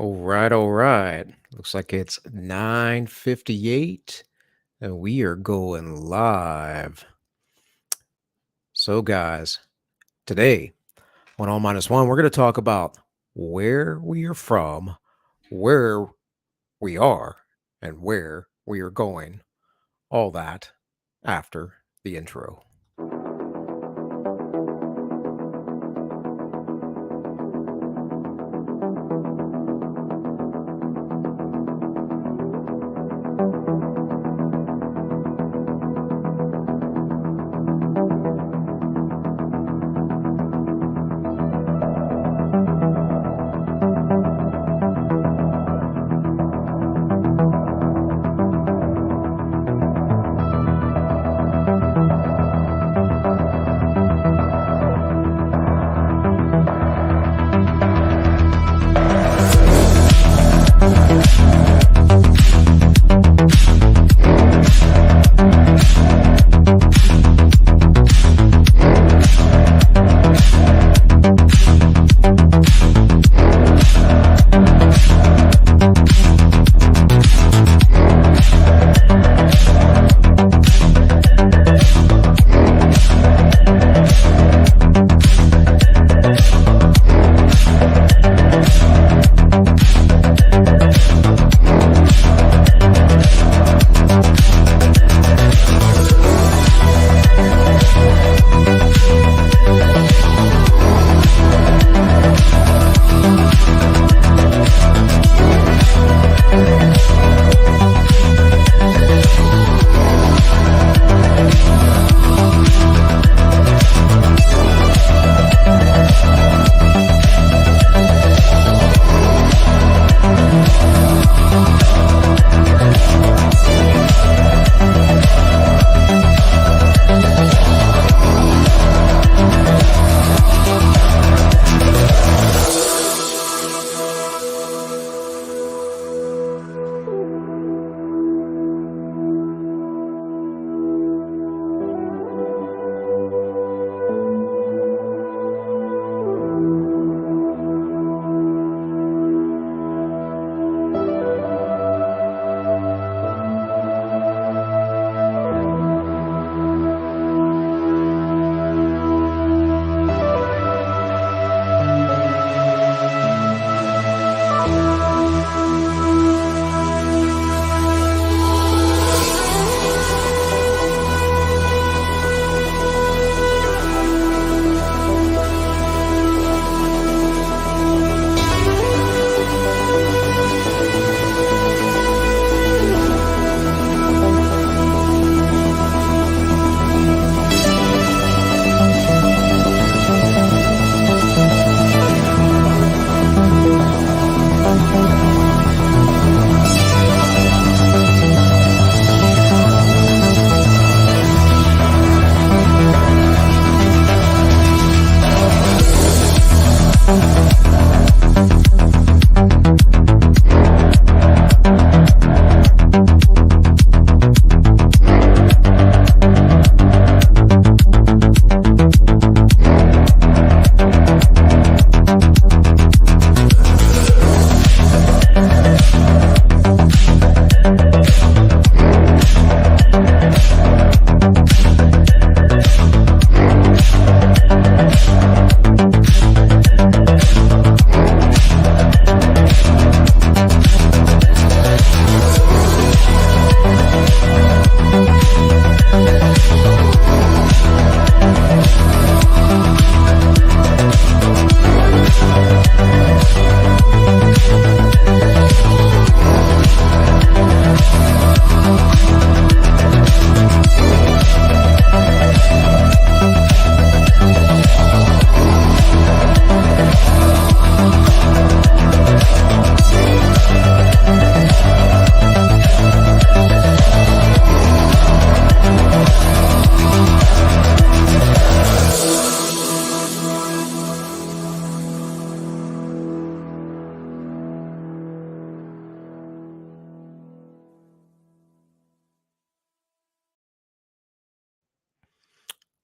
All right. Looks like it's 9:58 and we are going live. So guys, today on All Minus One, we're going to talk about where we are from, where we are, and where we are going. All that after the intro.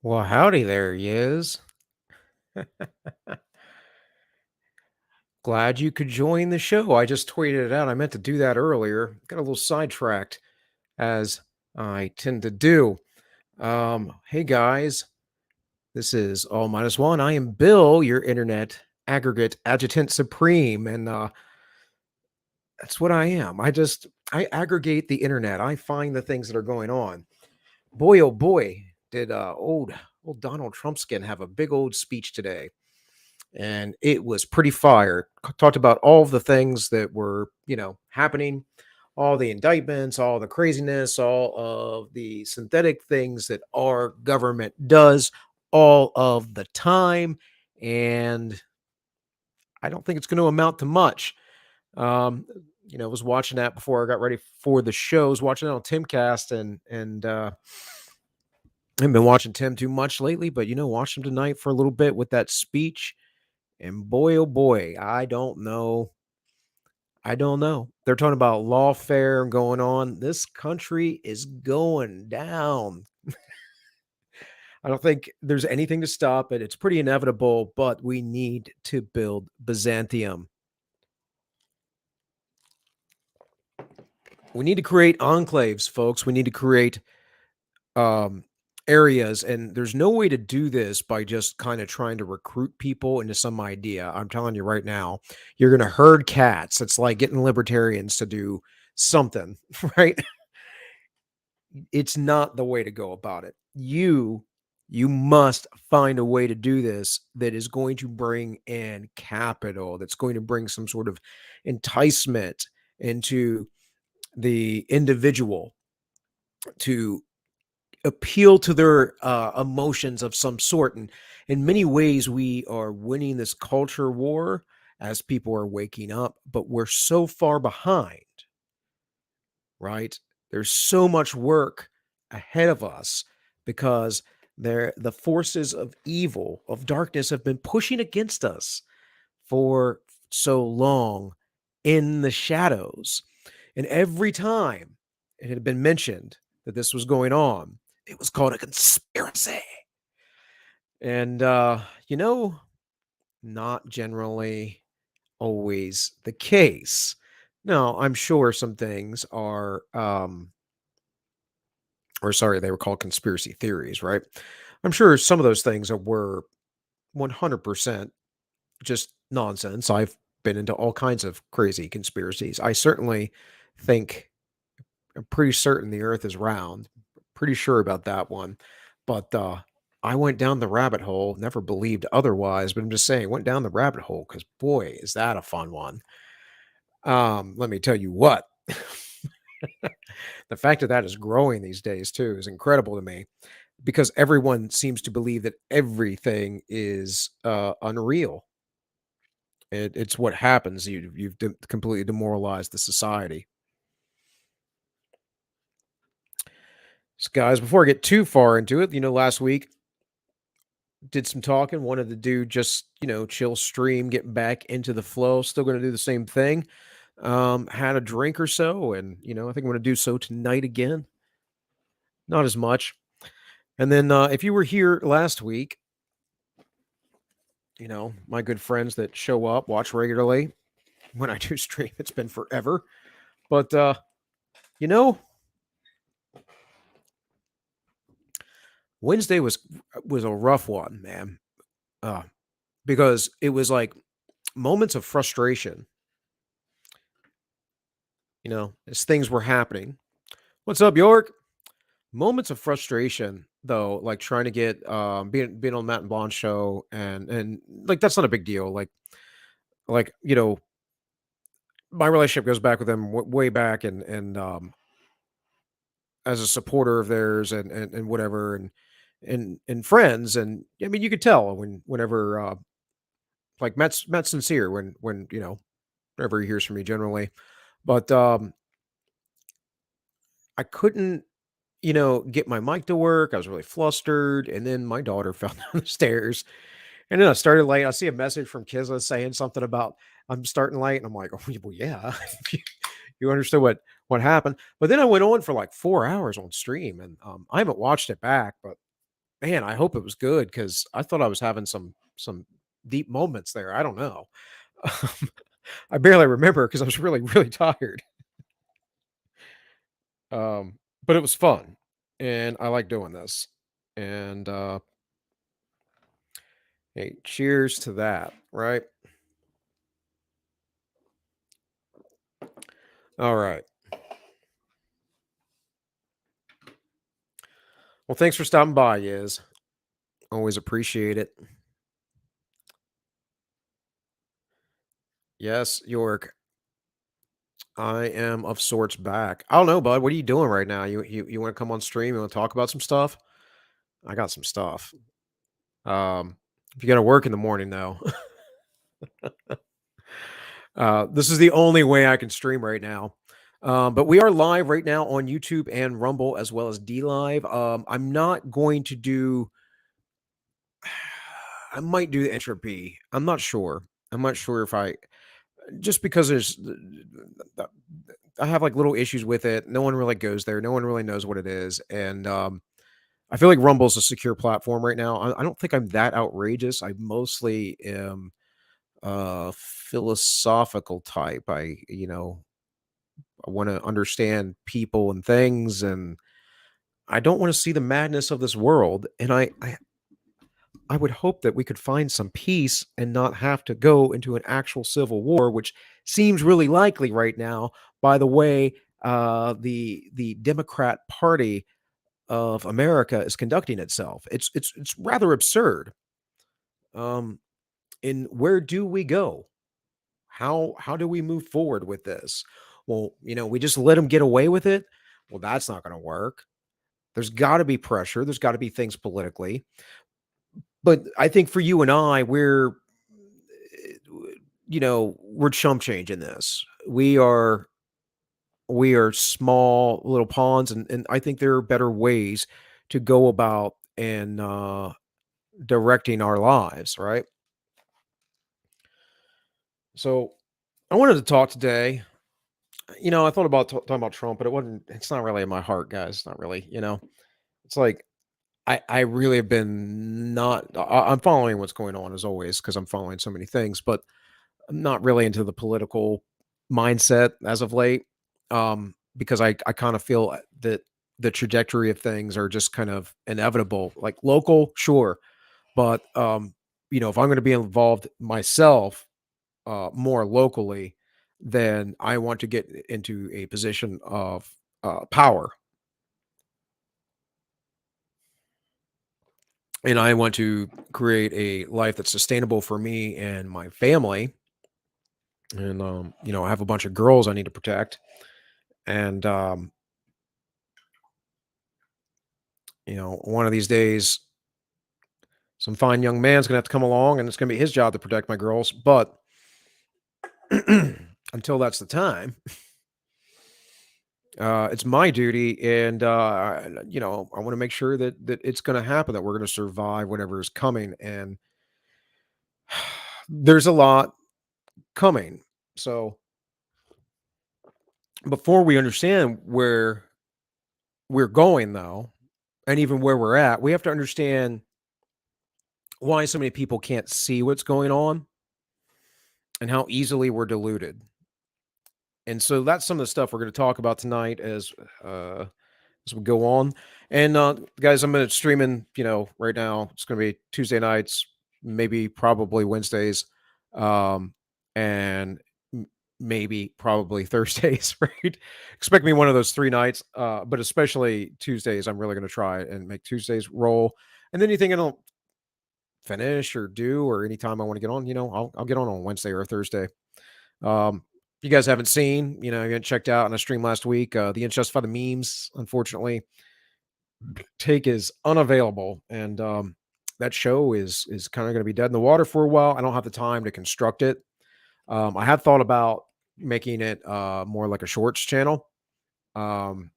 Well, howdy there, Yiz. Glad you could join the show. I just tweeted it out. I meant to do that earlier. Got a little sidetracked, as I tend to do. Hey guys, this is All Minus One. I am Bill, your internet aggregate adjutant supreme, and that's what I am. I aggregate the internet. I find the things that are going on. Boy, oh boy, did old Donald Trumpskin have a big old speech today, and it was pretty fire. Talked about all of the things that were happening, all the indictments, all the craziness, all of the synthetic things that our government does all of the time, and I don't think it's going to amount to much. Um, I was watching that before I got ready for the shows, watching it on Timcast, and I haven't been watching Tim too much lately, but watched him tonight for a little bit with that speech. And boy, oh boy, I don't know. I don't know. They're talking about lawfare going on. This country is going down. I don't think there's anything to stop it. It's pretty inevitable, but we need to build Byzantium. We need to create enclaves, folks. We need to create um, areas, and there's no way to do this by just kind of trying to recruit people into some idea. I'm telling you right now, you're going to herd cats. It's like getting libertarians to do something, right? It's not the way to go about it. You must find a way to do this that is going to bring in capital, that's going to bring some sort of enticement into the individual to appeal to their emotions of some sort. And in many ways, we are winning this culture war as people are waking up, but we're so far behind, right? There's so much work ahead of us because the forces of evil, of darkness, have been pushing against us for so long in the shadows. And every time it had been mentioned that this was going on, it was called a conspiracy. And, not generally always the case. Now, I'm sure some things are, or sorry, they were called conspiracy theories, right? I'm sure some of those things were 100% just nonsense. I've been into all kinds of crazy conspiracies. I certainly think I'm pretty certain the earth is round. Pretty sure about that one. But I went down the rabbit hole, never believed otherwise, but I'm just saying, went down the rabbit hole because boy, is that a fun one. Let me tell you what. The fact that that is growing these days too is incredible to me because everyone seems to believe that everything is unreal. It's what happens. You've completely demoralized the society. So, guys, before I get too far into it, last week did some talking. Wanted to do just chill stream, getting back into the flow. Still going to do the same thing. Had a drink or so, and I think I'm going to do so tonight again. Not as much. And then if you were here last week, my good friends that show up, watch regularly when I do stream. It's been forever, but you know, Wednesday was a rough one, man. Uh, because it was like moments of frustration, as things were happening. What's up, York? Moments of frustration, though, like trying to get being on Matt and Blonde's show, and like that's not a big deal. Like my relationship goes back with them way back, and as a supporter of theirs, and whatever, and friends, and I mean you could tell whenever like Matt's sincere when whenever he hears from me generally, but I couldn't get my mic to work. I was really flustered. And then my daughter fell down the stairs. And then I started late. I see a message from Kizla saying something about I'm starting late. And I'm like, oh, well, yeah. You understood what happened. But then I went on for like 4 hours on stream. And I haven't watched it back, but man, I hope it was good because I thought I was having some deep moments there. I don't know. I barely remember because I was really, really tired. But it was fun, and I like doing this. And hey, cheers to that, right? All right. Well, thanks for stopping by, Yiz. Always appreciate it. Yes, York. I am of sorts back. I don't know, bud. What are you doing right now? You want to come on stream? You want to talk about some stuff? I got some stuff. If you got to work in the morning, though, this is the only way I can stream right now. But we are live right now on YouTube and Rumble as well as DLive. I'm not going to do. I might do the Entropy. I'm not sure. I'm not sure if I just because I have like little issues with it. No one really goes there. No one really knows what it is, and I feel like Rumble's a secure platform right now. I don't think I'm that outrageous. I mostly am philosophical type. I want to understand people and things, and I don't want to see the madness of this world. And I would hope that we could find some peace and not have to go into an actual civil war, which seems really likely right now. By the way, the Democrat Party of America is conducting itself. It's rather absurd. Um, and where do we go? How do we move forward with this? Well, we just let them get away with it. Well, that's not going to work. There's got to be pressure. There's got to be things politically. But I think for you and I, we're chump change in this. We are small little pawns, and I think there are better ways to go about and directing our lives, right? So I wanted to talk today. I thought about talking about Trump, but it's not really in my heart, guys. It's not really, it's like I really have been not, I'm following what's going on as always because I'm following so many things, but I'm not really into the political mindset as of late. Because I kind of feel that the trajectory of things are just kind of inevitable. Like local, sure, but if I'm going to be involved myself more locally, then I want to get into a position of power, and I want to create a life that's sustainable for me and my family. And I have a bunch of girls I need to protect, and one of these days, some fine young man's gonna have to come along, and it's gonna be his job to protect my girls. But until that's the time, it's my duty, and I want to make sure that it's going to happen, that we're going to survive whatever is coming, and there's a lot coming. So before we understand where we're going, though, and even where we're at, we have to understand why so many people can't see what's going on and how easily we're deluded. And so that's some of the stuff we're going to talk about tonight uh, as we go on. And guys, I'm going to streaming, right now. It's going to be Tuesday nights, maybe probably Wednesdays, and maybe probably Thursdays, right? Expect me one of those 3 nights, but especially Tuesdays. I'm really going to try and make Tuesdays roll. And then anything I don't finish or do, or anytime I want to get on, I'll get on Wednesday or Thursday. If you guys haven't seen, you haven't checked out on a stream last week, the Unjustified the Memes, unfortunately, take is unavailable, and that show is kind of going to be dead in the water for a while. I don't have the time to construct it. I have thought about making it more like a shorts channel, um,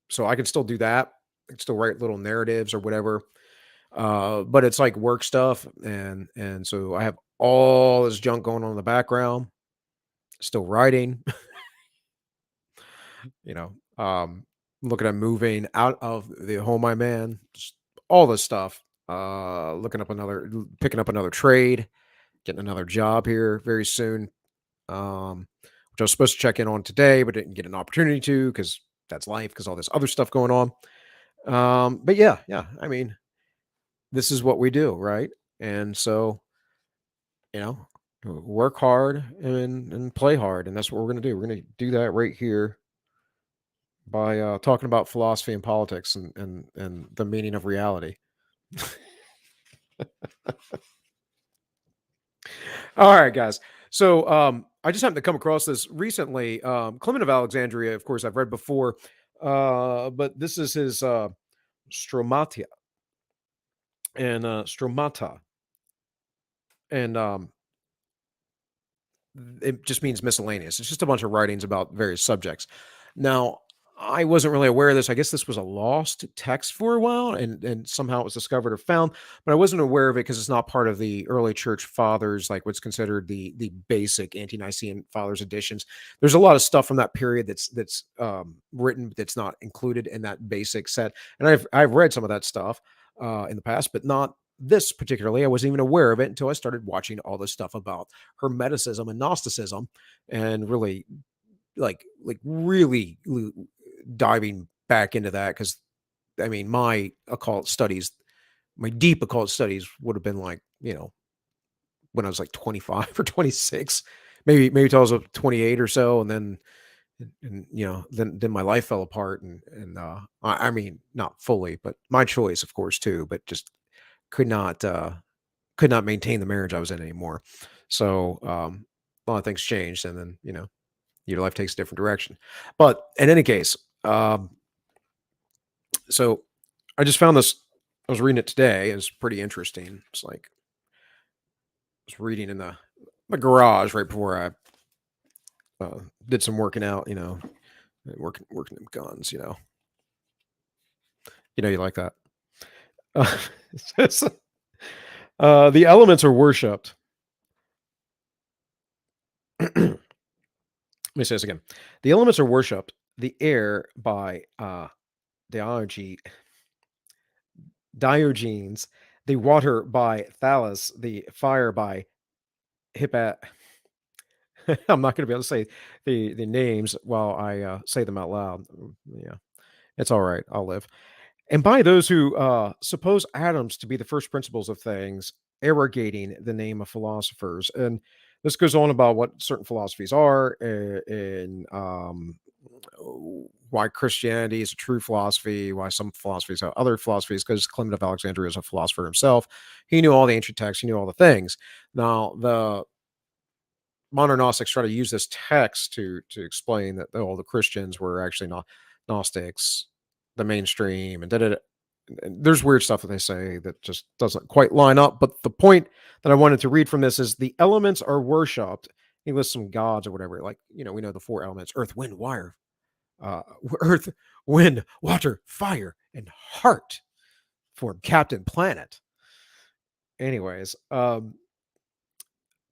so I can still do that. I can still write little narratives or whatever, but it's like work stuff, and so I have all this junk going on in the background. Still writing, you know, um, looking at moving out of the home I'm in, just all this stuff. Picking up another trade, getting another job here very soon, which I was supposed to check in on today, but didn't get an opportunity to because that's life, because all this other stuff going on. But yeah, yeah. I mean, this is what we do, right? And so, you know, work hard and play hard, and that's what we're gonna do. We're gonna do that right here by talking about philosophy and politics and the meaning of reality. All right, guys. So I just happened to come across this recently. Clement of Alexandria, of course, I've read before, but this is his Stromata and Stromata, and it just means miscellaneous. It's just a bunch of writings about various subjects. Now, I wasn't really aware of this. I guess this was a lost text for a while, and somehow it was discovered or found, but I wasn't aware of it because it's not part of the early church fathers, like what's considered the basic ante-Nicene fathers editions. There's a lot of stuff from that period that's written that's not included in that basic set, and I've read some of that stuff in the past, but not this particularly. I wasn't even aware of it until I started watching all this stuff about Hermeticism and Gnosticism, and really really diving back into that, because I mean my deep occult studies would have been like, when I was like 25 or 26, maybe till I was 28 or so, and then then my life fell apart, and I mean, not fully, but my choice, of course, too, but just could not could not maintain the marriage I was in anymore. So a lot of things changed, and then your life takes a different direction. But in any case, so I just found this. I was reading it today. It's pretty interesting. It's like I was reading in my garage right before I did some working out. Working them guns. You like that. Uh, it says, the elements are worshipped. Let me say this again. The elements are worshipped. The air by Diogenes, Diogenes, the water by Thales, the fire by Hippa. I'm not going to be able to say the names while I say them out loud. Yeah, it's all right. I'll live. And by those who suppose atoms to be the first principles of things, arrogating the name of philosophers. And this goes on about what certain philosophies are, and why Christianity is a true philosophy, why some philosophies are other philosophies, because Clement of Alexandria is a philosopher himself. He knew all the ancient texts, he knew all the things. Now, the modern Gnostics try to use this text to explain that all the Christians were actually not Gnostics, the mainstream, and da da da. And there's weird stuff that they say that just doesn't quite line up. But the point that I wanted to read from this is the elements are worshipped. He lists some gods or whatever. Like, we know the four elements: earth, wind, wire, uh, earth, wind, water, fire, and heart form Captain Planet. Anyways, but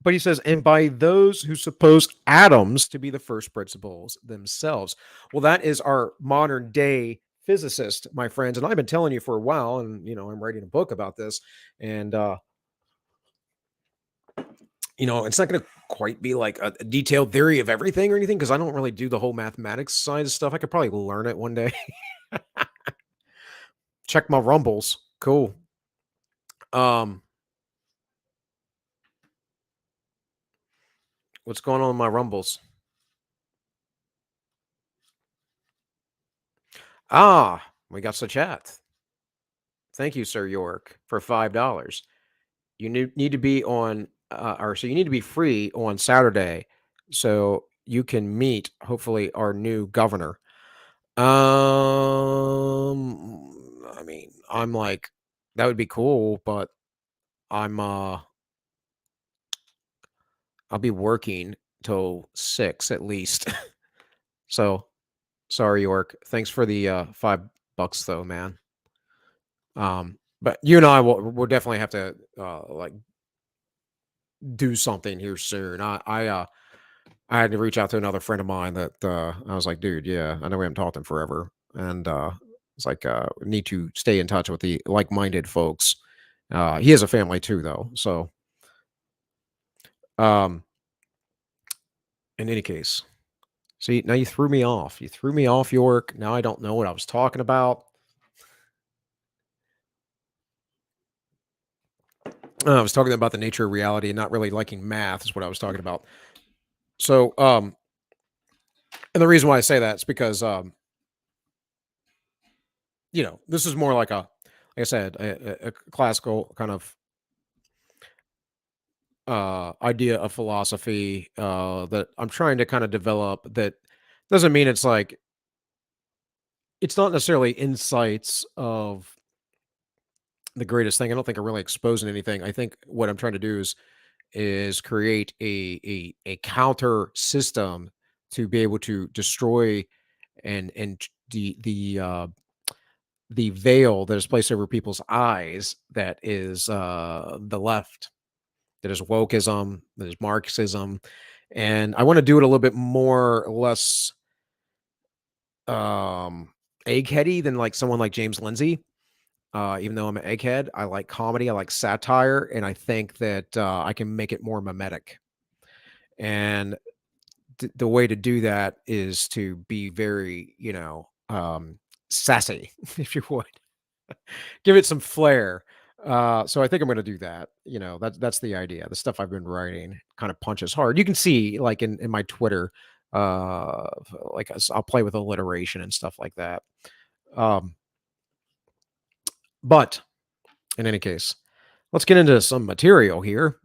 he says, and by those who suppose atoms to be the first principles themselves. Well, that is our modern day physicist, my friends. And I've been telling you for a while, and I'm writing a book about this. And it's not going to quite be like a detailed theory of everything or anything, because I don't really do the whole mathematics side of stuff. I could probably learn it one day. Check my rumbles. Cool. What's going on with my rumbles? We got the chat. Thank you, Sir York, for $5. You need to be on, or so you need to be free on Saturday, so you can meet hopefully our new governor. I mean, I'm like, that would be cool, but I'm I'll be working till 6 at least. So sorry, York. Thanks for the $5 though, man. But you and I will definitely have to like do something here soon. I had to reach out to another friend of mine that I was like, dude, yeah, I know we haven't talked in forever, and it's like need to stay in touch with the like-minded folks. He has a family too, though, so Um, in any case, see, now you threw me off. You threw me off, York. Now I don't know what I was talking about. I was talking about the nature of reality and not really liking math is what I was talking about. So, and the reason why I say that is because, this is more like like I said, a classical kind of idea of philosophy that I'm trying to kind of develop. That doesn't mean it's like it's not necessarily insights of the greatest thing. I don't think I'm really exposing anything. I think what I'm trying to do is create a counter system to be able to destroy and the veil that is placed over people's eyes that is the left, that is wokeism, that is Marxism, and I want to do it a little bit more or less um eggheady than like someone like James Lindsay. Even though I'm an egghead, I like comedy, I like satire, and I think that I can make it more mimetic. And the way to do that is to be very, sassy, if you would. Give it some flair. So I think I'm gonna do that. That's the idea. The stuff I've been writing kind of punches hard. You can see like in my Twitter, like I'll play with alliteration and stuff like that. Um, but in any case, let's get into some material here.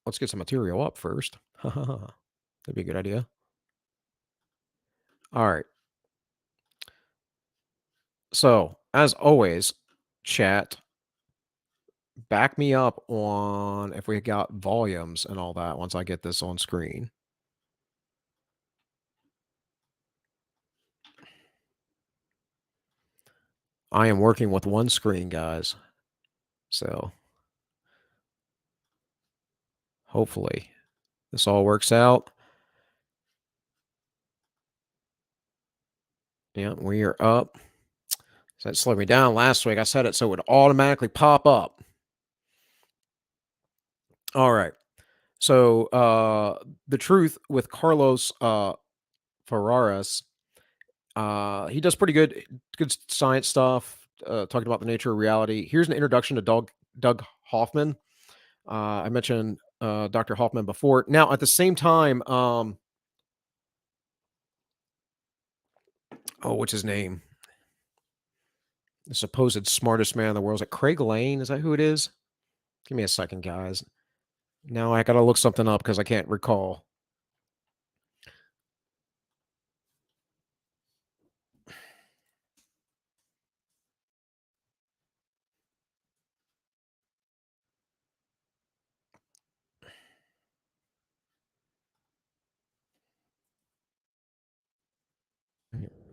Let's get some material up first. That'd be a good idea. All right. So as always, chat, back me up on if we got volumes and all that once I get this on screen. I am working with one screen, guys. So hopefully this all works out. Yeah, we are up. So that slowed me down last week. I set it so it would automatically pop up. All right. So the truth with Carlos Ferraris, he does pretty good science stuff, talking about the nature of reality. Here's an introduction to Doug Hoffman. I mentioned Dr. Hoffman before. Now, at the same time, what's his name? The supposed smartest man in the world. Is it Craig Lane? Is that who it is? Give me a second, guys. Now I got to look something up because I can't recall.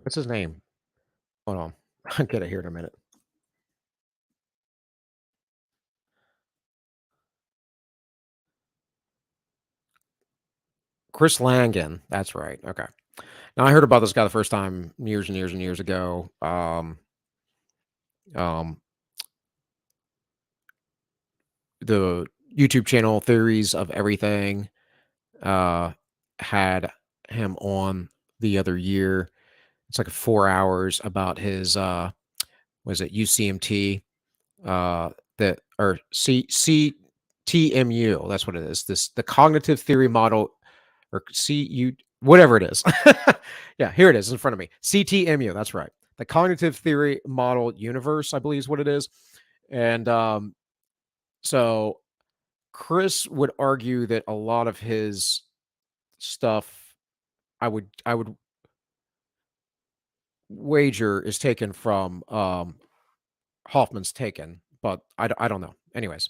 What's his name? Hold on. I'll get it here in a minute. Chris Langan. That's right. Okay. Now I heard about this guy the first time years and years and years ago. Um, the YouTube channel Theories of Everything uh, had him on the other year. It's like 4 hours about his was it UCMT that or CTMU. That's what it is. The cognitive theory model or CU whatever it is. Yeah, here it is in front of me. CTMU. That's right. The cognitive theory model universe, I believe, is what it is. And so Chris would argue that a lot of his stuff, I would wager, is taken from Hoffman's taken, but I don't know. Anyways,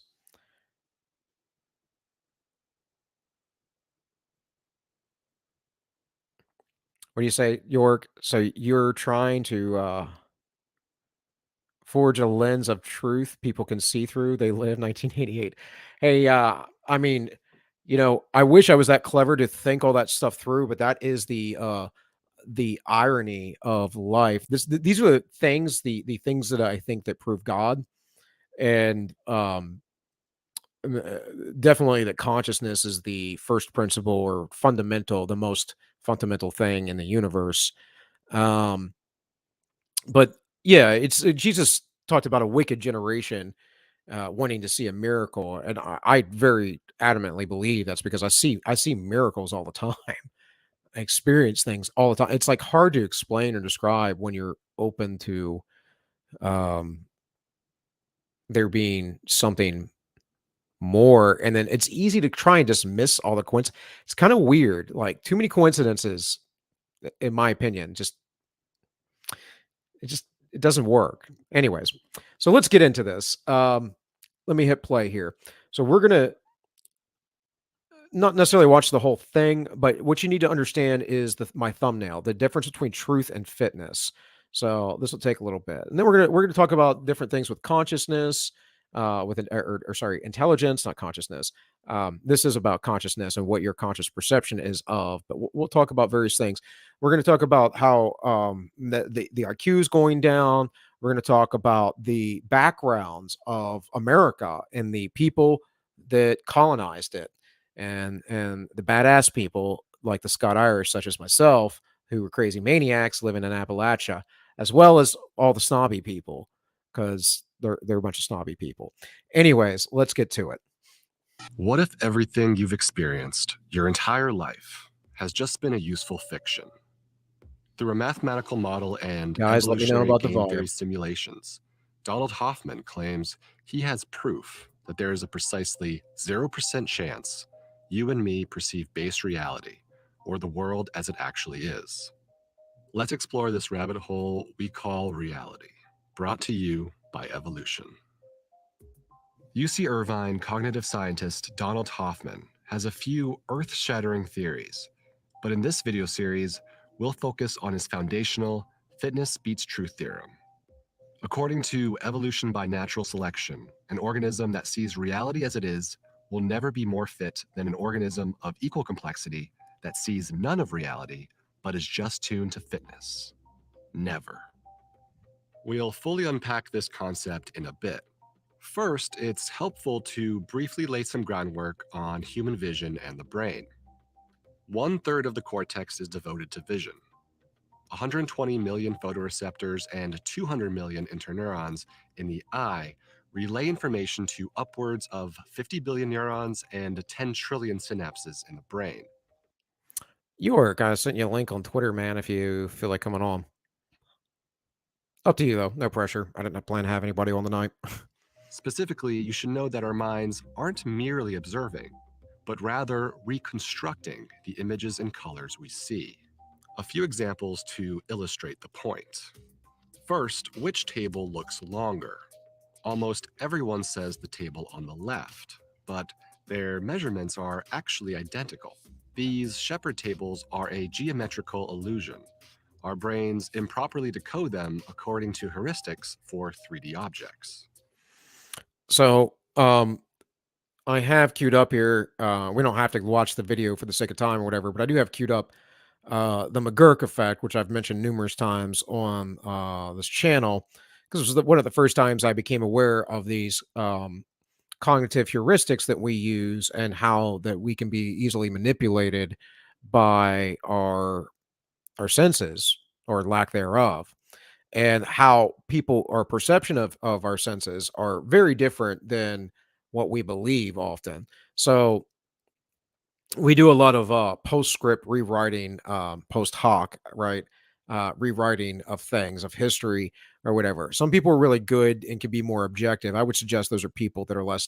what do you say, York? So you're trying to forge a lens of truth people can see through. They live 1988. Hey, I mean, I wish I was that clever to think all that stuff through, but that is the irony of life. These are the things, the things that I think that prove God. And uh, definitely that consciousness is the first principle or fundamental, the most fundamental thing in the universe. Um, but yeah, Jesus talked about a wicked generation wanting to see a miracle, and I very adamantly believe that's because I see miracles all the time. I experience things all the time. It's like hard to explain or describe when you're open to um, there being something more, and then it's easy to try and dismiss all the coinc. It's kind of weird, like too many coincidences, in my opinion. Just it doesn't work. Anyways, so let's get into this. Let me hit play here. So we're gonna not necessarily watch the whole thing, but what you need to understand is my thumbnail, the difference between truth and fitness. So this will take a little bit, and then we're gonna talk about different things with consciousness, with an or sorry, intelligence, not consciousness. This is about consciousness and what your conscious perception is of. But we'll talk about various things. We're going to talk about how the IQ is going down. We're going to talk about the backgrounds of America and the people that colonized it and the badass people like the Scott Irish, such as myself, who were crazy maniacs living in Appalachia, as well as all the snobby people, because they're a bunch of snobby people. Anyways, let's get to it. What if everything you've experienced your entire life has just been a useful fiction? Through a mathematical model and Guys, let me know evolutionary about the game volume. theory simulations, Donald Hoffman claims he has proof that there is a precisely 0% chance you and me perceive base reality, or the world as it actually is. Let's explore this rabbit hole we call reality, brought to you by evolution. UC Irvine cognitive scientist Donald Hoffman has a few earth shattering theories, but in this video series, we'll focus on his foundational fitness beats truth theorem. According to evolution by natural selection, an organism that sees reality as it is will never be more fit than an organism of equal complexity that sees none of reality but is just tuned to fitness. Never. We'll fully unpack this concept in a bit. First, it's helpful to briefly lay some groundwork on human vision and the brain. 1/3 of the cortex is devoted to vision. 120 million photoreceptors and 200 million interneurons in the eye relay information to upwards of 50 billion neurons and 10 trillion synapses in the brain. York, I sent you a link on Twitter, man, if you feel like coming on. Up to you, though. No pressure. I didn't plan to have anybody on the night. Specifically, you should know that our minds aren't merely observing, but rather reconstructing the images and colors we see. A few examples to illustrate the point. First, which table looks longer? Almost everyone says the table on the left, but their measurements are actually identical. These shepherd tables are a geometrical illusion. Our brains improperly decode them according to heuristics for 3D objects. So, I have queued up here. We don't have to watch the video for the sake of time or whatever, but I do have queued up the McGurk effect, which I've mentioned numerous times on this channel, because it was one of the first times I became aware of these cognitive heuristics that we use and how that we can be easily manipulated by our senses or lack thereof, and how people our perception of our senses are very different than what we believe often. So we do a lot of postscript rewriting, post hoc, right? Rewriting of things, of history or whatever. Some people are really good and can be more objective. I would suggest those are people that are less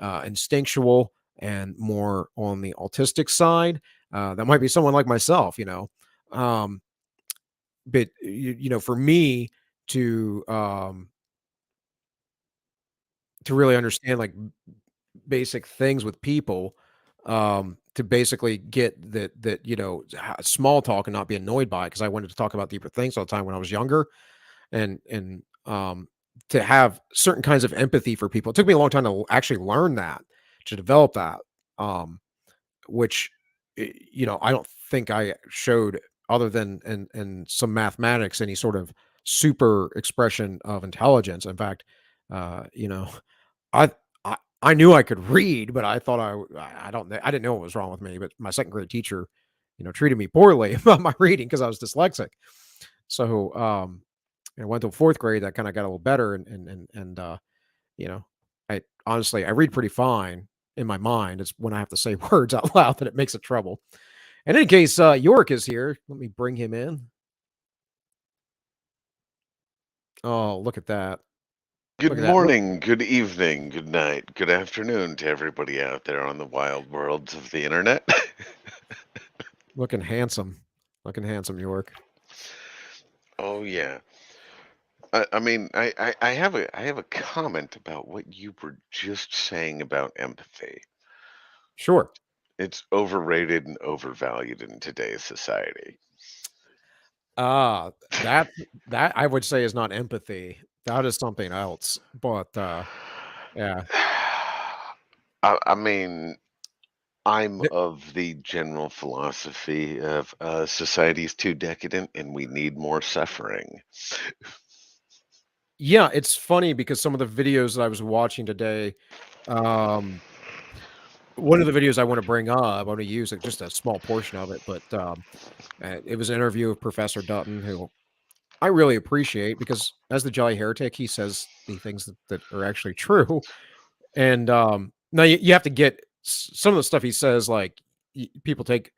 instinctual and more on the autistic side. That might be someone like myself, you know. Um, but for me to really understand like basic things with people, to basically get that small talk and not be annoyed by it, because I wanted to talk about deeper things all the time when I was younger, and to have certain kinds of empathy for people. It took me a long time to actually learn that, to develop that, um, which I don't think I showed, other than in some mathematics, any sort of super expression of intelligence. In fact, uh, you know, I, I I knew I could read, but I thought I don't I didn't know what was wrong with me, but my second grade teacher, treated me poorly about my reading because I was dyslexic. So, I went to 4th grade, that kinda got a little better and you know, I honestly, I read pretty fine in my mind. It's when I have to say words out loud that it makes it trouble. In any case, York is here. Let me bring him in. Oh, look at that. Good Look at that. morning, good evening, good night, good afternoon to everybody out there on the wild worlds of the internet. Looking handsome. Looking handsome, York. Oh yeah. I mean, I have a comment about what you were just saying about empathy. Sure. It's overrated and overvalued in today's society. Uh, that that I would say is not empathy. That is something else. But yeah. I mean, I'm Th- of the general philosophy of society's too decadent and we need more suffering. Yeah, it's funny because some of the videos that I was watching today, um, one of the videos I want to bring up, I want to use just a small portion of it, but it was an interview with Professor Dutton, who I really appreciate because as the Jolly Heretic, he says the things that are actually true. And now you have to get some of the stuff he says, like people take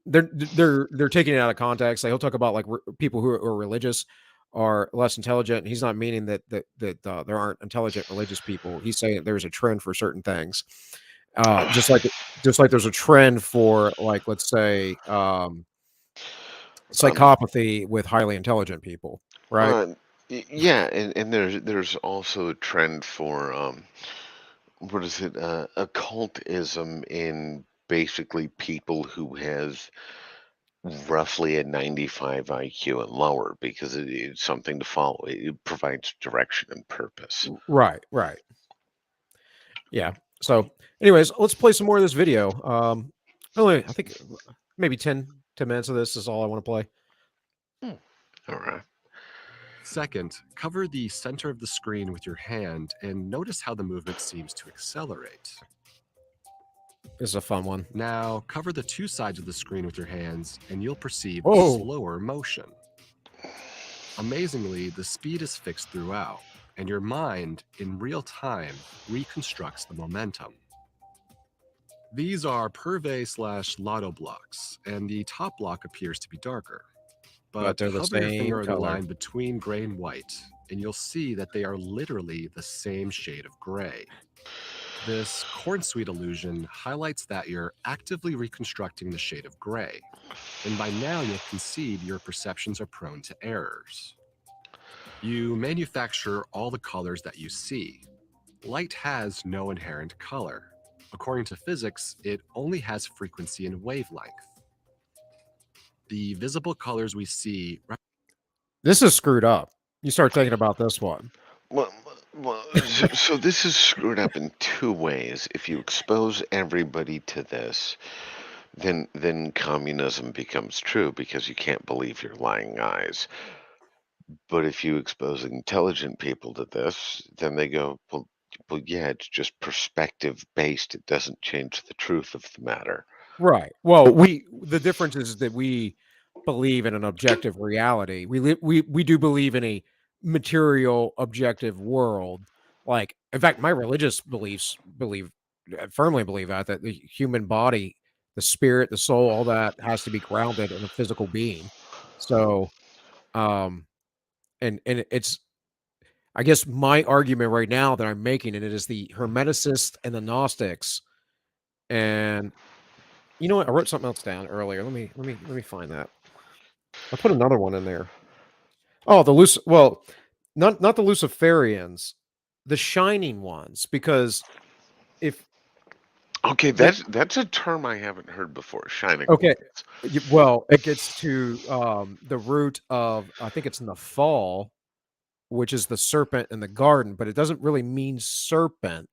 they're taking it out of context. Like he'll talk about like people who are religious are less intelligent. And he's not meaning that there aren't intelligent religious people. He's saying that there's a trend for certain things. Just like there's a trend for like let's say Um, psychopathy with highly intelligent people, right? Uh, yeah, and there's also a trend for what is it? Occultism in basically people who has roughly a 95 IQ and lower because it's something to follow. It provides direction and purpose. Right, right. Yeah. So, anyways, let's play some more of this video. I think maybe 10 minutes of this is all I want to play. Hmm. All right. Second, cover the center of the screen with your hand and notice how the movement seems to accelerate. This is a fun one. Now, cover the two sides of the screen with your hands and you'll perceive Oh, slower motion. Amazingly, the speed is fixed throughout, and your mind, in real time, reconstructs the momentum. These are Purvey/Lotto blocks, and the top block appears to be darker. but But they're the hover your same finger on the color. line between gray and white, and you'll see that they are literally the same shade of gray. This corn-sweet illusion highlights that you're actively reconstructing the shade of gray, and by now you'll concede your perceptions are prone to errors. You manufacture all the colors that you see. Light has no inherent color. According to physics, it only has frequency and wavelength. The visible colors we see. This is screwed up. You start thinking about this one. Well, this is screwed up in two ways. If you expose everybody to this, then communism becomes true because you can't believe your lying eyes. But if you expose intelligent people to this, then they go, well, yeah, it's just perspective based. It doesn't change the truth of the matter. Right. Well, the difference is that we believe in an objective reality. We do believe in a material objective world. Like, in fact, my religious beliefs firmly believe that the human body, the spirit, the soul, all that has to be grounded in a physical being. So, um, and it's I guess my argument right now that I'm making, and it is the Hermeticists and the Gnostics. And you know what? I wrote something else down earlier. Let me find that. I put another one in there. Oh, not the Luciferians, the shining ones, because if Okay, that that's a term I haven't heard before. Shining okay, ones. well, it gets to the root of I think it's in the fall, which is the serpent in the garden, but it doesn't really mean serpent.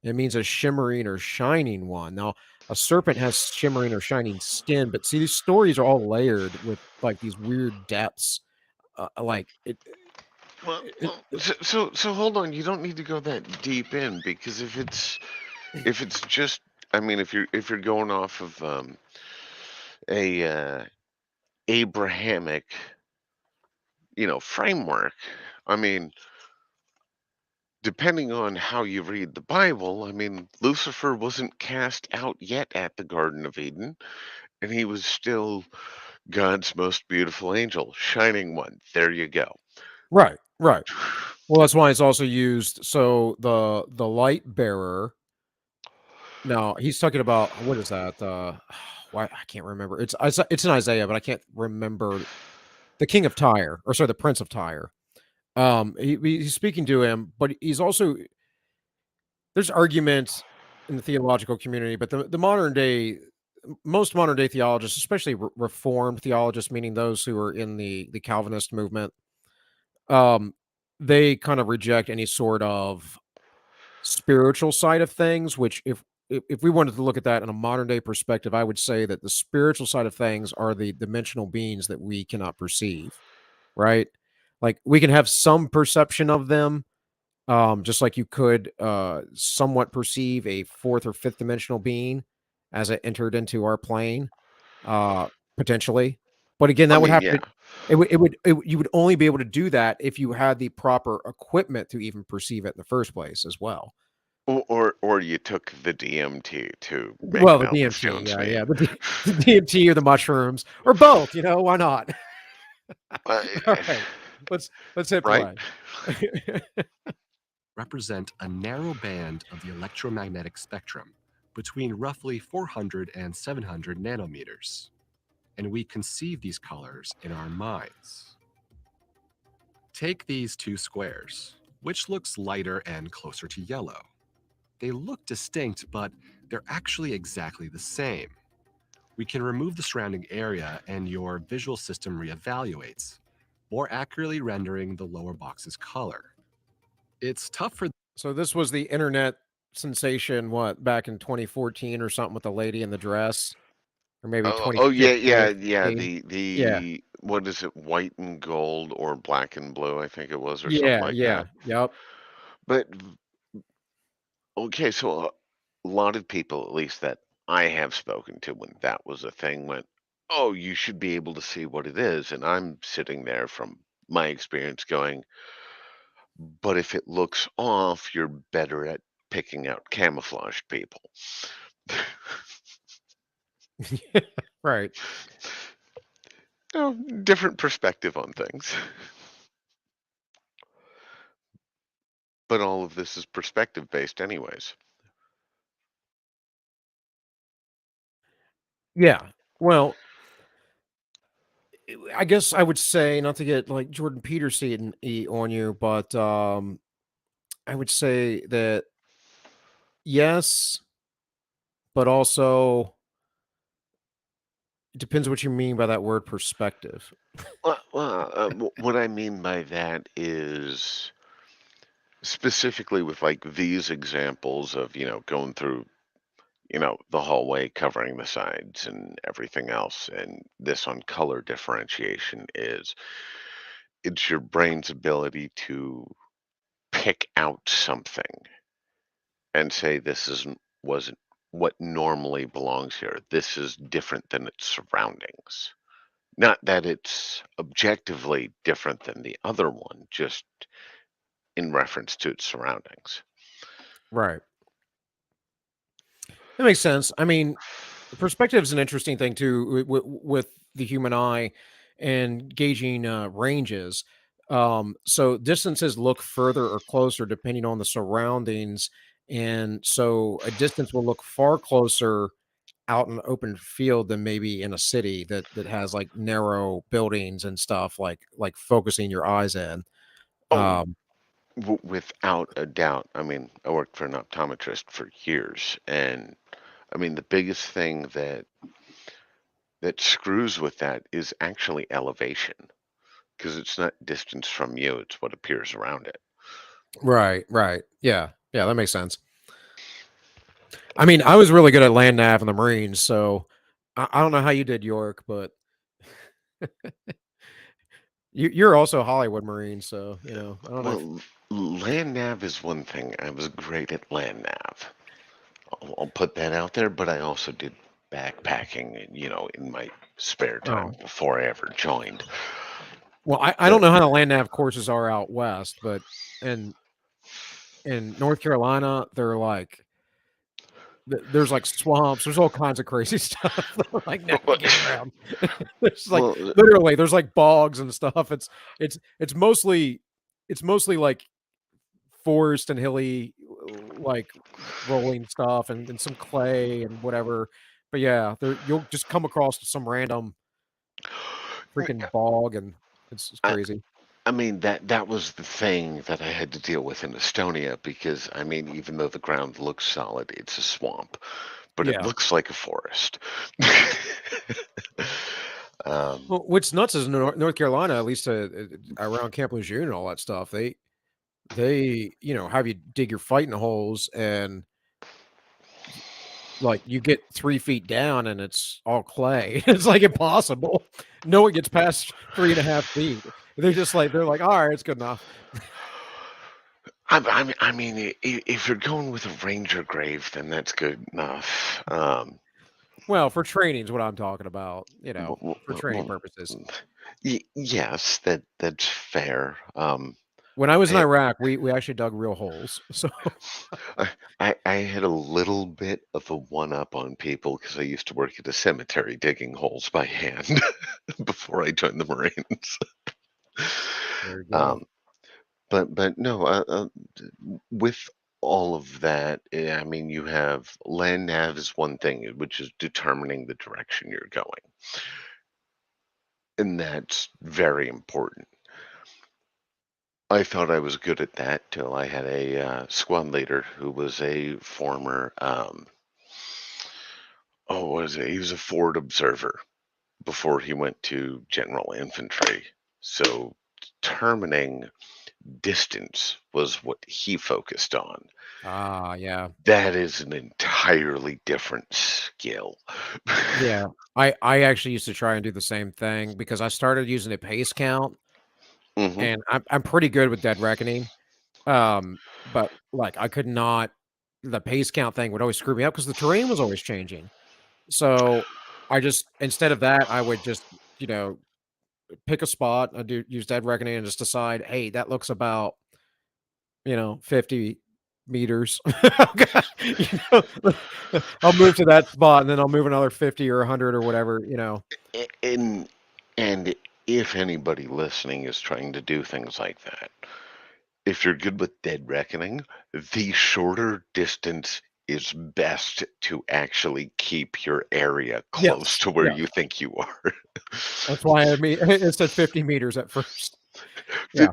It means a shimmering or shining one. Now, a serpent has shimmering or shining skin, but see, these stories are all layered with like these weird depths. Like it. So hold on. You don't need to go that deep in because if it's just, I mean, if you're going off of a Abrahamic, framework, I mean, depending on how you read the Bible, I mean, Lucifer wasn't cast out yet at the Garden of Eden, and he was still God's most beautiful angel, shining one. There you go. Right, right. Well, that's why it's also used. So the light bearer. No, he's talking about what is that? Why I can't remember. It's in Isaiah, but I can't remember the king of Tyre, or sorry, the prince of Tyre. He's speaking to him, but he's also there's arguments in the theological community, but the modern day most modern day theologists, especially reformed theologists, meaning those who are in the Calvinist movement, um, they kind of reject any sort of spiritual side of things. Which, if we wanted to look at that in a modern day perspective, I would say that the spiritual side of things are the dimensional beings that we cannot perceive. Right, like we can have some perception of them, just like you could somewhat perceive a fourth or fifth dimensional being as it entered into our plane, uh, potentially. But again, I that would mean, have yeah. to you would only be able to do that if you had the proper equipment to even perceive it in the first place as well. Or you took the DMT to make Well, an the Elvis DMT, Jones yeah, yeah, meme. the DMT or the mushrooms or both. Why not? Uh, All right, let's hit right? play. represent a narrow band of the electromagnetic spectrum between roughly 400 and 700 nanometers, and we conceive these colors in our minds. Take these two squares. Which looks lighter and closer to yellow? They look distinct, but they're actually exactly the same. We can remove the surrounding area and your visual system reevaluates, more accurately rendering the lower box's color. It's tough for So this was the internet sensation, what, back in 2014 or something with the lady in the dress, or maybe Oh yeah, 2015 yeah, or yeah. 16. Yeah. The what is it? White and gold or black and blue, I think it was, or something Yeah, like yeah, that. yep. But okay, so a lot of people, at least that I have spoken to, when that was a thing, went, "Oh, you should be able to see what it is." And I'm sitting there from my experience going, "But if it looks off, you're better at picking out camouflaged people." Right. Oh, different perspective on things. But all of this is perspective based, anyways. Yeah. Well, I guess I would say, not to get like Jordan Peterson on you, but I would say that yes, but also it depends what you mean by that word perspective. What I mean by that is specifically with like these examples of, going through, the hallway covering the sides and everything else. And this on color differentiation is it's your brain's ability to pick out something and say this isn't wasn't what normally belongs here. This is different than its surroundings. Not that it's objectively different than the other one, just in reference to its surroundings. Right. That makes sense. I mean, perspective is an interesting thing too, with the human eye and gauging ranges. So distances look further or closer depending on the surroundings, and so a distance will look far closer out in an open field than maybe in a city that has like narrow buildings and stuff, like focusing your eyes in. Oh, Um, without a doubt. I mean, I worked for an optometrist for years, and I mean, the biggest thing that screws with that is actually elevation, because it's not distance from you; it's what appears around it. right, right, yeah, yeah, that makes sense. I mean, I was really good at land nav in the Marines, so I don't know how you did York, but You're also Hollywood Marine, so I don't know if Well, land nav is one thing. I was great at land nav. I'll put that out there, but I also did backpacking, in my spare time oh before I ever joined. well, I don't But know how the land nav courses are out west, but in in North Carolina, they're like there's like swamps, there's all kinds of crazy stuff that, like navigate around. There's like well, literally there's like bogs and stuff. It's mostly like forest and hilly, like rolling stuff and some clay and whatever. But yeah, there you'll just come across some random freaking bog and it's I, crazy. I mean that was the thing that I had to deal with in Estonia because I mean even though the ground looks solid, it's a swamp, but it Yeah. looks like a forest. um, Well, what's nuts is North Carolina, at least around Camp Lejeune and all that stuff. They have you dig your fighting holes and like you get 3 feet down and it's all clay. It's like impossible. No one gets past 3.5 feet. They're like, all right, it's good enough. I mean, if you're going with a ranger grave, then that's good enough. Well, for training is what I'm talking about. For training Well, purposes. yes, that's fair. When I was in I, Iraq, we actually dug real holes. So I had a little bit of a one up on people because I used to work at a cemetery digging holes by hand before I joined the Marines. very good. Um, but no, with all of that, I mean, you have land nav is one thing, which is determining the direction you're going, and that's very important. I thought I was good at that till I had a squad leader who was a former, what was it? He was a forward observer before he went to general infantry. So determining distance was what he focused on. Ah, yeah. That is an entirely different skill. Yeah. I actually used to try and do the same thing because I started using a pace count hmm and I'm pretty good with dead reckoning. But like I could not the pace count thing would always screw me up because the terrain was always changing. So I just instead of that, I would just, you know, pick a spot, I do use dead reckoning and just decide, hey, that looks about 50 meters. I'll move to that spot and then I'll move another 50 or 100 or whatever. And and if anybody listening is trying to do things like that, if you're good with dead reckoning, the shorter distance is best to actually keep your area close Yes. to where Yeah. you think you are. That's why it said 50 meters at first. Yeah.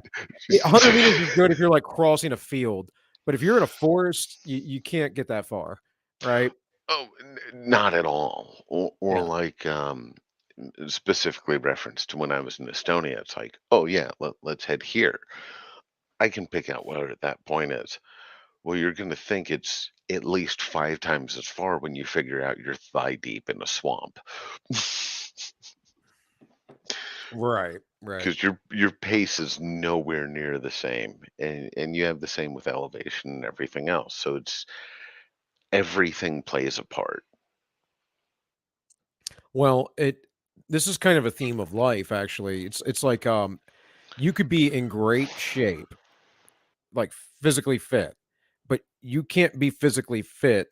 100 meters is good if you're like crossing a field, but if you're in a forest, you can't get that far, right? Oh, not at all. Or Yeah. like specifically referenced to when I was in Estonia, it's like, oh yeah, let's head here. I can pick out where that point is. Well, you're going to think it's at least 5 times as far when you figure out you're thigh deep in a swamp. Right. Right. Because your pace is nowhere near the same, and you have the same with elevation and everything else. So it's everything plays a part. Well, this is kind of a theme of life actually. It's like you could be in great shape, like physically fit, but you can't be physically fit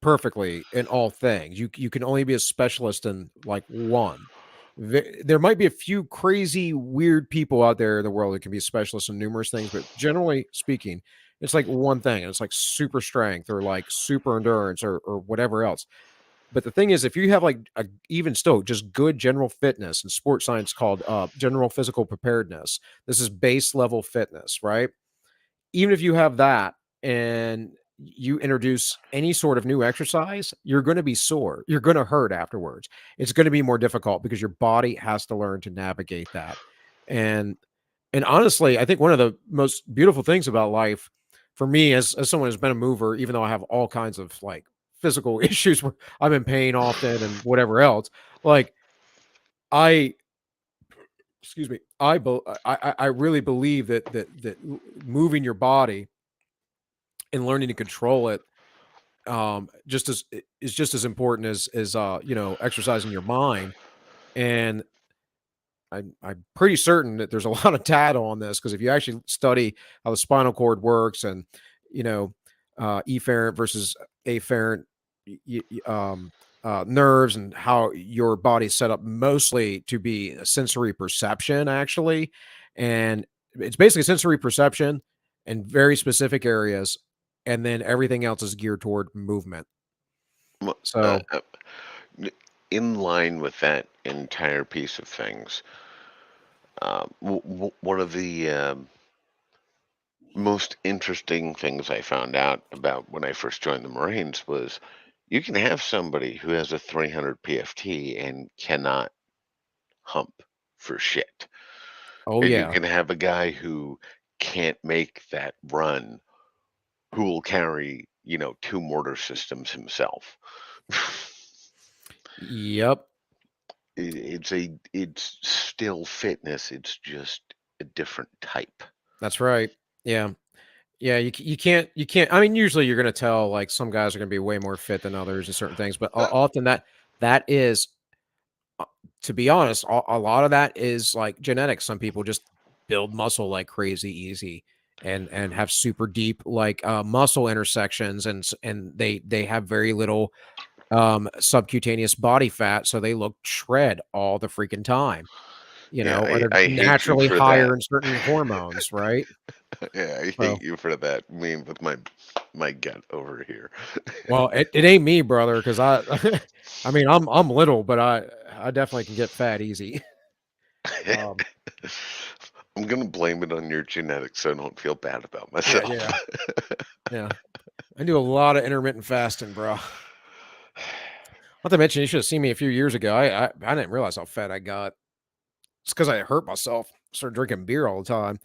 perfectly in all things. You can only be a specialist in like one. There might be a few crazy weird people out there in the world that can be specialists in numerous things, but generally speaking, it's like one thing and it's like super strength or like super endurance or whatever else. But the thing is, if you have like even still just good general fitness and sports science called general physical preparedness, this is base level fitness, right? Even if you have that and you introduce any sort of new exercise, you're going to be sore. You're going to hurt afterwards. It's going to be more difficult because your body has to learn to navigate that. And and honestly, I think one of the most beautiful things about life for me as someone who's been a mover, even though I have all kinds of like physical issues where I'm in pain often and whatever else, like I excuse me, I really believe that moving your body and learning to control it just as is just as important as exercising your mind. And I'm pretty certain that there's a lot of data on this because if you actually study how the spinal cord works and you know efferent versus afferent nerves and how your body's set up mostly to be a sensory perception actually, and it's basically sensory perception in very specific areas, and then everything else is geared toward movement. Mo- Uh, So, uh, in line with that entire piece of things, one of the most interesting things I found out about when I first joined the Marines was you can have somebody who has a 300 PFT and cannot hump for shit. oh And you yeah, can have a guy who can't make that run who will carry, two mortar systems himself. yep, It's still fitness. It's just a different type. that's right. Yeah. Yeah, you can't. I mean, usually you're gonna tell, like, some guys are gonna be way more fit than others in certain things, but o Uh, often that is, uh, to be honest, a lot of that is, like, genetics. Some people just build muscle like crazy easy and have super deep, like, muscle intersections, and they have very little, subcutaneous body fat, so they look shred all the freaking time, Yeah, or I, they're I hate you naturally for that. higher in certain hormones, right? Yeah, I hate So you for that. Me with my gut over here. well, it ain't me, brother, because I mean, I'm little, but I definitely can get fat easy. Um, I'm gonna blame it on your genetics so I don't feel bad about yeah, myself. yeah, yeah. I do a lot of intermittent fasting, bro. Not to mention, you should have seen me a few years ago. I didn't realize how fat I got. It's because I hurt myself. Started drinking beer all the time.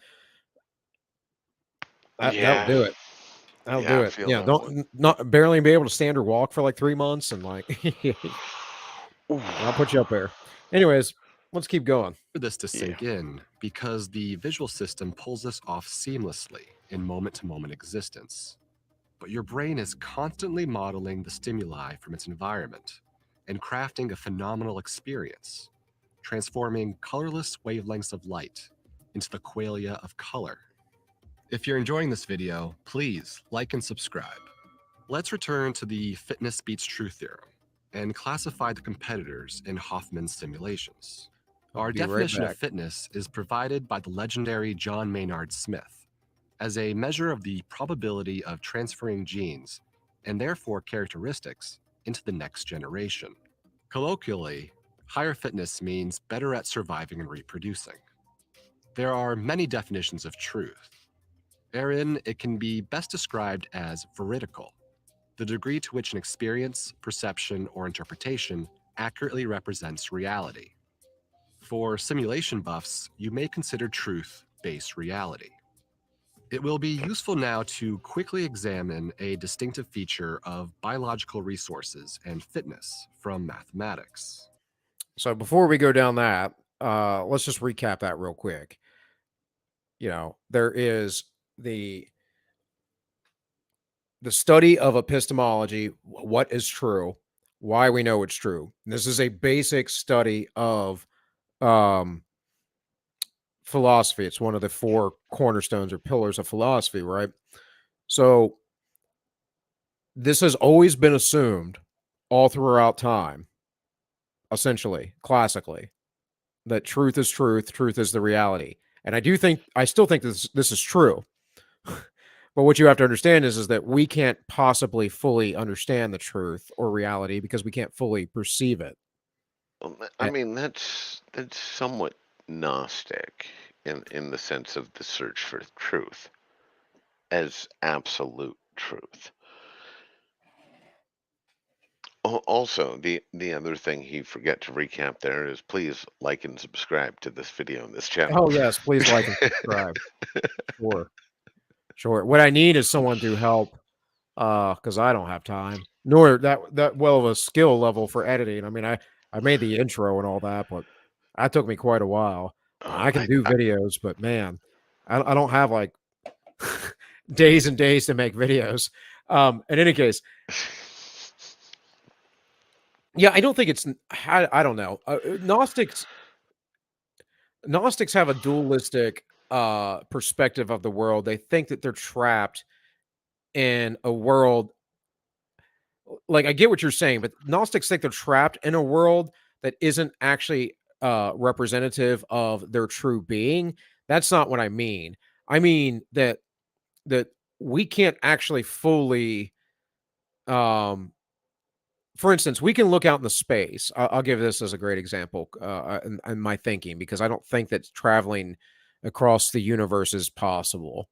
That'll Yeah, do it. That'll yeah, do I it. feel Yeah, that one. not barely be able to stand or walk for like 3 months, and like, Ooh. I'll put you up there. Anyways, let's keep going. for this to Yeah, sink in because the visual system pulls us off seamlessly in moment to moment existence. But your brain is constantly modeling the stimuli from its environment and crafting a phenomenal experience, transforming colorless wavelengths of light into the qualia of color. If you're enjoying this video, please like and subscribe. Let's return to the fitness beats truth theorem and classify the competitors in Hoffman's simulations. I'll Our be right definition of back. fitness is provided by the legendary John Maynard Smith as a measure of the probability of transferring genes and therefore characteristics into the next generation. Colloquially, higher fitness means better at surviving and reproducing. There are many definitions of truth. Therein, it can be best described as veridical, the degree to which an experience, perception, or interpretation accurately represents reality. For simulation buffs, you may consider truth based reality. It will be useful now to quickly examine a distinctive feature of biological resources and fitness from mathematics. So before we go down that, let's just recap that real quick. There is the the study of epistemology, what is true, why we know it's true. And this is a basic study of um, philosophy. It's one of the four cornerstones or pillars of philosophy, right? So this has always been assumed all throughout time, essentially, classically, that truth is the reality. And I still think this is true. But what you have to understand is that we can't possibly fully understand the truth or reality because we can't fully perceive it. I Eh, mean that's somewhat Gnostic in the sense of the search for truth as absolute truth. Also, the other thing he forget to recap there is please like and subscribe to this video and this channel. Oh yes, please like and subscribe. Sure, sure. What I need is someone to help, because I don't have time, nor that well of a skill level for editing. I mean, I made the intro and all that, but that took me quite a while. I can I, do I videos, but man, I don't have like days and days to make videos. In any case, yeah, I don't think it's. I don't know. Gnostics have a dualistic perspective of the world. They think that they're trapped in a world. Like I get what you're saying, but Gnostics think they're trapped in a world that isn't actually representative of their true being. That's not what I mean. I mean that we can't actually fully um for instance, we can look out in the space. I'll give this as a great example in my thinking because I don't think that traveling across the universe is possible.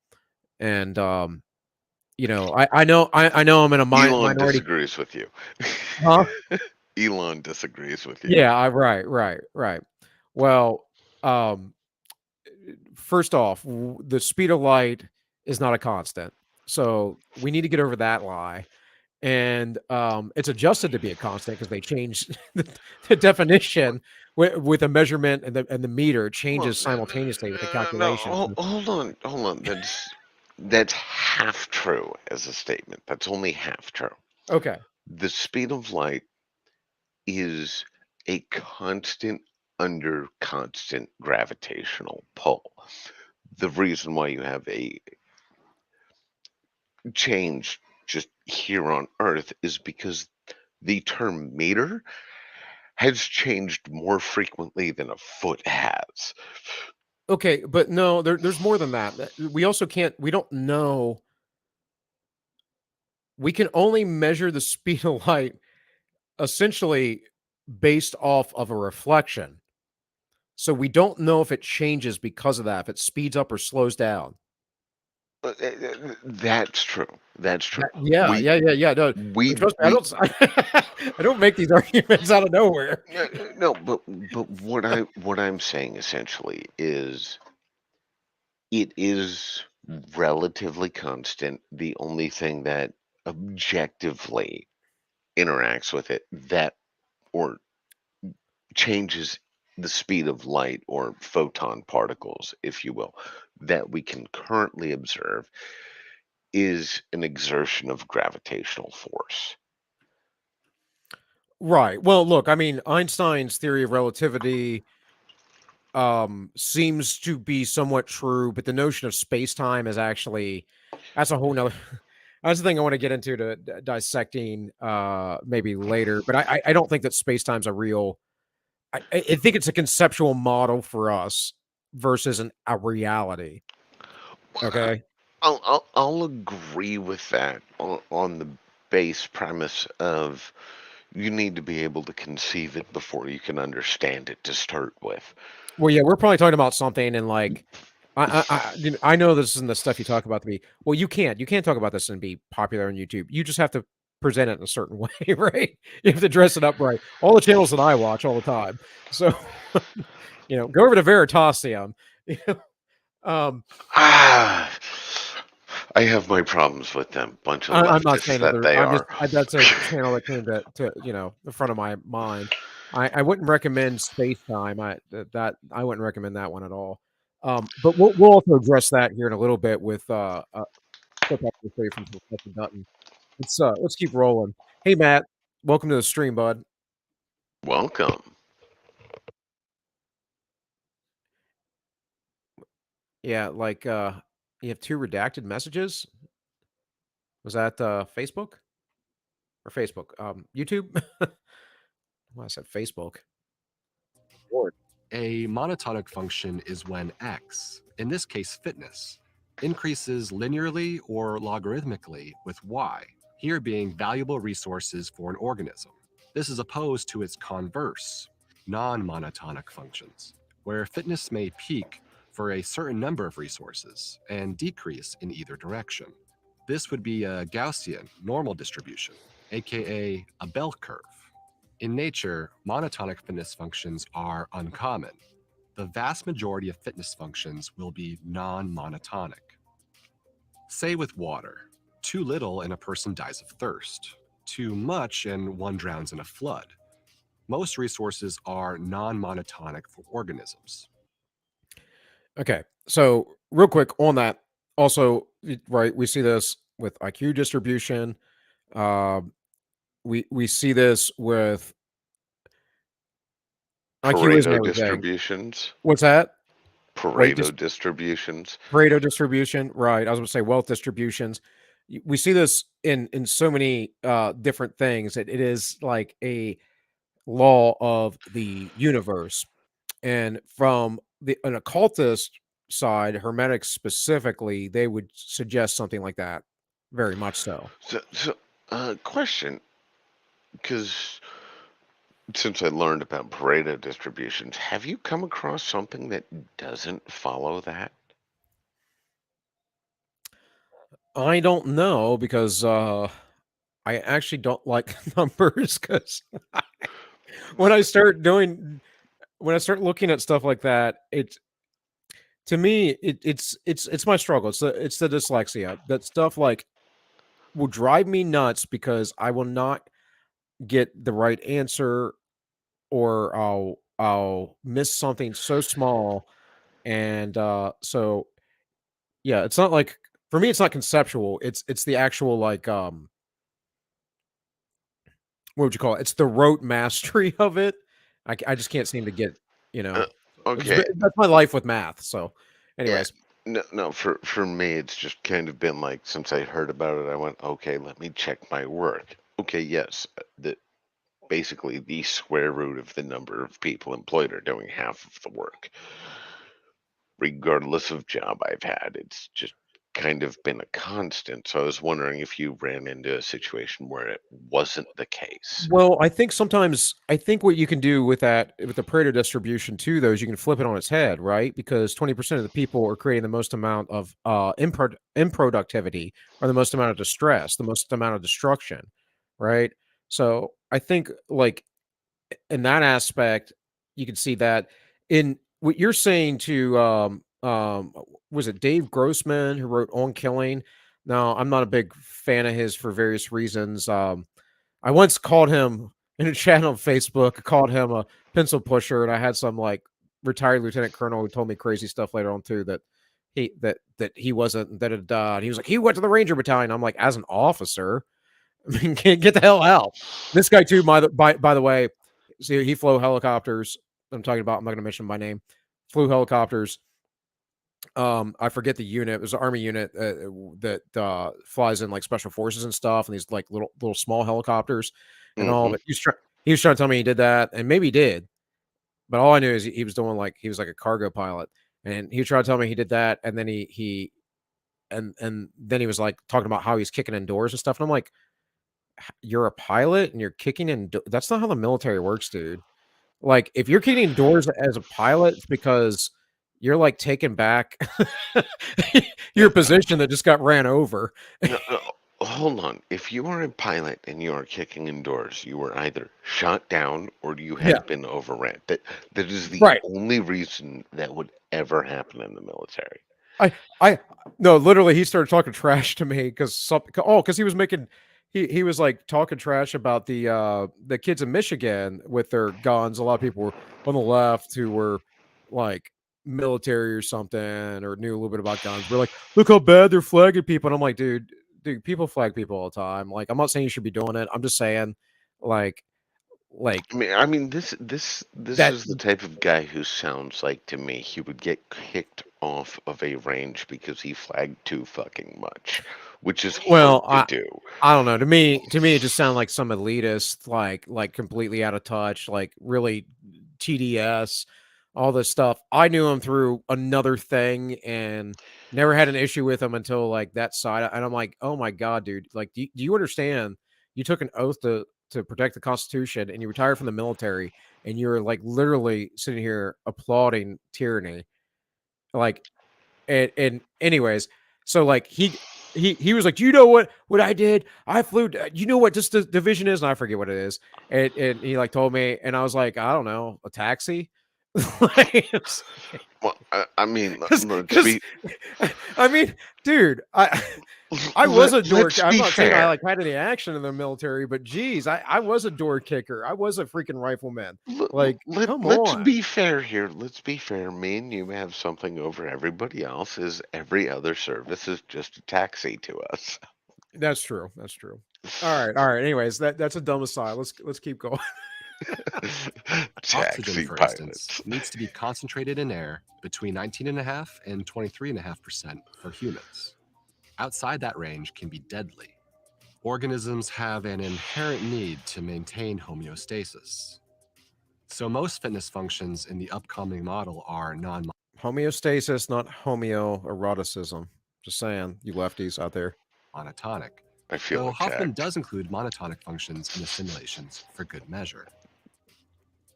And I know I'm in a Elon minority. disagrees with you. Huh? Elon disagrees with you. Yeah, right. Well, um, first off, the speed of light is not a constant, so we need to get over that lie. And it's adjusted to be a constant because they changed the definition with a measurement and the meter Well, changes no, no, simultaneously with the no, no, no. calculation. So, Hold on. That's half true as a statement. That's only half true. okay, The speed of light is a constant under constant gravitational pull. The reason why you have a change just here on Earth is because the term meter has changed more frequently than a foot has. okay, but no, there's more than that. We also can't. We don't know. We can only measure the speed of light essentially based off of a reflection. So we don't know if it changes because of that, if it speeds up or slows down. That's true. That's true. We Yeah. No, trust me, we I don't make these arguments out of nowhere. no, but what I'm saying essentially is it is relatively constant. The only thing that objectively interacts with it that or changes the speed of light or photon particles, if you will, that we can currently observe is an exertion of gravitational force. Right. Well, look, I mean, Einstein's theory of relativity seems to be somewhat true, but the notion of space-time is actually that's a whole nother that's the thing I want to get into to dissecting maybe later. But I don't think that space-time's a real I think it's a conceptual model for us versus a reality. Well, Okay. I'll agree with that on the base premise of you need to be able to conceive it before you can understand it to start with. Well, yeah, we're probably talking about something and like I know this isn't the stuff you talk about to be well, you can't talk about this and be popular on YouTube. You just have to present it in a certain way, right? You have to dress it up right. All the channels that I watch all the time. So, go over to Veritasium. You know, um, Ah, I have my problems with them. Bunch of I'm not leftists saying that that there. they I'm just are. that's a channel that came to the front of my mind. I wouldn't recommend Space Time. I wouldn't recommend that one at all. But we'll also address that here in a little bit with clip up for you from Professor Dutton. Let's keep rolling. Hey Matt, welcome to the stream, bud. Welcome. Yeah, like you have two redacted messages. Was that Facebook or Facebook? YouTube. Well, I said Facebook. Lord. A monotonic function is when x, in this case fitness, increases linearly or logarithmically with y, here being valuable resources for an organism. This is opposed to its converse, non monotonic functions, where fitness may peak for a certain number of resources and decrease in either direction. This would be a Gaussian normal distribution, aka a bell curve. In nature, monotonic fitness functions are uncommon. The vast majority of fitness functions will be non monotonic. Say with water, too little and a person dies of thirst, too much and one drowns in a flood. Most resources are non monotonic for organisms. Okay. So real quick on that, also, right, we see this with IQ distribution. Um, we see this with IQ isn't Pareto everything. distributions. What's that? Weight Pareto distributions. Pareto distribution, right? I was going to say wealth distributions. We see this in so many different things. It is like a law of the universe, and from an occultist side, hermetics specifically, they would suggest something like that. Very much so. So, question, because since I learned about Pareto distributions, have you come across something that doesn't follow that? I don't know because I actually don't like numbers because when I start doing when I start looking at stuff like that, it's to me it's my struggle. It's the dyslexia. That stuff like will drive me nuts because I will not get the right answer, or I'll miss something so small. And so yeah, it's not like, for me it's not conceptual. It's the actual like what would you call it? It's the rote mastery of it. I just can't seem to get, you Uh, know. okay, That's my life with math. So, yeah, anyways, no, no. For me, it's just kind of been like since I heard about it, I went, okay, let me check my work. Okay, yes, the basically the square root of the number of people employed are doing half of the work, regardless of job I've had. It's just kind of been a constant. So I was wondering if you ran into a situation where it wasn't the case. well, I think what you can do with that, with the Pareto distribution too, though, is you can flip it on its head, right? Because 20% of the people are creating the most amount of improductivity, or the most amount of distress, the most amount of destruction, right? So I think like in that aspect, you can see that in what you're saying to was it Dave Grossman who wrote On Killing? Now, I'm not a big fan of his for various reasons. I once called him in a chat on Facebook. I called him a pencil pusher, and I had some like retired lieutenant colonel who told me crazy stuff later on too, that he wasn't, and da da da. And he was like, he went to the Ranger Battalion. I'm like, as an officer, I mean, get the hell out. This guy too, by the way, see, he flew helicopters. I'm talking about. I'm not going to mention him by name. Flew helicopters. I forget the unit. It was an army unit that flies in like special forces and stuff, and these like little small helicopters and all. Hmm. But he was trying to tell me he did that, and maybe he did. But all I knew is he was doing like, he was like a cargo pilot, and he was trying to tell me he did that, and then and then he was like talking about how he's kicking in doors and stuff, and I'm like, you're a pilot and you're kicking in. That's not how the military works, dude. Like, if you're kicking in doors as a pilot, it's because you're like taking back No, your position that just got ran over. no, no, hold on. If you are a pilot and you are kicking indoors, you were either shot down or you Yeah, had been overran. That is the right. only reason that would ever happen in the military. I no, literally, he started talking trash to me because because he was making, he was like talking trash about the kids in Michigan with their guns. A lot of people were on the left who were like military or something, or knew a little bit about guns. We're like, look how bad they're flagging people, and I'm like, dude, people flag people all the time. Like, I'm not saying you should be doing it. I'm just saying, like, like I mean, this that. is the type of guy who sounds like to me he would get kicked off of a range because he flagged too fucking much, which is hard Well, to do. I don't know. To me, it just sounded like some elitist, like completely out of touch, like really TDS, all this stuff. I knew him through another thing and never had an issue with him until like that side. And I'm like, oh my god, dude! Like, do you understand? You took an oath to protect the Constitution, and you retired from the military, and you're like literally sitting here applauding tyranny. Like, and anyways, so like he was like, "Do you know what I did? I flew. You know what this division is?" And I forget what it is. And he like told me, and I was like, "I don't know, a taxi." Like, it's Well, I mean, let's because be I mean, dude, I was a door. let's I'm be not saying I fair. like had any action in the military, but geez, I was a door kicker. I was a freaking rifleman. Like, come Let's on. be fair here. Let's be fair. Me and you have something over everybody else. Is every other service is just a taxi to us. That's true. That's true. All right. All right. Anyways, that's a dumb aside. Let's keep going. Oxygen, Taxi for instance, pilots. needs to be concentrated in air between 19.5 and 23.5% for humans. Outside that range can be deadly. Organisms have an inherent need to maintain homeostasis. So most fitness functions in the upcoming model are Homeostasis, not homoeroticism. Just saying, you lefties out there. monotonic, I feel though Hoffman attacked. does include monotonic functions in the simulations for good measure.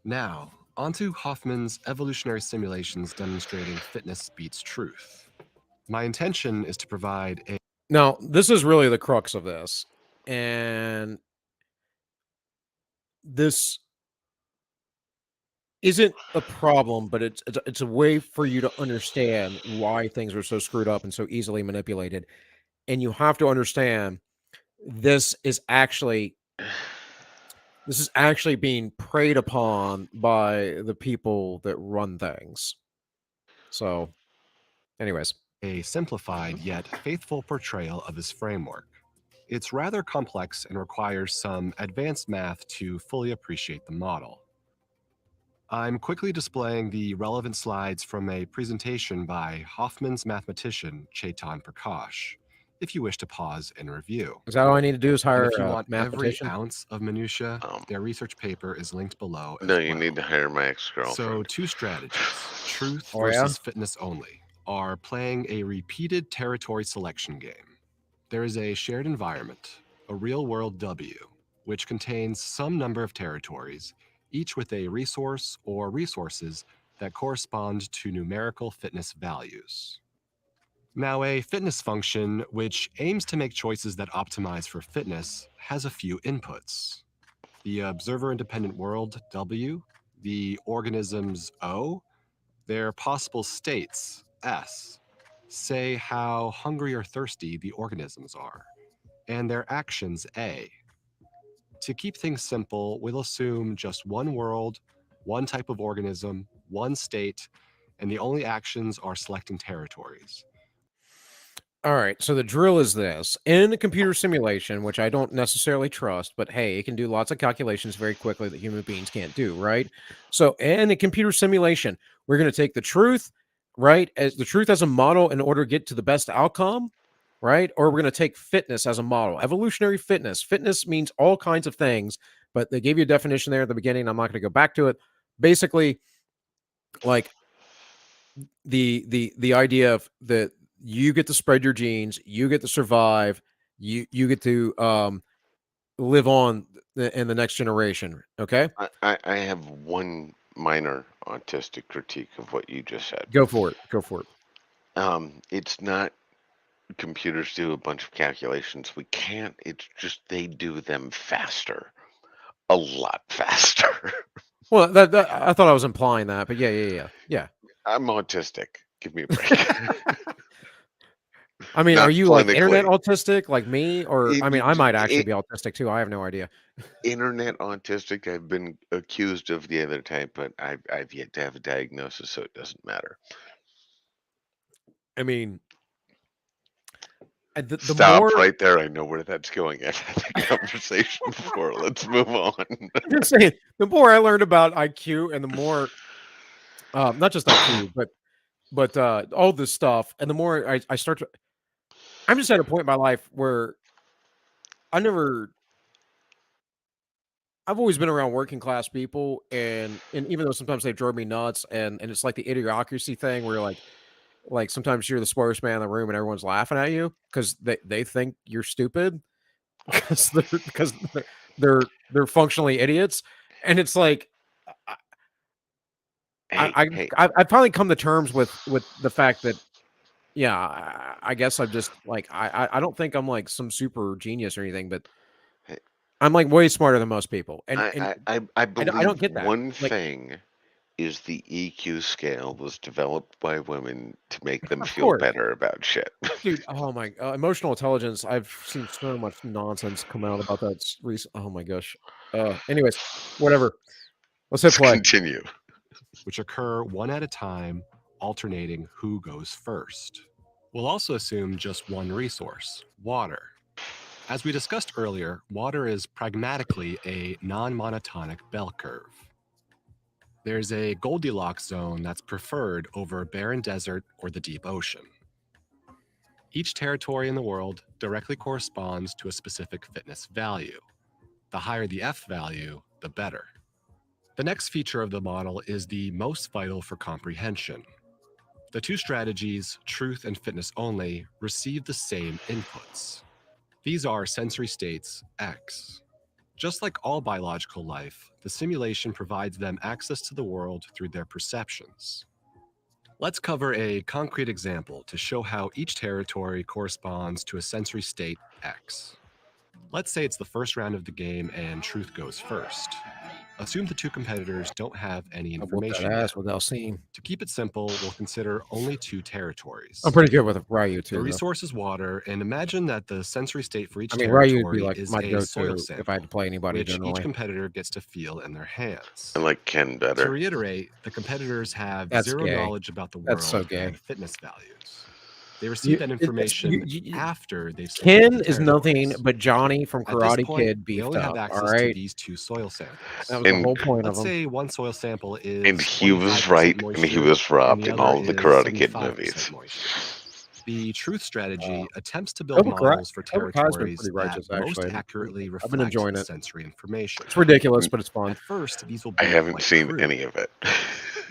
Now, onto Hoffman's evolutionary simulations demonstrating fitness beats truth. My intention is to provide a Now, this is really the crux of this, and this isn't a problem, but it's a way for you to understand why things are so screwed up and so easily manipulated. And you have to understand this is actually being preyed upon by the people that run things. So, anyways, simplified yet faithful portrayal of his framework. It's rather complex and requires some advanced math to fully appreciate the model. I'm quickly displaying the relevant slides from a presentation by Hoffman's mathematician Chetan Prakash, if you wish to pause and review. is that all I need to do is And hire if you a want every mathematician? ounce of minutia, Um, their research paper is linked below no, as you well. need to hire my So, ex-girlfriend. two strategies, truth Oh yeah. versus fitness only, are playing a repeated territory selection game. There is a shared environment, a real world W, which contains some number of territories, each with a resource or resources that correspond to numerical fitness values. Now, a fitness function which aims to make choices that optimize for fitness has a few inputs: the observer independent world W, the organisms O, their possible states S, say how hungry or thirsty the organisms are, and their actions A. To keep things simple, we'll assume just one world, one type of organism, one state, and the only actions are selecting territories. All right, so the drill is this. In a computer simulation, which I don't necessarily trust, but hey, it can do lots of calculations very quickly that human beings can't do, right? So in a computer simulation, we're going to take the truth, right, as the truth as a model in order to get to the best outcome, right? Or we're going to take fitness as a model. Evolutionary fitness. Fitness means all kinds of things, but they gave you a definition there at the beginning. I'm not going to go back to it. Basically, like the idea of that you get to spread your genes, you get to survive, you get to live on in the next generation. Okay, I have one minor autistic critique of what you just said. go for it. Go for it. It's not computers do a bunch of calculations. We can't. It's just they do them faster, a lot faster. Well, that I thought I was implying that, but yeah. I'm autistic. Give me a break. I mean, are Not you like internet clinically. autistic like me, or I mean, I might actually It, be autistic too. I have no idea. internet autistic. I've been accused of the other type, but I've yet to have a diagnosis, so it doesn't matter. I mean, the Stop more right there. I know where that's going. I've had the conversation before. Let's move on. I'm just saying, the more I learned about IQ, and the more not just IQ, but all this stuff, and the more I start to, I'm just at a point in my life where I never I've always been around working class people, and even though sometimes they drove me nuts, and it's like the idiocracy thing where like sometimes you're the smartest man in the room and everyone's laughing at you because they think you're stupid because they're functionally idiots, and it's like Hey, hey, I finally come to terms with the fact that yeah, I guess I'm just like I don't think I'm like some super genius or anything, but I'm like way smarter than most people, and I I don't believe get that. one Like, thing is the EQ scale was developed by women to make them Of feel course. better about shit. Dude, oh my emotional intelligence, I've seen so much nonsense come out about that oh my gosh. Anyways, whatever. Let's hit Let's play. continue. which occur one at a time, alternating who goes first. We'll also assume just one resource, water. As we discussed earlier, water is pragmatically a non-monotonic bell curve. There's a Goldilocks zone that's preferred over a barren desert or the deep ocean. Each territory in the world directly corresponds to a specific fitness value. The higher the F value, the better. The next feature of the model is the most vital for comprehension. The two strategies, truth and fitness only, receive the same inputs. These are sensory states X. Just like all biological life, the simulation provides them access to the world through their perceptions. Let's cover a concrete example to show how each territory corresponds to a sensory state X. Let's say it's the first round of the game and truth goes first. Assume the two competitors don't have any I whooped that information yet. ass without seeing. To keep it simple, we'll consider only two territories. I'm pretty good with Ryu too. The Though. resource is water, and imagine that the sensory state for each I mean, Ryu would be territory like is my a soil go-to if I had to sample, play anybody which each generally. competitor gets to feel in their hands. I like Ken To better. reiterate, the competitors have That's zero gay. knowledge about the That's so world gay. and fitness values. They receive that information after they've studied Ken the is nothing territories. but Johnny from At this Karate point, Kid they beefed only up. have All access to right, these two soil samples. that was the And whole point of Let's them. say one soil sample is and he was 25% right, and he moisture, was and robbed the in other all of the is Karate Kid 75% movies. moisture. The truth strategy attempts to build Cobra Kai- models for Cobra Kai's been territories pretty that righteous, most actually. accurately I've been reflect enjoying the it. sensory information. It's ridiculous, but it's fun. At first, these will I be haven't quite seen crude. any of it.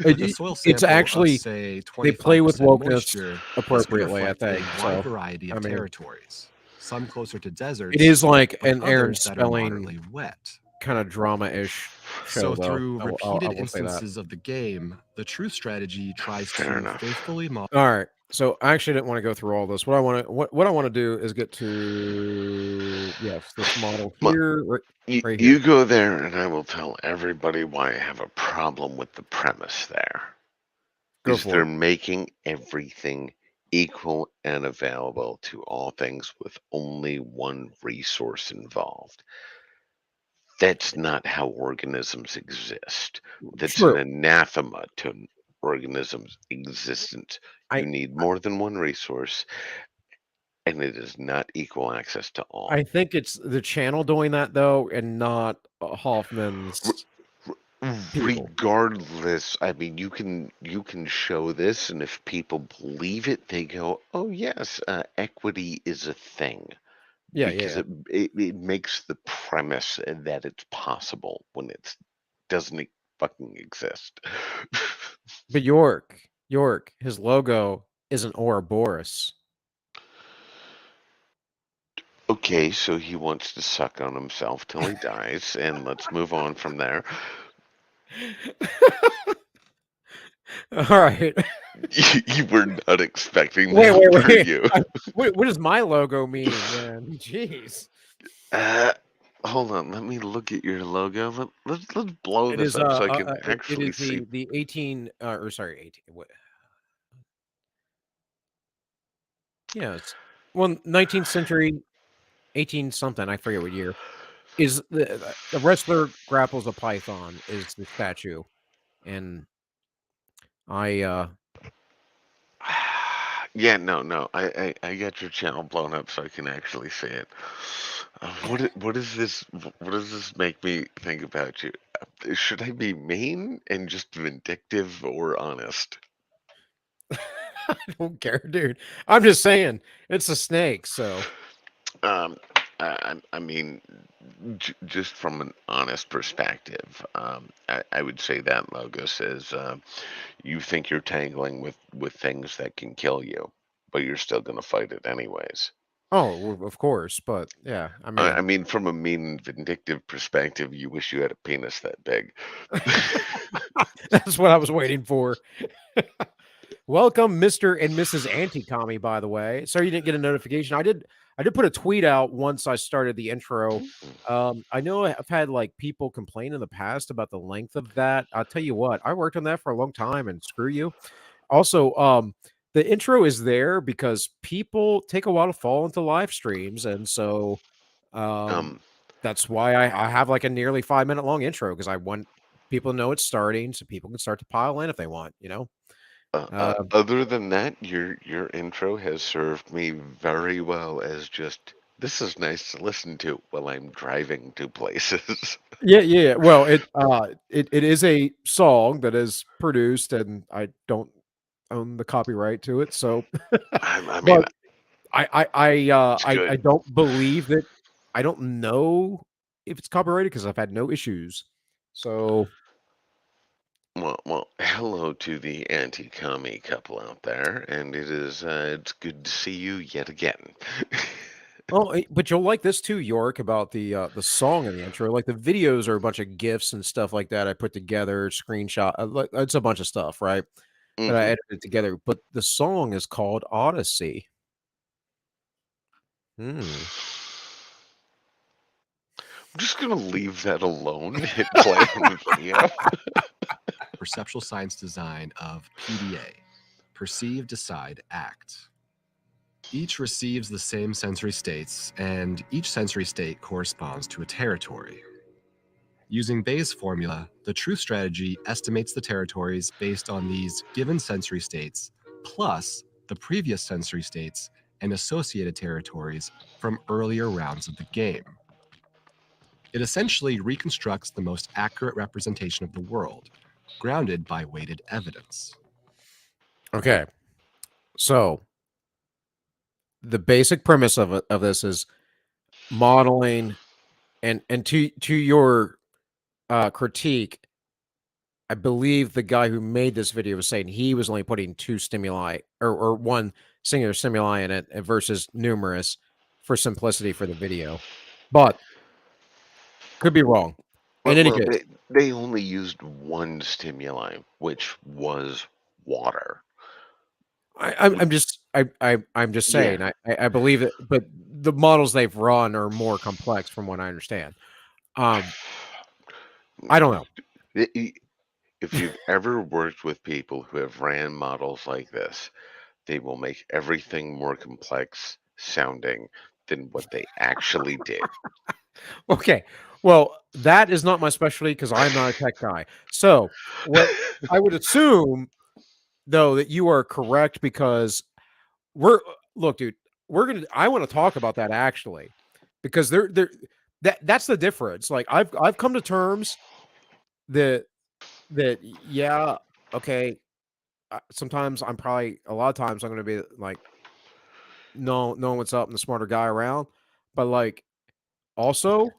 With a soil sample It's actually of, say, they play with 25% wokeness moisture, this could appropriately. I reflect a think wide so. variety of I mean, territories. Some closer to deserts, it is like but an Aaron others that are Spelling moderately wet. kind of drama-ish show, So though. through I will repeated say that. instances of the game, the truth strategy tries Fair to enough. faithfully model. All right. So I actually didn't want to go through all this. What I want to do is get to this model Well, here, right here. You go there, and I will tell everybody why I have a problem with the premise there. Go Is for they're it. making everything equal and available to all things with only one resource involved. That's not how organisms exist. That's an True. anathema to an organism's existence. I You need more than one resource, and it is not equal access to all. I think it's the channel doing that though, and not Hoffman's people. Regardless, I mean, you can show this, and if people believe it, they go, "Oh yes, equity is a thing," Yeah, because yeah. it makes the premise that it's possible when it doesn't fucking exist. But York, his logo is an Ouroboros. Okay, so he wants to suck on himself till he dies, and let's move on from there. All right. You were not expecting Wait, that, were wait. you? What does my logo mean, man? Jeez. Uh, Hold on, let me look at your logo. Let's blow It this is up so I can it actually is see. the 18 or sorry, 18 what? Yeah, it's 19th century, 18 something, I forget what year. Is the wrestler grapples a python is the statue. And I Yeah, no. I got your channel blown up so I can actually see it. What is this? What does this make me think about you? Should I be mean and just vindictive or honest? I don't care, dude. I'm just saying it's a snake, so Um, I mean, just from an honest perspective, I would say that logo says you think you're tangling with things that can kill you, but you're still going to fight it anyways. of course, but yeah, I I mean mean, from a mean and vindictive perspective, you wish you had a penis that big. that's what I was waiting for. Welcome, Mr. and Mrs. Anti-Commie, by the way. Sorry you didn't get a notification. I I did put a tweet out once I started the intro. Mhm. I know I've had like people complain in the past about the length of that. I'll tell you what, I worked on that for a long time, and screw you. Also, the intro is there because people take a while to fall into live streams, and so um, Um, that's why I have like a nearly 5 minute long intro because I want people to know it's starting, so people can start to pile in if they want. You know. other than that, your intro has served me very well as just this is nice to listen to while I'm driving to places. Yeah, yeah, yeah. Well, it is a song that is produced, and I don't own the copyright to it, so I mean, but it's I good. don't believe that I don't know if it's copyrighted because 'cause I've had no issues. So Well, hello to the anti-commie couple out there, and it's good to see you yet again. oh, but you'll like this too, York, about the song in the intro. Like, the videos are a bunch of GIFs and stuff like that I put together, screenshot like, it's a bunch of stuff, right, that I Hmm. edited together, but the song is called Odyssey. Hmm. I'm just gonna leave that alone. Hit play on the video. Perceptual science design of PDA, perceive, decide, act. Each receives the same sensory states, and each sensory state corresponds to a territory. Using Bayes' formula, the truth strategy estimates the territories based on these given sensory states, plus the previous sensory states and associated territories from earlier rounds of the game. It essentially reconstructs the most accurate representation of the world, grounded by weighted evidence. Okay. So, the basic premise of this is modeling, and to your, critique, I believe the guy who made this video was saying he was only putting 2 stimuli or 1 singular stimuli in it, versus numerous for simplicity for the video, but could be wrong. In any Well, case, they only used one stimuli, which was water. I'm just I'm just saying, Yeah. I believe it, but the models they've run are more complex from what I understand. Um, I don't know. I- i- If you've ever worked with people who have ran models like this, they will make everything more complex sounding than what they actually did. Okay. Well, that is not my specialty because 'cause I'm not a tech guy. So, what I would assume, though, that you are correct because we're look, dude, I wanna talk about that actually, because there that's the difference. Like, I've come to terms that yeah, okay, sometimes I'm probably a lot of times I'm gonna be like, no knowing what's up and the smarter guy around, but, like, also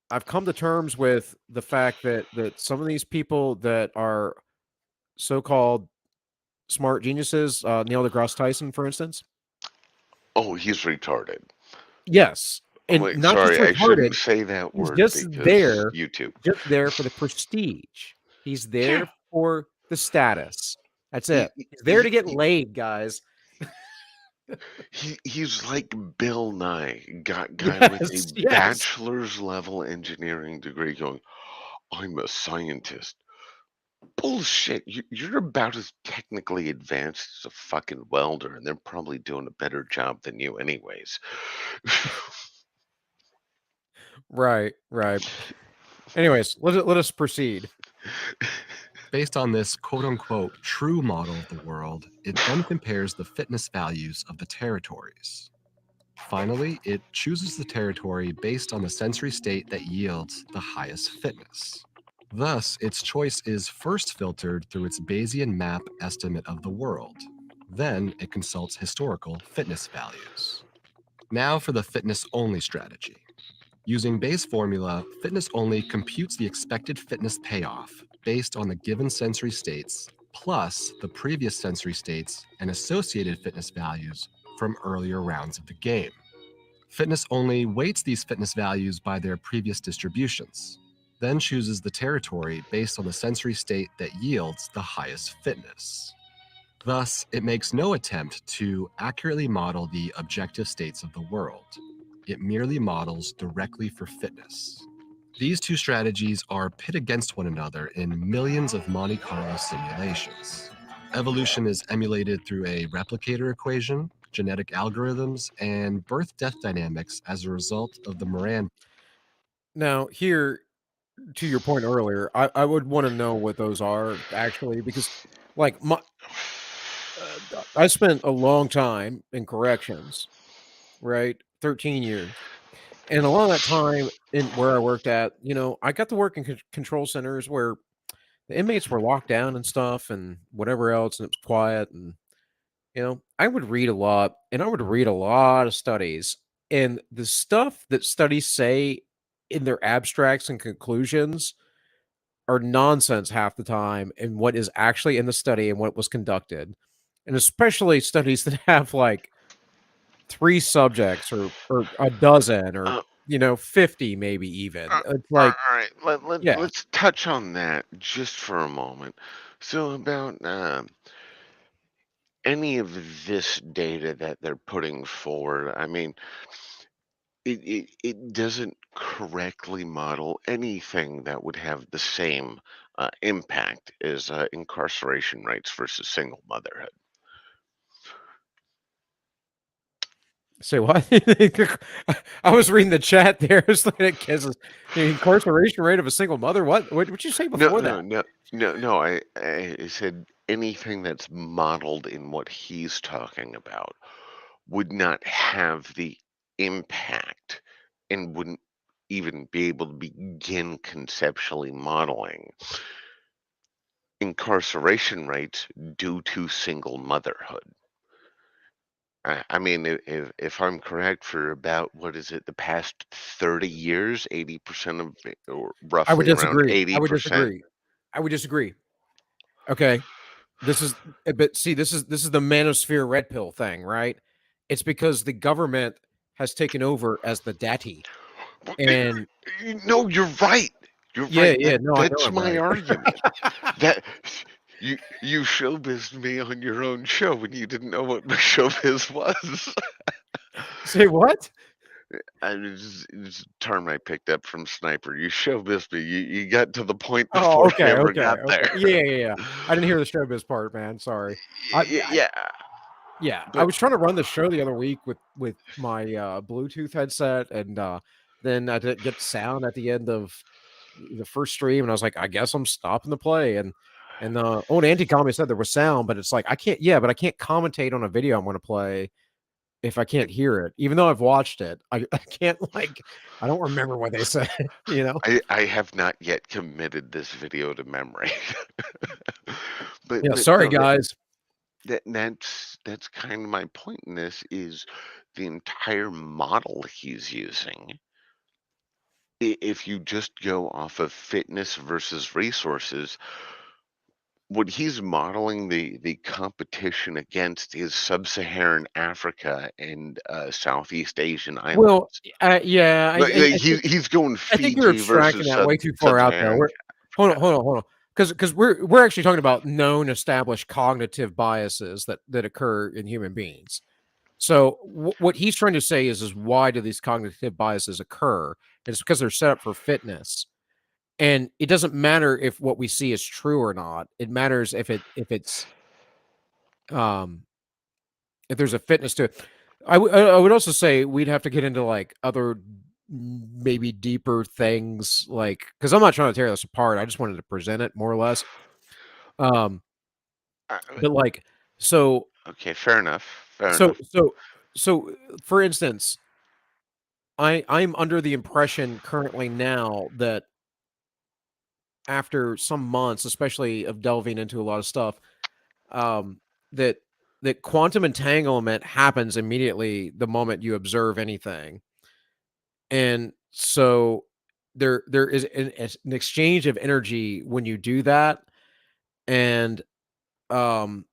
I've come to terms with the fact that some of these people that are so-called smart geniuses, Neil deGrasse Tyson, for instance. Oh, he's retarded. Yes, Oh, and wait, not just sorry, I shouldn't retarded, say that he's word because YouTube. just there for the prestige. He's there Yeah, for the status. That's he, it. he, He's there to he, get he- laid, guys. he's like Bill Nye, guy with a Yes, yes. bachelor's level engineering degree going, I'm a scientist. Bullshit. You're about as technically advanced as a fucking welder, and they're probably doing a better job than you, anyways. Right, right. Anyways, let us proceed. Based on this quote unquote true model of the world, it then compares the fitness values of the territories. Finally, it chooses the territory based on the sensory state that yields the highest fitness. Thus, its choice is first filtered through its Bayesian map estimate of the world. Then it consults historical fitness values. Now for the fitness only strategy. Using Bayes' formula, fitness only computes the expected fitness payoff based on the given sensory states plus the previous sensory states and associated fitness values from earlier rounds of the game. Fitness only weights these fitness values by their previous distributions, then chooses the territory based on the sensory state that yields the highest fitness. Thus, it makes no attempt to accurately model the objective states of the world. It merely models directly for fitness. These two strategies are pit against one another in millions of Monte Carlo simulations. Evolution is emulated through a replicator equation, genetic algorithms, and birth death dynamics as a result of the Moran. Now, here, to your point earlier, I would want to know what those are actually, because like I spent a long time in corrections, right? 13 years. And a lot of that time in where I worked at, I got to work in control centers where the inmates were locked down and stuff and whatever else, and it was quiet. And, I would read a lot and I would read a lot of studies. And the stuff that studies say in their abstracts and conclusions are nonsense half the time, and what is actually in the study and what was conducted. And especially studies that have like 3 subjects or a dozen or, Uh, 50 maybe even. It's all like, right, yeah. let's touch on that just for a moment. So about any of this data that they're putting forward, I mean, it doesn't correctly model anything that would have the same impact as incarceration rates versus single motherhood. Say what? I was reading the chat there. It's like it kisses the incarceration rate of a single mother. What'd you say No, before that? no, no, no. I said anything that's modeled in what he's talking about would not have the impact and wouldn't even be able to begin conceptually modeling incarceration rates due to single motherhood. I mean, if I'm correct, for about, what is it, the past 30 years, 80% of it, or I would roughly around disagree. I would 80%. disagree. I would disagree. Okay. This is but see, this is the manosphere red pill thing, right? It's because the government has taken over as the daddy. Well, And no, you're right. You're yeah, right. yeah, no, I know That's I'm my right. argument. That you showbiz me on your own show when you didn't know what my showbiz was. Say what? It's a term I picked up from Sniper. You showbiz me. You got to the point Oh, before I okay, ever okay, got okay. there. Yeah, yeah, yeah. I didn't hear the showbiz part, man. Sorry. I Yeah, yeah, I but was trying to run the show the other week with my Bluetooth headset, and then I didn't get sound at the end of the first stream, and I was like, I guess I'm stopping the play. And old Anti Commie said there was sound, but it's like but I can't commentate on a video I'm going to play if I can't hear it, even though I've watched it. I can't I don't remember what they said, you know. I have not yet committed this video to memory. Yeah, But sorry no, guys. that's kind of my point in this is the entire model he's using. If you just go off of fitness versus resources, what he's modeling the competition against is sub-Saharan Africa and Southeast Asian Well, islands. yeah, Like, he's going I think you're Fiji abstracting versus that way too far out there. sub-Saharan We're hold on, Africa. hold on, hold on. Because we're actually talking about known established cognitive biases that occur in human beings. So what he's trying to say is why do these cognitive biases occur? And it's because they're set up for fitness. And it doesn't matter if what we see is true or not. It matters um if there's a fitness to it. I would also say we'd have to get into like other maybe deeper things, like because I'm not trying to tear this apart. I just wanted to present it more or less. Um, Uh, but like so okay, fair enough. Fair so enough. so so for instance, I'm under the impression currently now that after some months, especially of delving into a lot of stuff, um, that that quantum entanglement happens immediately the moment you observe anything. And so there is an exchange of energy when you do that, and um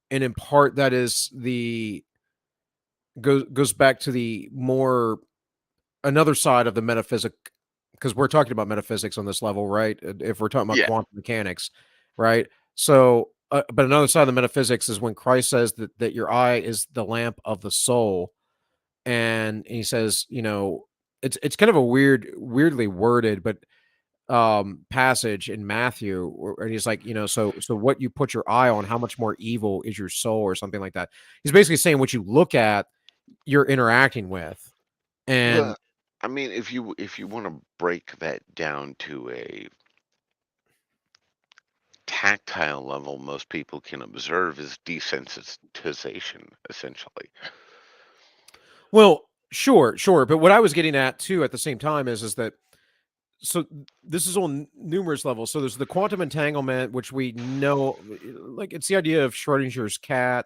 and in part that is the goes back to the more another side of the metaphysic, because we're talking about metaphysics on this level, right? If we're talking about Yeah. quantum mechanics, right? So but another side of the metaphysics is when Christ says that your eye is the lamp of the soul, and he says, it's kind of a weirdly worded, but passage in Matthew, and he's like, so what you put your eye on, how much more evil is your soul, or something like that. He's basically saying what you look at, you're interacting with, and Well, I mean, if you want to break that down to a tactile level, most people can observe is desensitization, essentially. well, sure, but what I was getting at too at the same time is that so this is on numerous levels. So there's the quantum entanglement, which we know, like it's the idea of Schrodinger's cat,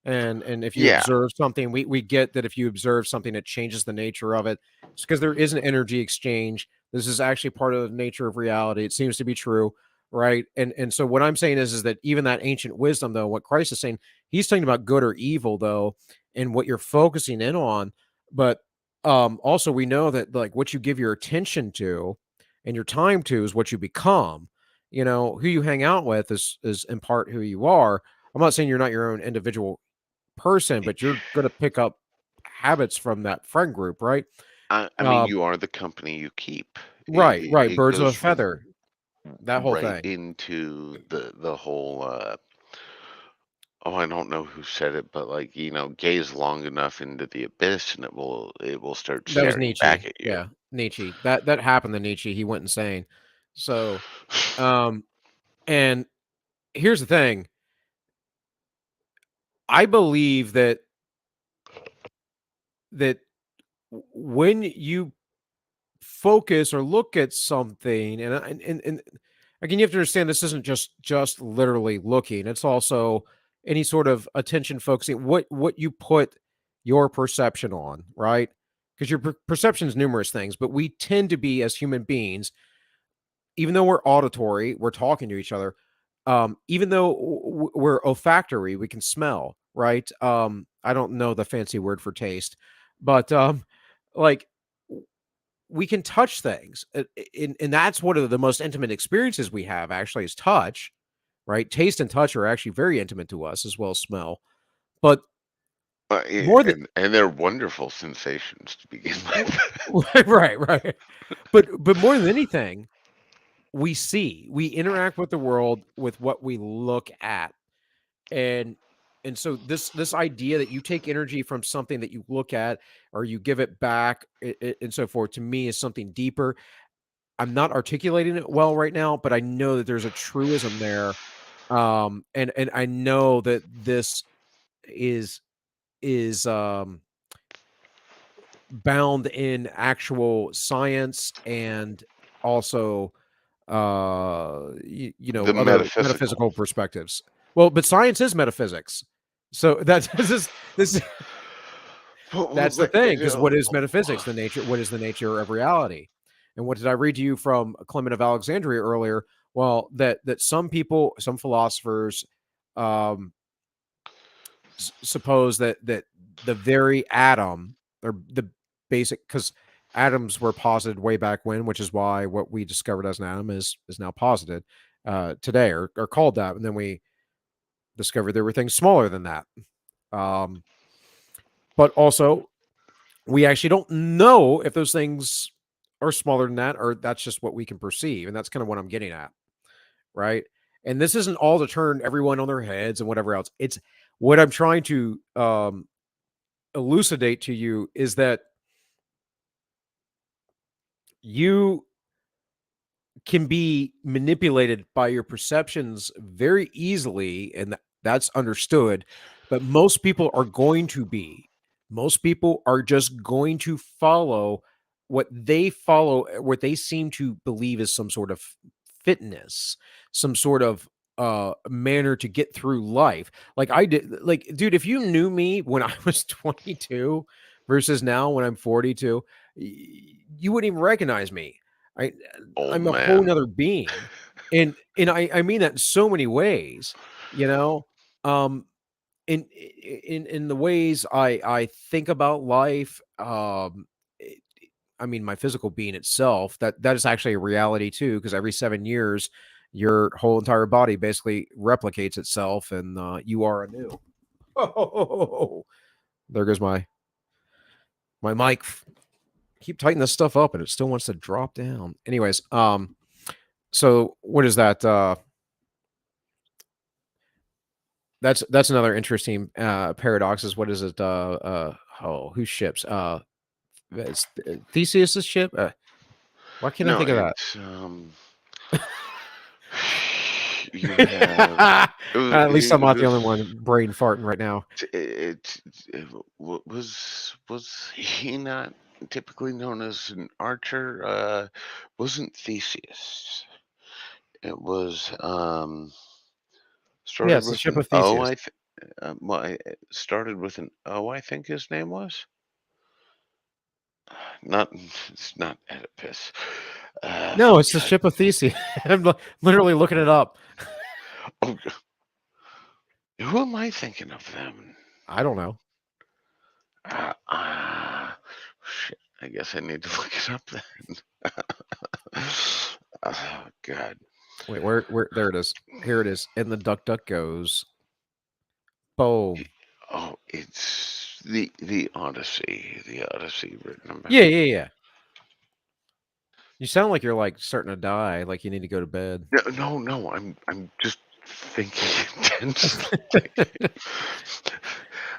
and if you Yeah, observe something, we get that if you observe something, it changes the nature of it. It's because there is an energy exchange. This is actually part of the nature of reality. It seems to be true, right? And so what I'm saying is that even that ancient wisdom, though, what Christ is saying, he's talking about good or evil, though, and what you're focusing in on. But also we know that like what you give your attention to and your time to is what you become. Who you hang out with is in part who you are. I'm not saying you're not your own individual person, but you're going to pick up habits from that friend group, right? I mean, Um, you are the company you keep. right, right. It Birds of a goes feather, that whole right thing. into the whole. Oh, I don't know who said it, but like gaze long enough into the abyss, and it will start That was staring back Nietzsche. at you. Yeah, Nietzsche. That happened to Nietzsche. He went insane. So, um, and here's the thing. I believe that when you focus or look at something, and again, you have to understand this isn't just literally looking. It's also any sort of attention focusing, what you put your perception on, right? Because your perception is numerous things, but we tend to be, as human beings, even though we're auditory, we're talking to each other. Even though we're olfactory, we can smell, right? I don't know the fancy word for taste, but like we can touch things, and that's one of the most intimate experiences we have. Actually, is touch, right? Taste and touch are actually very intimate to us, as well as smell. But Yeah, more than and they're wonderful sensations to begin with. right, but more than anything, we interact with the world with what we look at, and so this idea that you take energy from something that you look at or you give it back, and so forth, to me is something deeper. I'm not articulating it well right now, but I know that there's a truism there, and I know that this is is bound in actual science, and also The other metaphysical. metaphysical perspectives. Well, but science is metaphysics, so that's this Well, that's the but, thing, because what is metaphysics? What is the nature of reality? And what did I read to you from Clement of Alexandria earlier? Well, that some people, some philosophers, um, suppose that the very atom, or the basic, because atoms were posited way back when, which is why what we discovered as an atom is now posited today, or called that, and then we discovered there were things smaller than that. Um, but also, we actually don't know if those things are smaller than that, or that's just what we can perceive, and that's kind of what I'm getting at, right? And this isn't all to turn everyone on their heads and whatever else. It's what I'm trying to elucidate to you is that you can be manipulated by your perceptions very easily, and that's understood. But most people are going to be. Most people are just going to follow what they seem to believe is some sort of fitness, some sort of manner to get through life. Like I did, like, dude, if you knew me when I was 22 versus now when I'm 42, you wouldn't even recognize me. I old I'm a whole man. nother being, and I mean that in so many ways, you know, um, in the ways I think about life. I mean, my physical being itself, that is actually a reality too, because every 7 years, your whole entire body basically replicates itself, and you are anew. Oh, there goes my mic. Keep tightening this stuff up, and it still wants to drop down. Anyways, so what is that? That's another interesting paradox. Is what is it? Oh, whose ships? It's Theseus's ship. Why can't I No, think of that? it's you have At least I'm it not the was only one brain farting right now. was he not typically known as an archer? Wasn't Theseus? It was Yeah, started it's the with ship an of O. Theseus. It started with an O. I think his name was not. It's not Oedipus. No, it's the God. ship of Theseus. I'm literally looking it up. Oh, who am I thinking of them? I don't know. Uh, uh, Shit. I guess I need to look it up then. Oh God. Wait, where? There it is. Here it is. And the duck duck goes. Boom. Oh, it's the Odyssey. The Odyssey written Yeah, about. yeah, yeah. You sound like you're like starting to die. Like you need to go to bed. No, no, no. I'm just thinking intensely.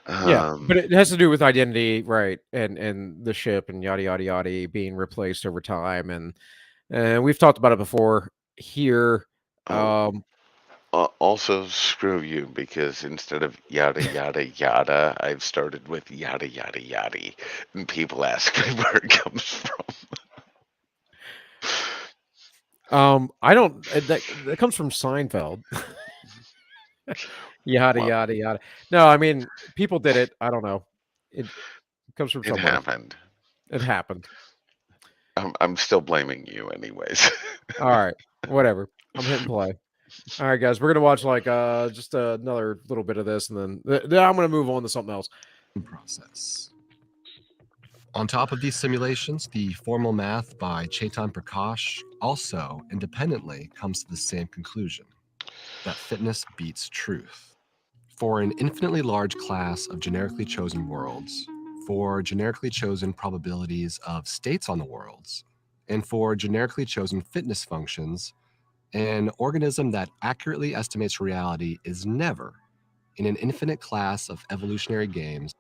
Yeah, but Um. it has to do with identity, right? And the ship and yada yada yada being replaced over time, and we've talked about it before here. Oh. Um, Also, screw you because instead of yada yada yada, I've started with yada yada yada, and people ask me where it comes from. I don't. That comes from Seinfeld. Yada Well, yada yada. No, I mean people did it. I don't know. It comes from it somewhere. happened. It happened. I'm still blaming you, anyways. All right, whatever. I'm hitting play. All right, guys, we're gonna watch like just another little bit of this, and then I'm gonna move on to something else. Process. On top of these simulations, the formal math by Chetan Prakash also independently comes to the same conclusion that fitness beats truth. For an infinitely large class of generically chosen worlds, for generically chosen probabilities of states on the worlds, and for generically chosen fitness functions, an organism that accurately estimates reality is never, in an infinite class of evolutionary games,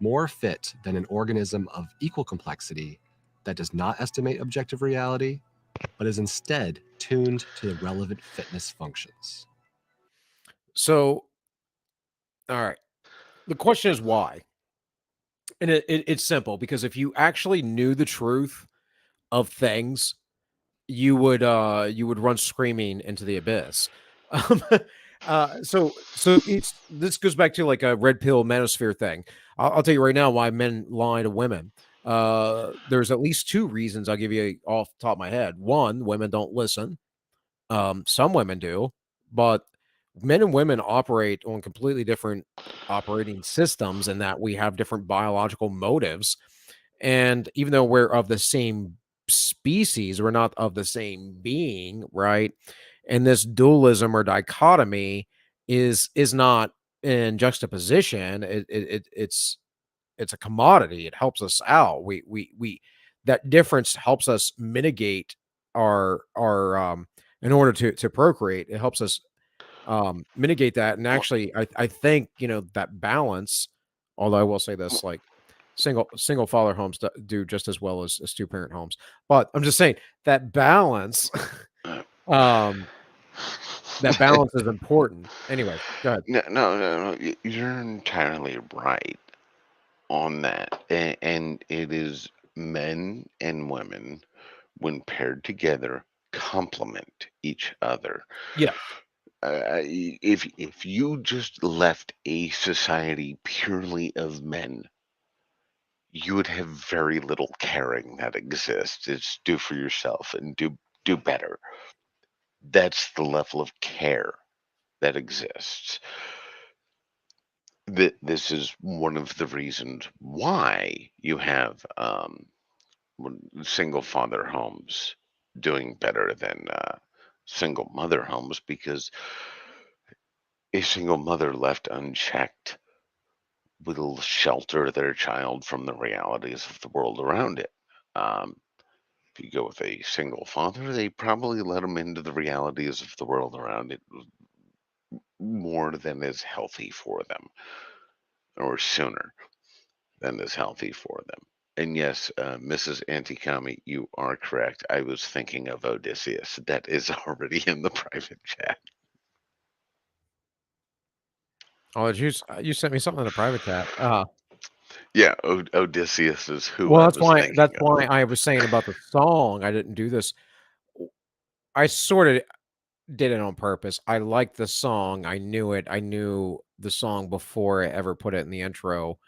more fit than an organism of equal complexity that does not estimate objective reality, but is instead tuned to the relevant fitness functions. So, all right, the question is why, and it's simple because if you actually knew the truth of things, you would run screaming into the abyss. Um, so it's this goes back to like a red pill manosphere thing. I'll tell you right now why men lie to women. There's at least two reasons I'll give you off the top of my head. One, women don't listen. Some women do, but men and women operate on completely different operating systems in that we have different biological motives. And even though we're of the same species, we're not of the same being, right? And this dualism or dichotomy is not in juxtaposition. It's a commodity. It helps us out. We that difference helps us mitigate our in order to procreate. It helps us mitigate that. And Well, actually, I think that balance. Although I will say this, well, like single father homes do just as well as two parent homes. But I'm just saying that balance. uh, um, that balance is important. Anyways, go ahead. no, no, no, no. You're entirely right on that, and it is men and women when paired together complement each other. Yes. If you just left a society purely of men, you would have very little caring that exists. It's do for yourself and do better. That's the level of care that exists. This is one of the reasons why you have single father homes doing better than single mother homes because a single mother left unchecked will shelter their child from the realities of the world around it. Um, if you go with a single father, they probably let them into the realities of the world around it more than is healthy for them, or sooner than is healthy for them. And yes, Mrs. Antikami, you are correct. I was thinking of Odysseus. That is already in the private chat. Oh, did you sent me something in the private chat. Yeah, Odysseus is who Well, I that's was why thinking of. I was saying about the song. I didn't do this. I sort of did it on purpose. I liked the song. I knew it. I knew the song before I ever put it in the intro.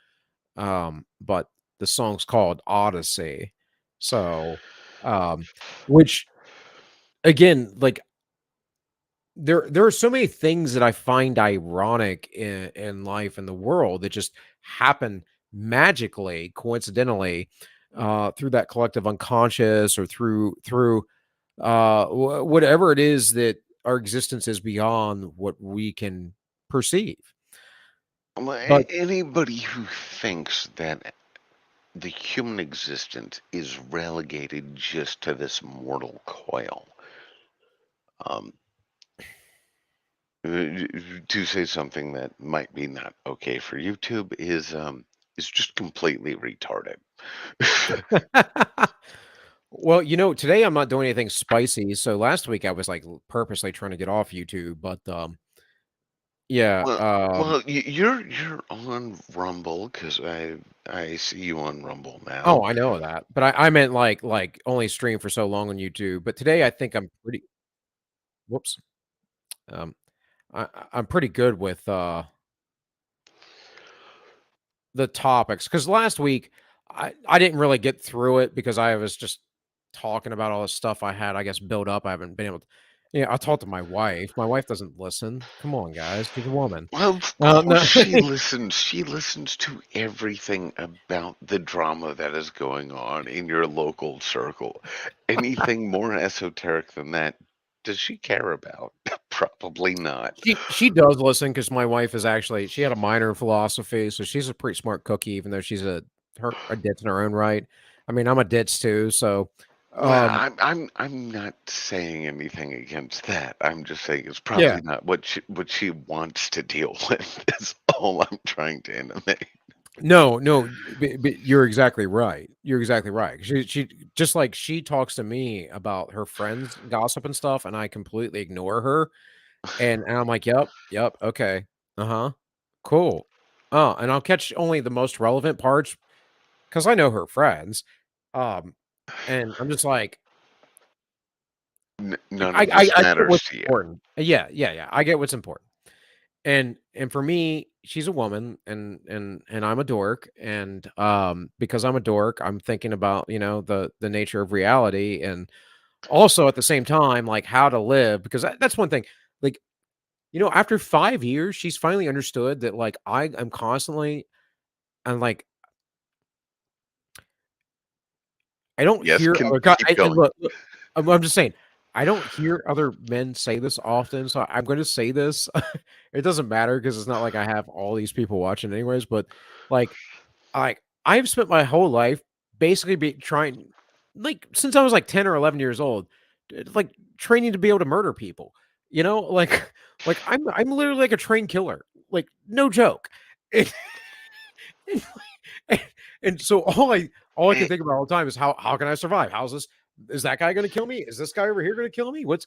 But the song's called Odyssey. So, um, which again, like there are so many things that I find ironic in life in the world that just happen magically, coincidentally, through that collective unconscious or through whatever it is that our existence is beyond what we can perceive. Well, But anybody who thinks that the human existence is relegated just to this mortal coil, um, to say something that might be not okay for YouTube is just completely retarded. well, today I'm not doing anything spicy. So last week I was like purposely trying to get off YouTube, but yeah, Well, you're on Rumble because I see you on Rumble oh, now. I know that, but I meant like only stream for so long on YouTube. But today I think I'm pretty. Whoops. Um, I'm pretty good with the topics because last week I didn't really get through it because I was just talking about all the stuff I had, I guess, built up. I haven't been able to. Yeah, I talked to my wife. My wife doesn't listen. Come on, guys, she's a woman. Well, of course No. she listens. She listens to everything about the drama that is going on in your local circle. Anything more esoteric than that, does she care about? Probably not. She does listen because my wife is actually she had a minor in philosophy, so she's a pretty smart cookie, even though she's a ditz in her own right. I mean, I'm a ditz too, so Well, um, I'm not saying anything against that. I'm just saying it's yeah. probably not what she wants to deal with. Is all I'm trying to intimate. No, no, but you're exactly right. You're exactly right. She just like she talks to me about her friends gossip and stuff, and I completely ignore her, and I'm like, "Yep, yep, okay, uh-huh, cool." Oh, and I'll catch only the most relevant parts because I know her friends, um, and I'm just like, None of this I get matters what's to you. important. Yeah, yeah, yeah, I get what's important. And for me, she's a woman and I'm a dork, and, because I'm a dork, I'm thinking about, the nature of reality, and also at the same time, like, how to live because that's one thing. Like, after 5 years, she's finally understood that, like, I am constantly and, like, I don't Yes, hear can other guy keep and going. look, I'm just saying, I don't hear other men say this often, so I'm gonna say this. It doesn't matter because it's not like I have all these people watching anyways, but, like, I've spent my whole life basically trying like, since I was, like, 10 or 11 years old, like, training to be able to murder people, Like I'm literally like a trained killer, like, no joke. And and and so all I can Eh, think about all the time is how can I survive? How's this is that guy gonna kill me? Is this guy over here gonna kill me? What's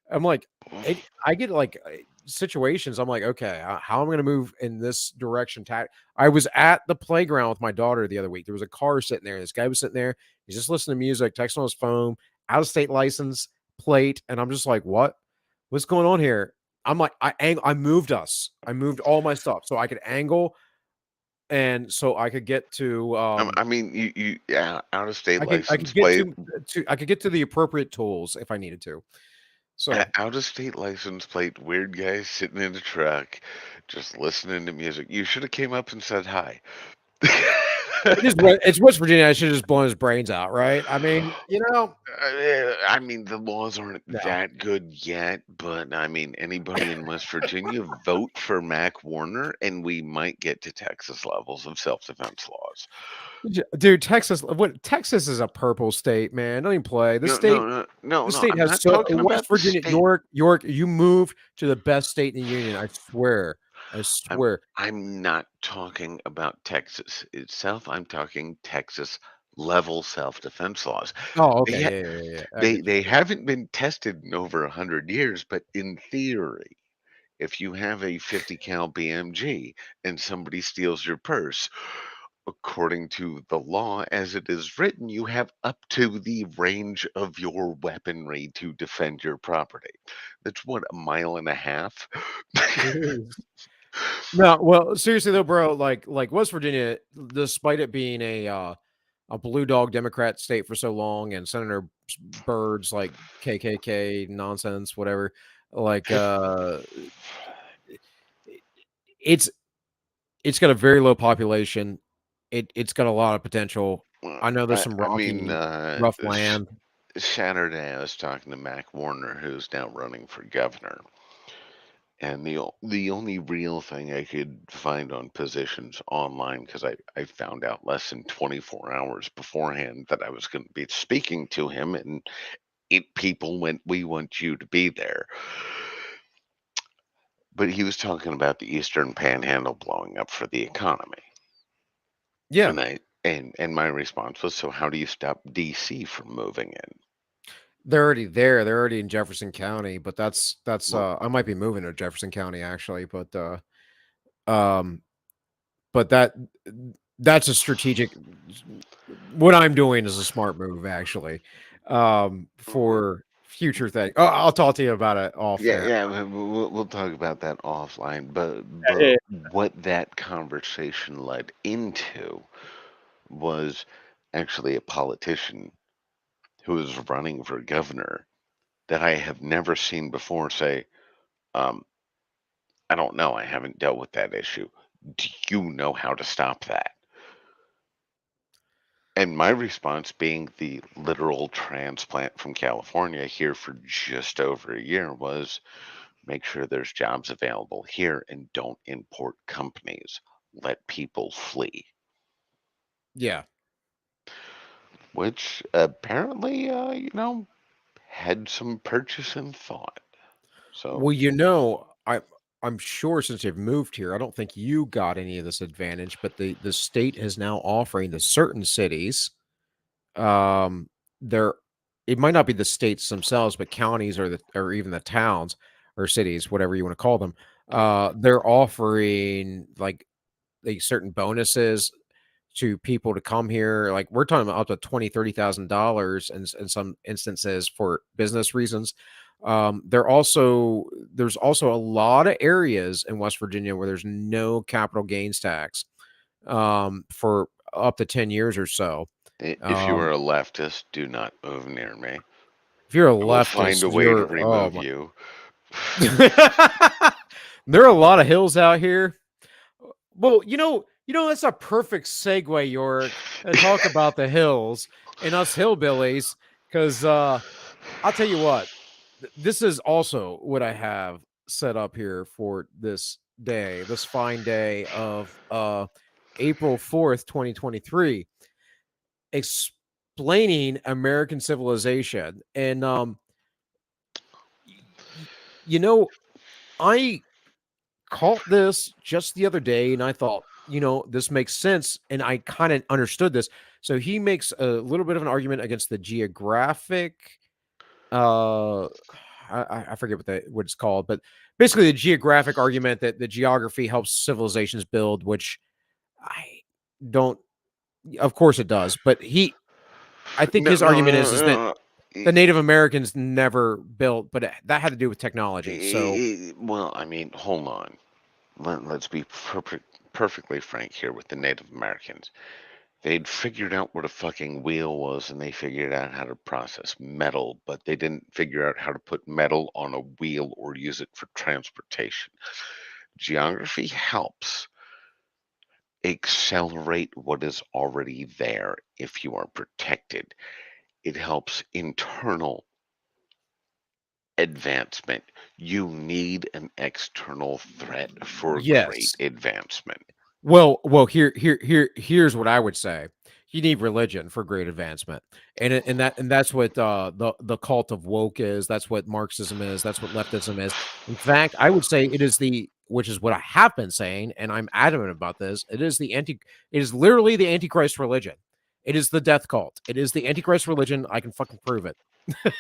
I'm like, I get like situations. I'm like, okay, how am I gonna move in this direction? I was at the playground with my daughter the other week. There was a car sitting there. This guy was sitting there. He's just listening to music, texting on his phone, out of state license plate, and I'm just like, what? What's going on here? I'm like, I moved us. I moved all my stuff so I could angle and so I could get to, I mean, yeah, out of state I license could get plate, to I could get to the appropriate tools if I needed to. So, out of state license plate, weird guy sitting in a truck, just listening to music. You should have came up and said hi. It's West Virginia. I should just blown his brains out, right? I mean, I mean, the laws aren't no. that good yet, but I mean, anybody in West Virginia vote for Mac Warner, and we might get to Texas levels of self-defense laws. Dude, Texas is a purple state, man. Don't even play. No, no, no, no, The no. state I'm has not so talking West about the Virginia, state. York, you moved to the best state in the union. I swear. I I'm swear. I'm not talking about Texas itself. I'm talking Texas level self-defense laws. Oh, They okay. ha- Yeah. I they get you. they haven't been tested in over 100 years, but in theory, if you have a 50 cal BMG and somebody steals your purse, according to the law as it is written, you have up to the range of your weaponry to defend your property. That's what, a mile and a half? It is. No, well, seriously though, bro, like West Virginia, despite it being a blue dog Democrat state for so long, and Senator Byrd's like KKK nonsense, whatever, like it's it's got a very low population. It's got a lot of potential. I know there's some I mean, rough land. Saturday I was talking to Mac Warner, who's now running for governor. And the only real thing I could find on positions online, because I found out less than 24 hours beforehand that I was going to be speaking to him, and people went, "We want you to be there." But he was talking about the Eastern Panhandle blowing up for the economy, Yeah, and and my response was, "So how do you stop DC from moving in?" they're already there. They're already in Jefferson County, but that's Well, I might be moving to Jefferson County actually, um but that's a strategic what I'm doing is a smart move actually, for future thing. Oh, I'll talk to you about it off yeah, air. yeah, we'll talk about that offline. Yeah. But what that conversation led into was actually a politician who was running for governor that I have never seen before say, um, "I don't know. I haven't dealt with that issue. Do you know how to stop that?" And my response, being the literal transplant from California here for just over a year, was make sure there's jobs available here and don't import companies. Let people flee, Yeah. which apparently, had some purchase and thought. So, Well, I'm sure since you've moved here, I don't think you got any of this advantage, but the state is now offering to certain cities, um, they're it might not be the states themselves, but counties or even the towns or cities, whatever you want to call them, they're offering like certain bonuses to people to come here. Like we're talking about up to 20, $30,000 in some instances for business reasons. There's also a lot of areas in West Virginia where there's no capital gains tax for up to 10 years or so. if you Um, are a leftist, do not move near me. if you're a I will find leftist, a way to you're oh remove my. you. There are a lot of hills out here. Well, that's a perfect segue, York, to talk about the hills and us hillbillies, because I'll tell you what, this is also what I have set up here for this day, this fine day of April 4th, 2023, explaining American civilization. And y- y- you know, I caught this just the other day and I thought, this makes sense. And I kind of understood this. So he makes a little bit of an argument against the geographic, uh, I forget what it's called, but basically the geographic argument that the geography helps civilizations build, which I don't, of course it does. But I think No, his no, argument no, is that no. the Native Americans never built, but that had to do with technology. So Well, I mean, hold on. Let's be perfectly frank here with the Native Americans. They'd figured out what a fucking wheel was and they figured out how to process metal, but they didn't figure out how to put metal on a wheel or use it for transportation. Geography helps, accelerate what is already there if you are protected. It helps internal advancement. You need an external threat for great Yes. advancement. Well, here's what I would say. You need religion for great advancement, and that's what the cult of woke is. That's what Marxism is. That's what leftism is. In fact, I would say it is which is what I have been saying, and I'm adamant about this. It is literally the Antichrist religion. It is the death cult. It is the Antichrist religion. I can fucking prove it.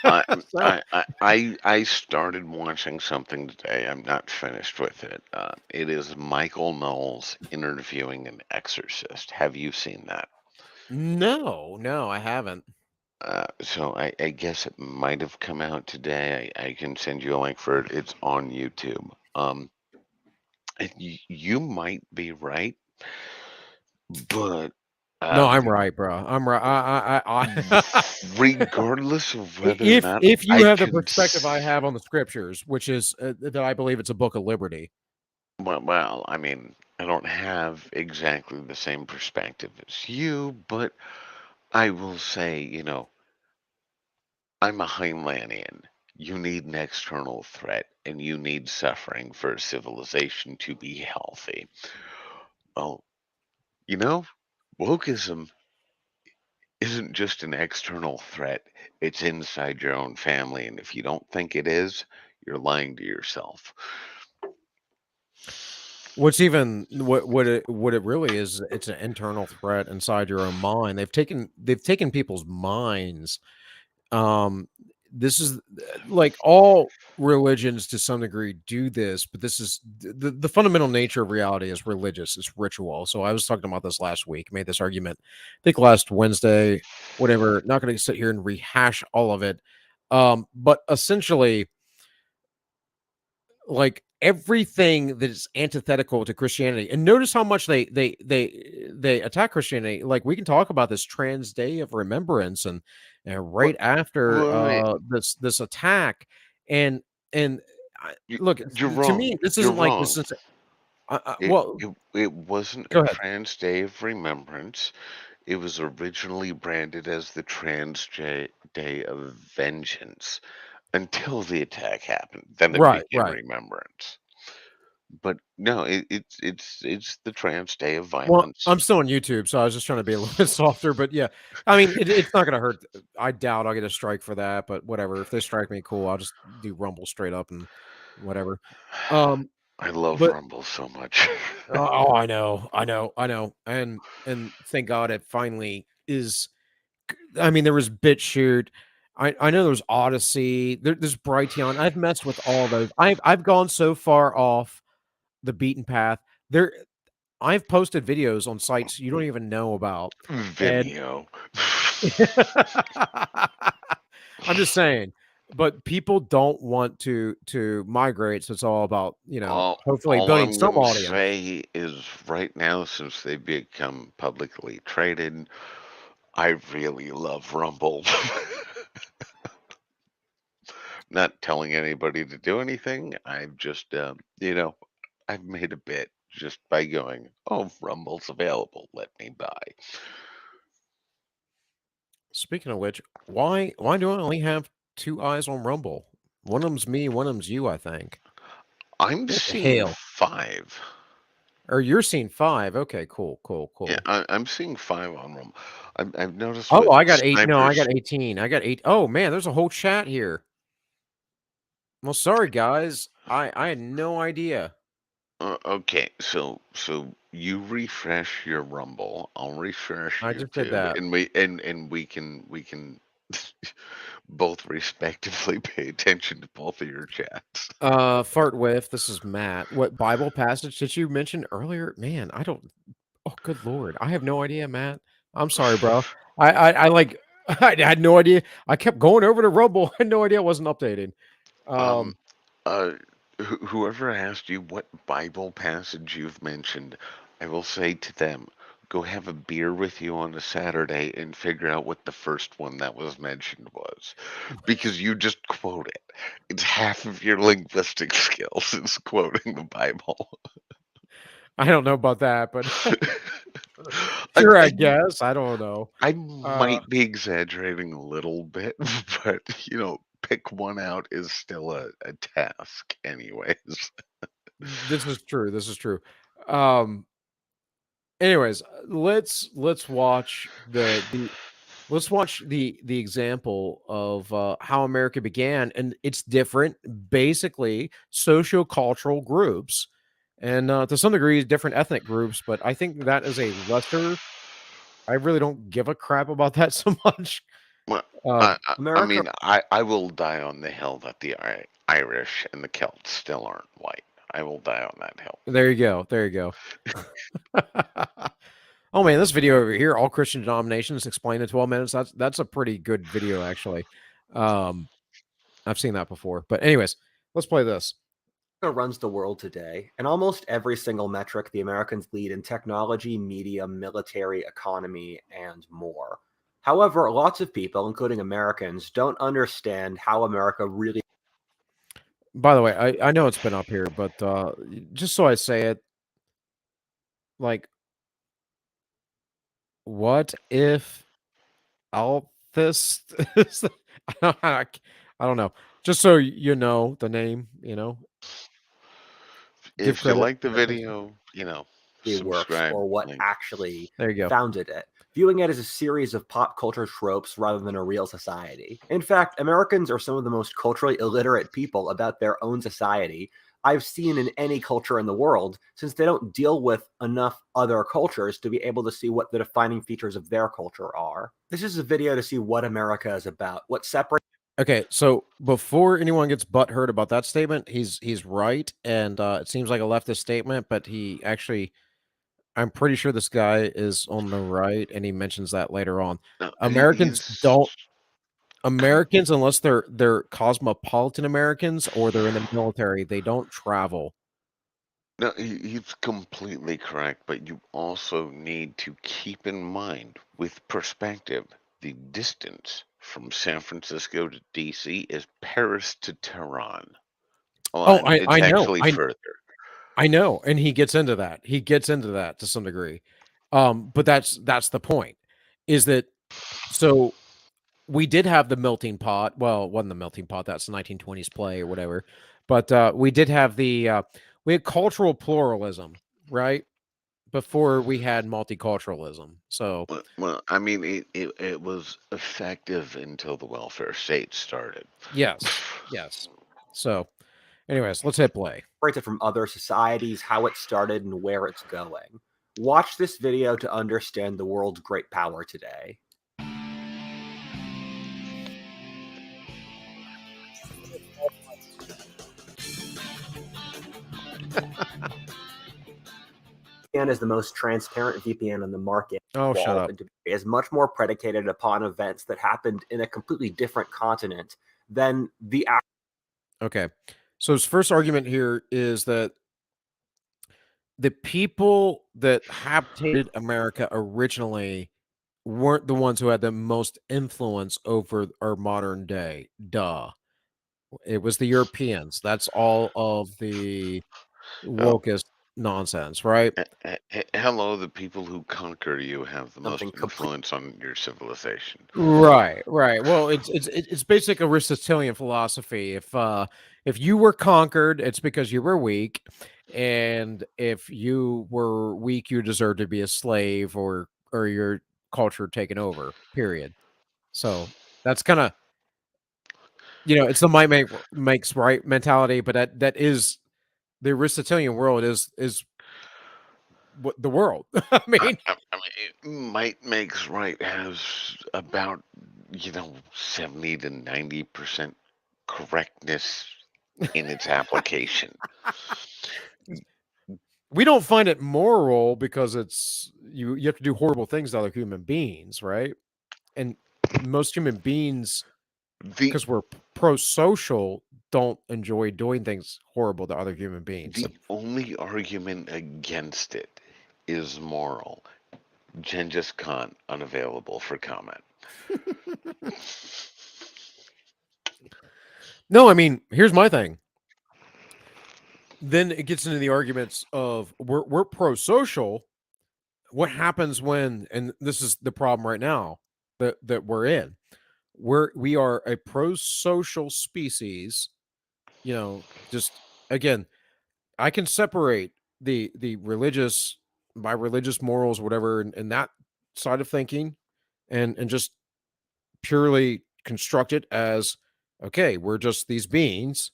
I So I started watching something today. I'm not finished with it. It is Michael Knowles interviewing an exorcist. Have you seen that? no, no, I haven't. So I guess it might have come out today. I can send you a link for it. It's on YouTube. And you might be right, but No, um, I'm right, bro. I'm right. I regardless of whether or if not if you I have the can, perspective I have on the scriptures, which is that I believe it's a book of liberty. well, I mean, I don't have exactly the same perspective as you, but I will say, I'm a Heinleinian. You need an external threat and you need suffering for civilization to be healthy. Well, you know, wokeism isn't just an external threat, it's inside your own family. And if you don't think it is, you're lying to yourself. What's even what it really is, it's an internal threat inside your own mind. They've taken people's minds. Um, this is like all religions to some degree do this, but this is the fundamental nature of reality is religious. It's ritual. So I was talking about this last week. Made this argument, I think last Wednesday, whatever. Not going to sit here and rehash all of it. But essentially, like everything that is antithetical to Christianity. And notice how much they attack Christianity. Like we can talk about this trans day of remembrance and What? right after Wait, this attack and look you're to me wrong. this You're isn't like wrong. this is It, well it wasn't a go ahead. trans day of remembrance. It was originally branded as the Day of Vengeance until the attack happened. Then it Right, became right. Remembrance. But no, it's the Trans Day of Well, Violence. I'm still on YouTube, so I was just trying to be a little bit softer, but yeah, I mean, it's not gonna hurt. I doubt I'll get a strike for that, but whatever. If they strike me, cool. I'll just do Rumble straight up and whatever. Um, I love but Rumble so much. oh, I know, and thank God it finally is. I mean, there was BitChute. I know there was Odyssey. There's Brighteon. I've messed with all those. I've gone so far off the beaten path. There I've posted videos on sites you don't even know about, and Vimeo. I'm just saying, but people don't want to migrate, so it's all about, hopefully All building I'm some gonna audience. say is right now, since they've become publicly traded, I really love Rumble. Not telling anybody to do anything. I've just, I've made a bit just by going, oh, Rumble's available. Let me buy. Speaking of which, why do I only have 2 eyes on Rumble? One of them's me, one of them's you, I think. I'm What the seeing hell? five. Or you're seeing 5. Okay, cool, cool, Yeah, cool. I'm seeing five on Rumble. I've noticed Oh, with I got 8 no, I snipers. got 18. I got 8 oh, man, there's a whole chat here. Well, sorry, guys. I had no idea. Okay, so you refresh your Rumble. I'll refresh I just did YouTube, that. and we can both respectively pay attention to both of your chats. Fart whiff, this is Matt. What Bible passage did you mention earlier? Man, I don't oh, good lord. I have no idea, Matt. I'm sorry, bro. I like I had no idea. I kept going over to Rumble. I had no idea I wasn't updating. Um, Um, uh, whoever asked you what Bible passage you've mentioned, I will say to them, go have a beer with you on a Saturday and figure out what the first one that was mentioned was, because you just quote it. It's half of your linguistic skills is quoting the Bible. I don't know about that, but I, sure, I I guess. I don't know. I Uh, might be exaggerating a little bit, but pick one out is still a task, anyways. this is true. This is true. Um, anyways, let's watch the let's watch the example of how America began, and it's different, basically socio-cultural groups, and to some degree, different ethnic groups. But I think that is a lesser. I really don't give a crap about that so much. Well, Uh, I America mean, I will die on the hill that the Irish and the Celts still aren't white. I will die on that hill. there you go. There you go. Oh man, this video over here, all Christian denominations explained in 12 minutes. That's a pretty good video, actually. Um, I've seen that before. But anyways, let's play this. runs the world today. In almost every single metric, the Americans lead in technology, media, military, economy, and more. However, lots of people, including Americans, don't understand how America really By the way, I know it's been up here, but just so I say it, like, what if all this? I don't know. Just so you know the name, give If you credit. like the video, works subscribe. or what Link. actually There you go. founded it, viewing it as a series of pop culture tropes rather than a real society. In fact, Americans are some of the most culturally illiterate people about their own society I've seen in any culture in the world, since they don't deal with enough other cultures to be able to see what the defining features of their culture are. This is a video to see what America is about, what separates. Okay, so before anyone gets butthurt about that statement, he's right, and it seems like a leftist statement, but he actually, I'm pretty sure this guy is on the right, and he mentions that later on. No, Americans he's don't Americans, unless they're cosmopolitan Americans or they're in the military, they don't travel. no, he's completely correct. But you also need to keep in mind, with perspective, the distance from San Francisco to DC is Paris to Tehran. Well, Oh, it's I know. actually further. I know, and he gets into that. He gets into that to some degree. But that's the point, is that so we did have the melting pot. Well, it wasn't the melting pot. That's the 1920s play or whatever. But we did have we had cultural pluralism, right? Before we had multiculturalism. So Well, I mean, it was effective until the welfare state started. yes, yes. So, anyways, let's hit play. It from other societies, how it started, and where it's going. Watch this video to understand the world's great power today. VPN is the most transparent VPN on the market. Oh, shut up. Is much more predicated upon events that happened in a completely different continent than the Okay. So his first argument here is that the people that habitated America originally weren't the ones who had the most influence over our modern day. Duh. It was the Europeans. That's all of the Oh, wokest nonsense, right? hello, the people who conquer you have the most something completely influence on your civilization. Right, right. Well, it's basic Aristotelian philosophy. If you were conquered, it's because you were weak, and if you were weak, you deserve to be a slave or your culture taken over. Period. So that's kind of it's the makes right mentality, but that is the Aristotelian world is what the world. I mean, I mean, might makes right has about 70 to 90% correctness in its application. we don't find it moral because it's you have to do horrible things to other human beings, right? And most human beings, The because we're pro-social, don't enjoy doing things horrible to other human beings. the only argument against it is moral. Genghis Khan unavailable for comment. No, I mean, here's my thing. then it gets into the arguments of we're pro-social. What happens when, and this is the problem right now that we're in, we are a pro-social species, just again, I can separate the religious, my religious morals, whatever, and that side of thinking, and just purely construct it as, okay, we're just these beings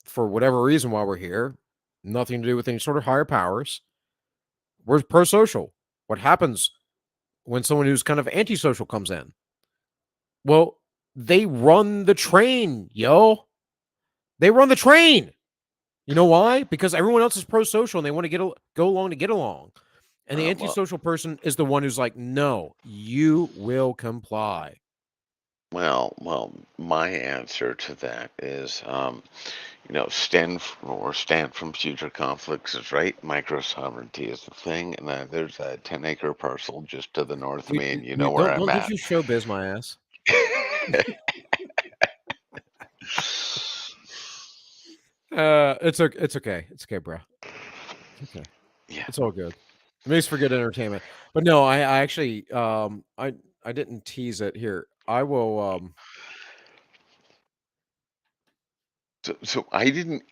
for whatever reason while we're here, nothing to do with any sort of higher powers. We're pro-social. What happens when someone who's kind of antisocial comes in? Well, they run the train, yo. They run the train. You know why? Because everyone else is pro-social and they want to go along to get along. And the Well, antisocial person is the one who's like, no, you will comply. my answer to that is, stand from future conflicts is right. Micro sovereignty is the thing, and there's a 10-acre parcel just to the north of me, and you know where I'm Don't at. you showbiz my ass. It's okay. It's okay. It's okay, bro. It's okay. Yeah. It's all good. It makes for good entertainment. But no, I actually I didn't tease it here. I will So I didn't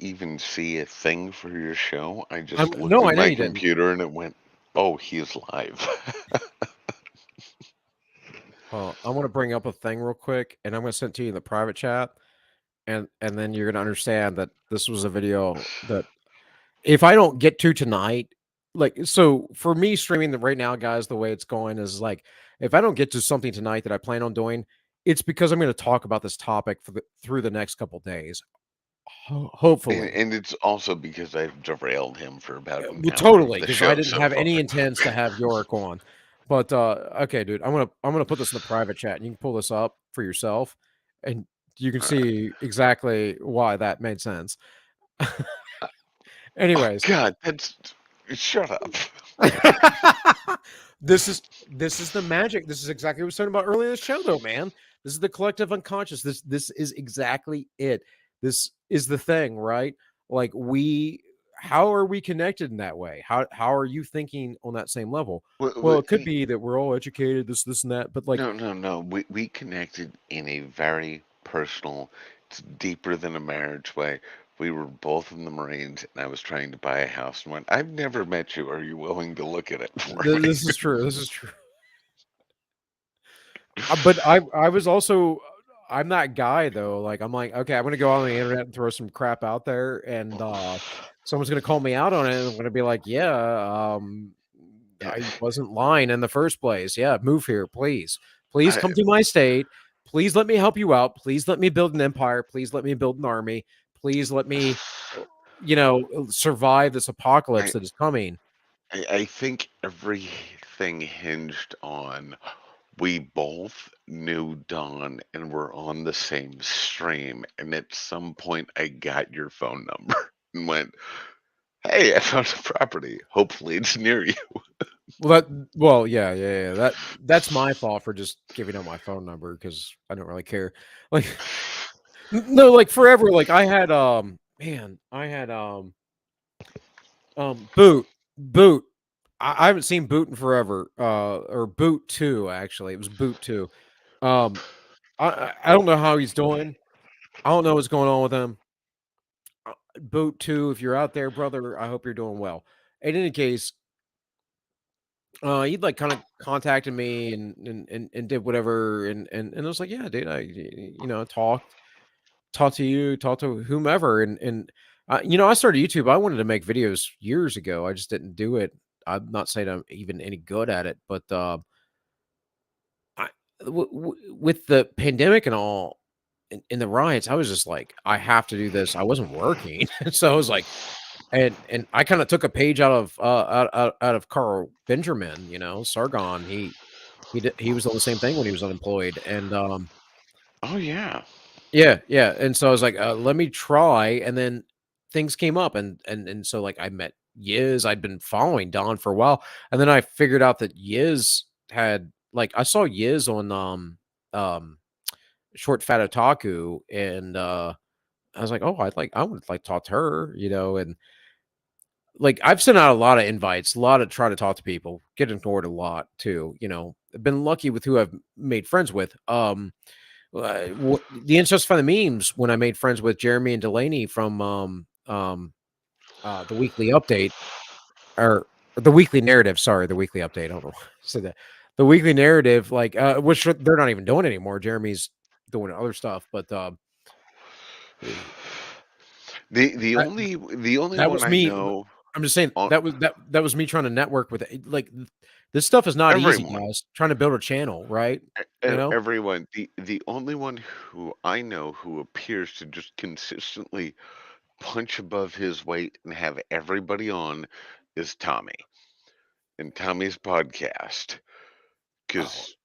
even see a thing for your show. I I'm just looked no, at I know my you didn't. computer and it went, "Oh, he's live." I want to bring up a thing real quick, and I'm going to send it to you in the private chat, and then you're going to understand that this was a video that if I don't get to tonight, like, so for me streaming right now, guys, the way it's going is like, if I don't get to something tonight that I plan on doing, it's because I'm going to talk about this topic through the next couple days, And hopefully. and it's also because I've derailed him for about an Well, hour of totally, the because I show didn't so have far. any intents to have York on. But okay, dude, I'm gonna put this in the private chat, and you can pull this up for yourself, and you can All right. see exactly why that made sense. Oh Anyways, God, that's shut up. this is the magic. This is exactly what I was talking about earlier in the show, though, man. This is the collective unconscious. This is exactly it. This is the thing, right? Like how are we connected in that way? How are you thinking on that same level? Well, it could be that we're all educated, this and that, but like, No. We connected in a very personal, it's deeper than a marriage way. We were both in the Marines, and I was trying to buy a house and went, "I've never met you. Are you willing to look at it for me?" this is true. This is true. But I was also I'm that guy though. Like I'm like, okay, I'm gonna go on the internet and throw some crap out there, and someone's gonna call me out on it, and I'm gonna be like, yeah, Yeah. I wasn't lying in the first place. Yeah, move here, please. Please I, come to my state. Please let me help you out. Please let me build an empire. Please let me build an army. Please let me, survive this apocalypse I, that is coming. I think everything hinged on we both knew Don and were on the same stream. And at some point, I got your phone number and went, "Hey, I found a property. Hopefully, it's near you." Yeah. That's my fault for just giving out my phone number because I don't really care. Like, no, like forever. Like I had, man, I had, boot. I haven't seen Boot in forever. Or Boot 2, actually. It was Boot 2. Um, I don't know how he's doing. I don't know what's going on with him. Boot 2, if you're out there, brother, I hope you're doing well. In any case, he'd like kind of contacted me and did whatever, and I was like, yeah, dude, talked to you, talked to whomever, and I started YouTube. I wanted to make videos years ago. I just didn't do it. I'm not saying I'm even any good at it, but I, with the pandemic and all, in the riots, I was just like, I have to do this. I wasn't working, so I was like, and I kind of took a page out of out of Carl Benjamin, Sargon. He was on the same thing when he was unemployed, and Oh, yeah. yeah, and so I was like, let me try, and then things came up, and so like I met Yiz. I'd been following Don for a while, and then I figured out that Yiz had like I saw Yiz on um Short Fat Otaku, and I was like, oh, I would like talk to her, and like I've sent out a lot of invites, a lot of try to talk to people, get ignored a lot too. I've been lucky with who I've made friends with. The Incest for the Memes when I made friends with Jeremy and Delaney from the Weekly Update or the Weekly Narrative. Sorry, the Weekly Update. I don't know why I said that. The Weekly Narrative, like which they're not even doing anymore. Jeremy's doing other stuff, but eh, that, the only that one was I me. know I'm just saying on that was me trying to network with it. Like this stuff is not easy, everyone. guys. Trying to build a channel, right? You know, Everyone, the only one who I know who appears to just consistently punch above his weight and have everybody on is Tommy and Tommy's podcast. oh, Because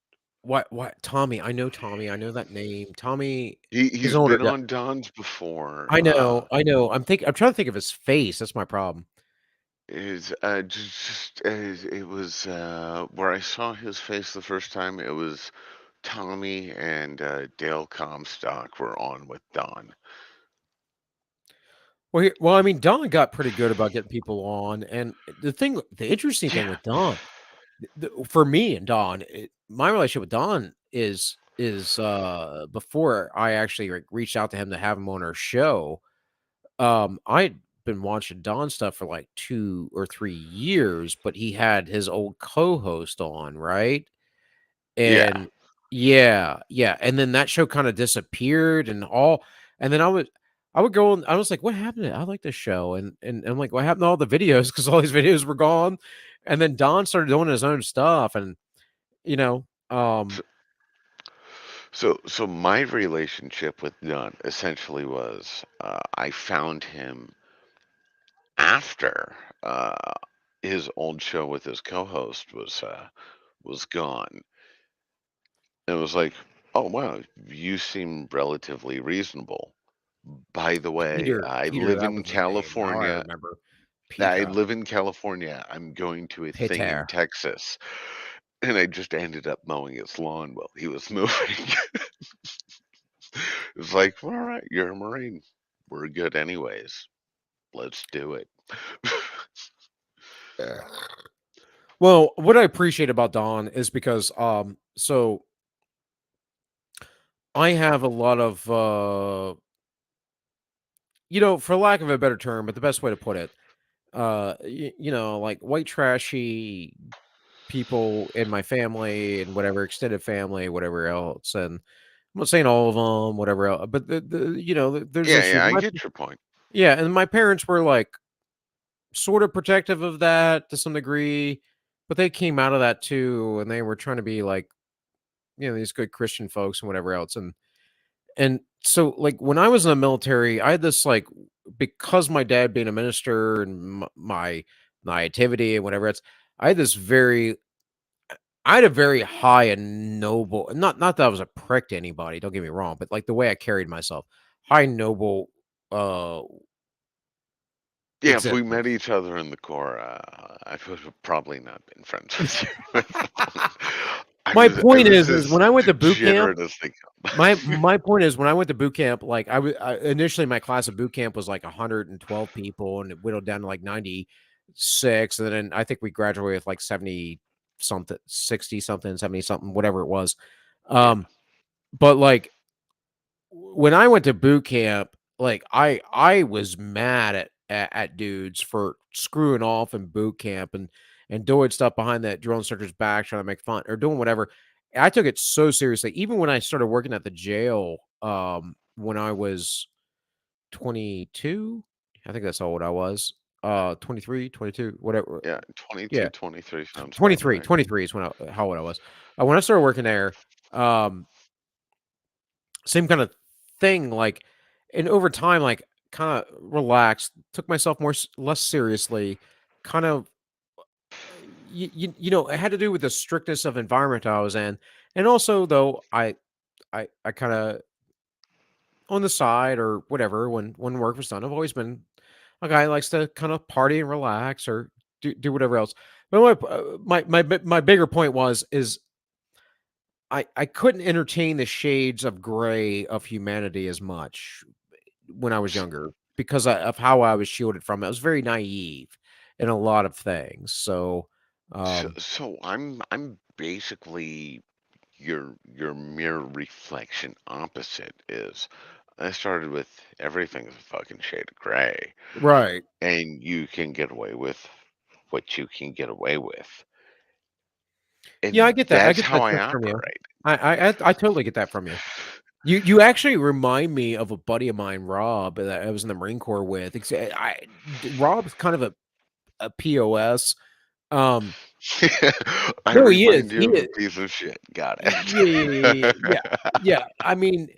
what Tommy? I know Tommy. I know that name. Tommy. He's he's an older been guy. on Don's before. I know. I know. I'm trying to think of his face. That's my problem. Is it was where I saw his face the first time. It was Tommy and Dale Comstock were on with Don. Well, I mean, Don got pretty good about getting people on, and the interesting thing Yeah. with Don, for me and Don, my relationship with Don is before I actually like, reached out to him to have him on our show. I'd been watching Don stuff for like 2 or 3 years, but he had his old co-host on, right? Yeah. And yeah, yeah, and then that show kinda disappeared and then I would go and I was like, "What happened I like this show," and I'm like, "What happened to all the videos?" Because all these videos were gone, and then Don started doing his own stuff and, you know, um So, so my relationship with Don essentially was I found him after his old show with his co-host was gone. And it was like, oh wow, you seem relatively reasonable. By the way, I Peter, live that in was his name, now I California. remember. I Peter, live in California. I'm going to a thing in Peter. Texas. And I just ended up mowing his lawn while he was moving. It's like, all right, you're a Marine. We're good anyways. Let's do it. Well, what I appreciate about Don is because, so I have a lot of, for lack of a better term, but the best way to put it, like white trashy people in my family and whatever extended family, whatever else. And I'm not saying all of them, whatever else, but there's Yeah, issue. yeah, I get your point. Yeah, and my parents were like sort of protective of that to some degree, but they came out of that too, and they were trying to be like these good Christian folks and whatever else. And so, like, when I was in the military, I had this, like, because my dad being a minister and my naivety and whatever else, I had this very I had a very high and noble, not that I was a prick to anybody, don't get me wrong, but, like, the way I carried myself, high noble, uh, Yeah, if we met existence. each other in the Corps, I would have probably not been friends with you. My I point was is as when I went to boot camp degenerate as they My come. my point is when I went to boot camp, like initially my class of boot camp was like 112 people and it whittled down to like 96. And then I think we graduated with like 70 something, 60 something, 70 something, whatever it was. Yeah, But like when I went to boot camp, like I was mad at dudes for screwing off in boot camp and doing stuff behind that drill instructor's back, trying to make fun or doing whatever. I took it so seriously. Even when I started working at the jail, when I was 22, I think that's how old I was. 23, 22, whatever. yeah, 22, Yeah, 23 sounds about 23, right. 23 is how old I was. When I started working there, um, same kind of thing, like and over time, like, kinda relaxed, took myself less seriously, kind of, it had to do with the strictness of environment I was in, and also, though, I kinda on the side or whatever, when work was done, I've always been a guy who likes to kinda party and relax or do whatever else. But my bigger point is I couldn't entertain the shades of gray of humanity as much. when I was younger because of how I was shielded from it. I was very naive in a lot of things. So, So, um, so I'm basically your mirror reflection opposite is I started with everything's a fucking shade of gray, right. and you can get away with what you can get away with. Yeah, I And get that. I that's get how that I sense from you. operate. I totally get that from you. You actually remind me of a buddy of mine, Rob, that I was in the Marine Corps with. Rob's kind of a POS. Um, I no, he is. remind He you of a is. piece of shit. Got Yeah, yeah, yeah, yeah, yeah. Yeah. I mean,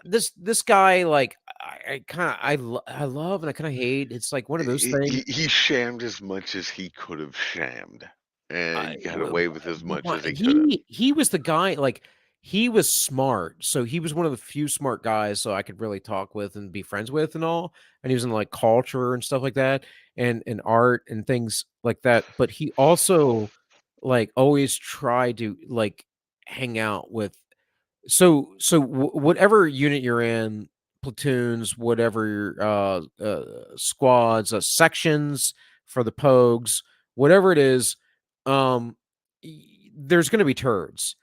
this guy, like, I kind of I love and I kind of hate. It's like one of those things. He shammed as much as he could have shammed, and I he got w away with as much w as he could have. he was the guy, like, he was smart, so he was one of the few smart guys so I could really talk with and be friends with and all, and he was in, like, culture and stuff like that, and art and things like that, but he also, like, always tried to, like, hang out with whatever unit you're in, platoons, whatever, squads, sections for the pogues, whatever it is, um, there's going to be turds.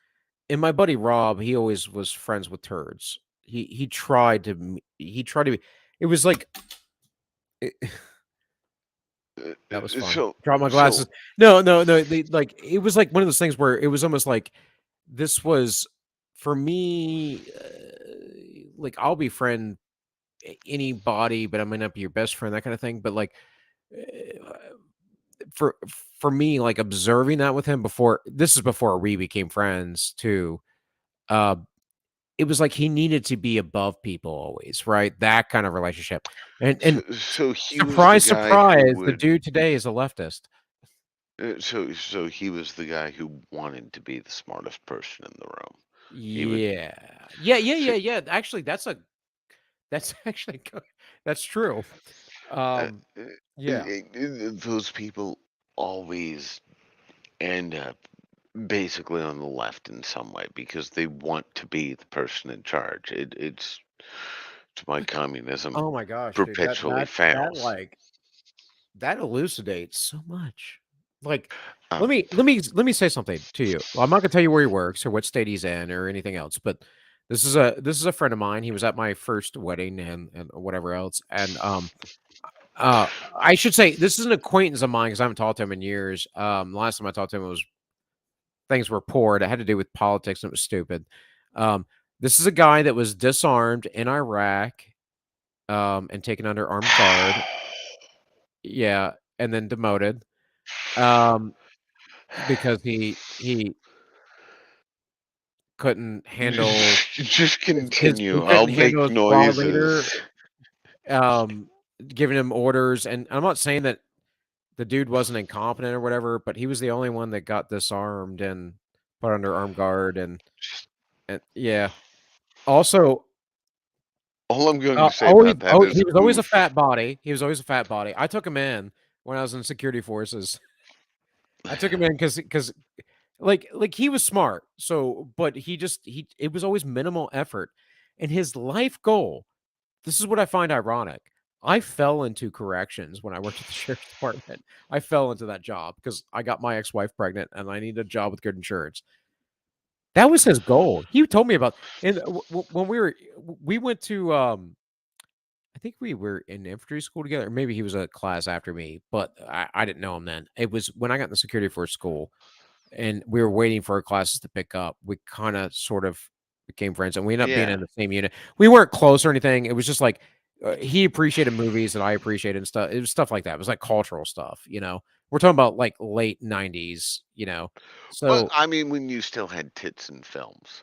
And my buddy Rob, he always was friends with turds. He tried to he tried to be. It was like it, that was fun. So Drop my so glasses. No, no, no. Like it was like one of those things where it was almost like this was for me. Like I'll befriend anybody, but I might not be your best friend, that kind of thing. But like uh, for for me, like observing that with him before this is before we became friends too. Uh, it was like he needed to be above people always, right? That kind of relationship. And so he was the surprise, guy who surprise, the would. dude today is a leftist. So he was the guy who wanted to be the smartest person in the room. He would. Yeah. Yeah, yeah, So, yeah, yeah. Actually, that's actually that's true. uh, Um, uh, yeah. those people always end up basically on the left in some way because they want to be the person in charge. It's why communism Oh my gosh, dude, perpetually fails. that elucidates so much. Like, Um, let me say something to you. Well, I'm not gonna tell you where he works or what state he's in or anything else, but this is a friend of mine. He was at my first wedding and whatever else. And uh I should say this is an acquaintance of mine because I haven't talked to him in years. The last time I talked to him was things were poor. It had to do with politics and it was stupid. Um, this is a guy that was disarmed in Iraq and taken under armed guard. Yeah, and then demoted, um, because he couldn't handle just his he continue. I'll couldn't handle make his squad leader, noises. um, giving him orders, and I'm not saying that the dude wasn't incompetent or whatever, but he was the only one that got disarmed and put under armed guard, and yeah. Also, All I'm going to say always about that is he was always a oof. fat body. He was always a fat body. I took him in when I was in security forces. I took him in because like, he was smart, so but he it was always minimal effort, and his life goal this is what I find ironic. I fell into corrections when I worked at the sheriff's department. I fell into that job because I got my ex-wife pregnant, and I needed a job with good insurance. That was his goal. He told me about and when we went to, I think we were in infantry school together, or maybe he was a class after me, but I didn't know him then. It was when I got in the security force school and we were waiting for our classes to pick up. We kinda sort of became friends, and we ended up being in Yeah. the same unit. We weren't close or anything. It was just like, he appreciated movies and I appreciated and stuff. It was stuff like that. It was like cultural stuff, you know? We're talking about, like, late '90s, you know? Well, So I mean, when you still had tits in films.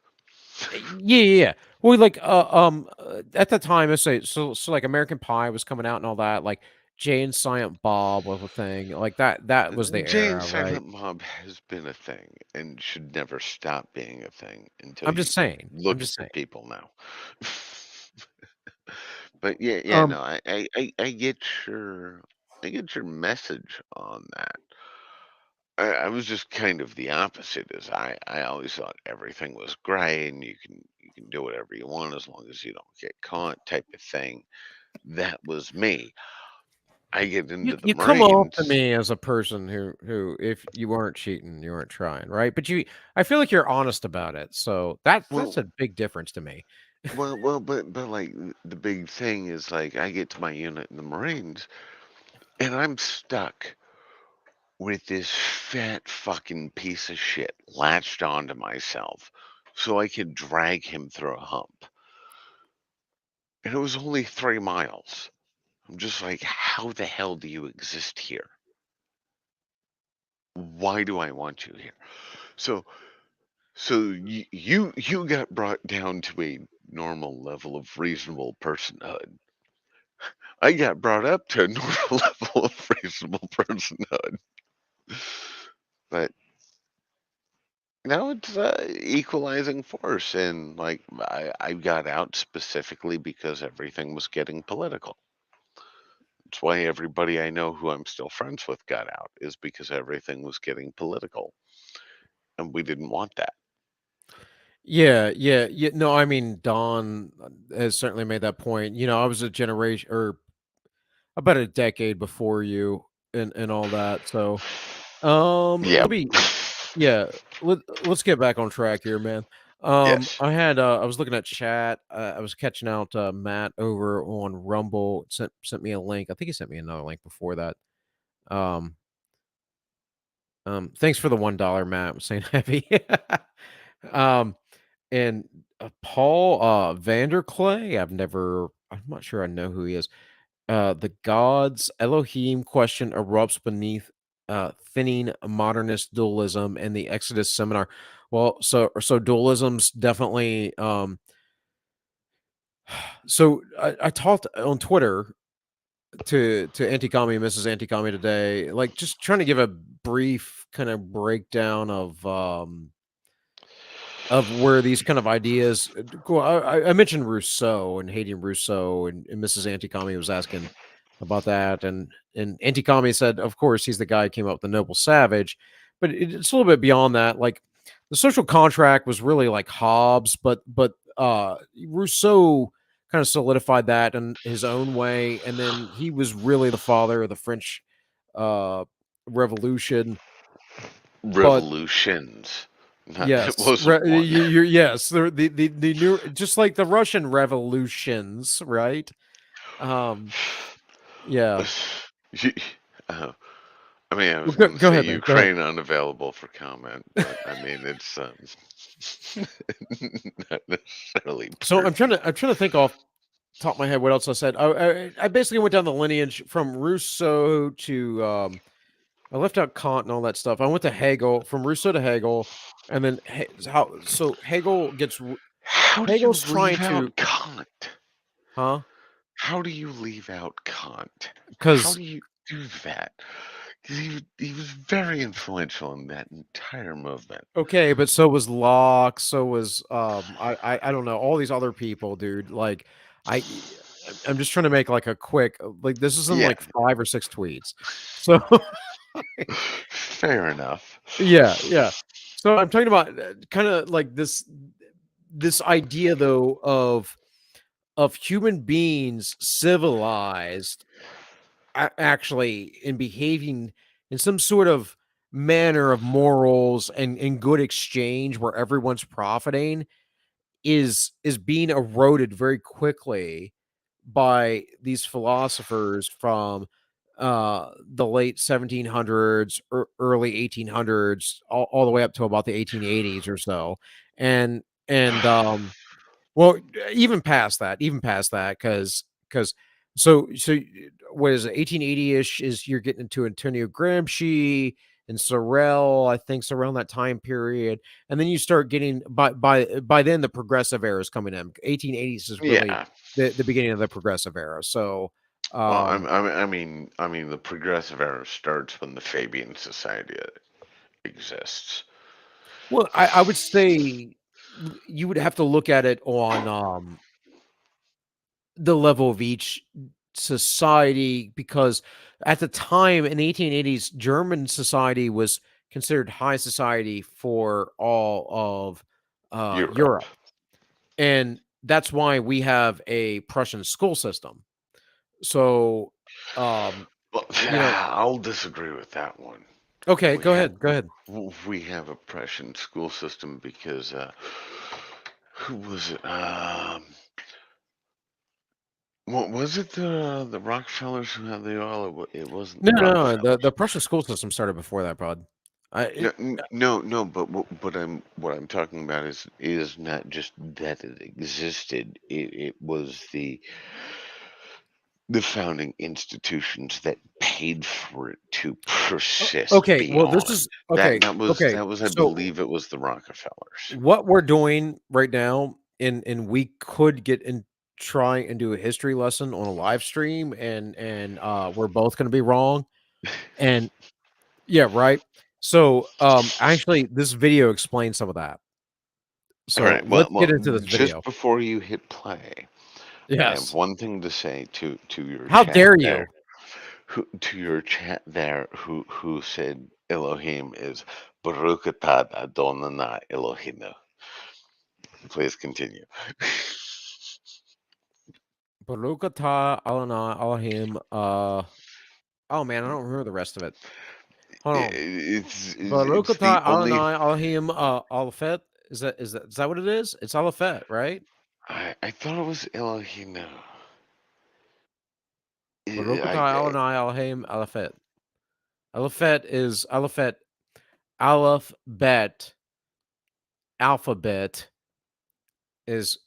yeah, yeah, yeah. Well, like, at the time, let's say, like, American Pie was coming out and all that, like, Jay and Silent Bob was a thing, like, that was the Jay and era, right? Silent Bob has been a thing and should never stop being a thing until I'm you just saying. I'm look at just the saying. people now. But yeah, yeah, Um no, I get your message on that. I was just kind of the opposite. Is I always thought everything was great and you can do whatever you want as long as you don't get caught, type of thing. That was me. I get You into the you come off to Marines. me as a person who if you weren't cheating, you weren't trying, right? But I feel like you're honest about it, so that's Well, a big difference to me. but like the big thing is like I get to my unit in the Marines and I'm stuck with this fat fucking piece of shit latched onto myself so I could drag him through a hump. And it was only 3 miles. I'm just like, how the hell do you exist here? Why do I want you here? So you got brought down to a normal level of reasonable personhood. I got brought up to a normal level of reasonable personhood. But now it's equalizing force, and like I got out specifically because everything was getting political. It's why everybody I know who I'm still friends with got out, is because everything was getting political, and we didn't want that. Yeah, yeah, yeah. No, I mean Don has certainly made that point. I was a generation or about a decade before you and all that. So, Yeah. let me yeah, let's get back on track here, man. Yes. I was looking at chat. I was catching out Matt over on Rumble. Sent me a link. I think he sent me another link before that. Um, thanks for the $1, Matt. Saying heavy. um, and Paul Vanderclay. I'm not sure I know who he is. The gods Elohim question erupts beneath thinning modernist dualism and the Exodus seminar. Well, so dualism's definitely so I talked on Twitter to Anti-Commie, Mrs. Anti-Commie today, like just trying to give a brief kind of breakdown of where these kind of ideas go. I mentioned Rousseau and hating Rousseau, and Mrs. Anticami was asking about that, and Anticami said, of course, he's the guy who came up with the noble savage, but it's a little bit beyond that. Like the social contract was really like Hobbes, but Rousseau kind of solidified that in his own way, and then he was really the father of the French uh, Revolution, but Revolutions. Not, it yes, wasn't one. yes, the new, just like the Russian revolutions, right? Um, yeah. You- uh, I mean, I Well, was going to go say ahead, man. Go ahead. Ukraine unavailable for comment, but I mean, it's not necessarily So pertinent. I'm trying to think off top of my head what else I said. I basically went down the lineage from Rousseau to I left out Kant and all that stuff. I went to Hegel, from Rousseau to Hegel, and then how so How do you Hegel's leave trying to, out Kant? huh? How do you leave out Kant? How Because do you do that? 'Cause he was very influential in that entire movement. okay, but so was Locke, so was I don't know, all these other people, dude. Like I I'm just trying to make like a quick, like this is in Yeah, like 5 or 6 tweets. So fair enough. yeah, yeah. So I'm talking about kind of like this idea though of human beings civilized actually in behaving in some sort of manner of morals and good exchange where everyone's profiting is being eroded very quickly by these philosophers from the late 1700s or early 1800s all the way up to about the 1880s or so and well, even past that, because so what is it, 1880-ish is you're getting into Antonio Gramsci and Sorel, I think, around that time period, and then you start getting by then the progressive era is coming in. 1880s is really Yeah. the beginning of the progressive era. So, Well, um, I mean, the progressive era starts when the Fabian Society exists. well, I would say you would have to look at it on the level of each society because at the time in the 1880s German society was considered high society for all of Europe. Europe, and that's why we have a Prussian school system. So, um, Well, you know, I'll disagree with that one. okay, We go have ahead, go ahead. we have a Prussian school system because who was it? What was it? The Rockefellers who had the oil? It wasn't No, the no, no. The Rockefellers. Prussian school system started before that, bud. I No, it, no, no. But what I'm talking about is not just that it existed. It was the founding institutions that paid for it to persist okay. Well, this beyond. is okay. Okay. That was I So believe it was the Rockefellers. what we're doing right now, and we could get in try and do a history lesson on a live stream, and we're both going to be wrong. And yeah, right. So, actually, this video explains some of that. All So right. let's get into this Just video. before you hit play, I have Yes. one thing to say to your How chat dare there. you? To your chat there, who said Elohim is Baruch atah Adonai Elohim. Please continue. Baruch atah Adonai Elohim. Oh man, I don't remember the rest of it. Hold on. Baruch It's the atah only. Adonai Elohim. Alafet. Is that what it is? It's Alafet, right? I thought it was Elohim. Baruch I, atah I Adonai Elohim Alafet. Alafet is Alafet. Aleph bet. Alphabet is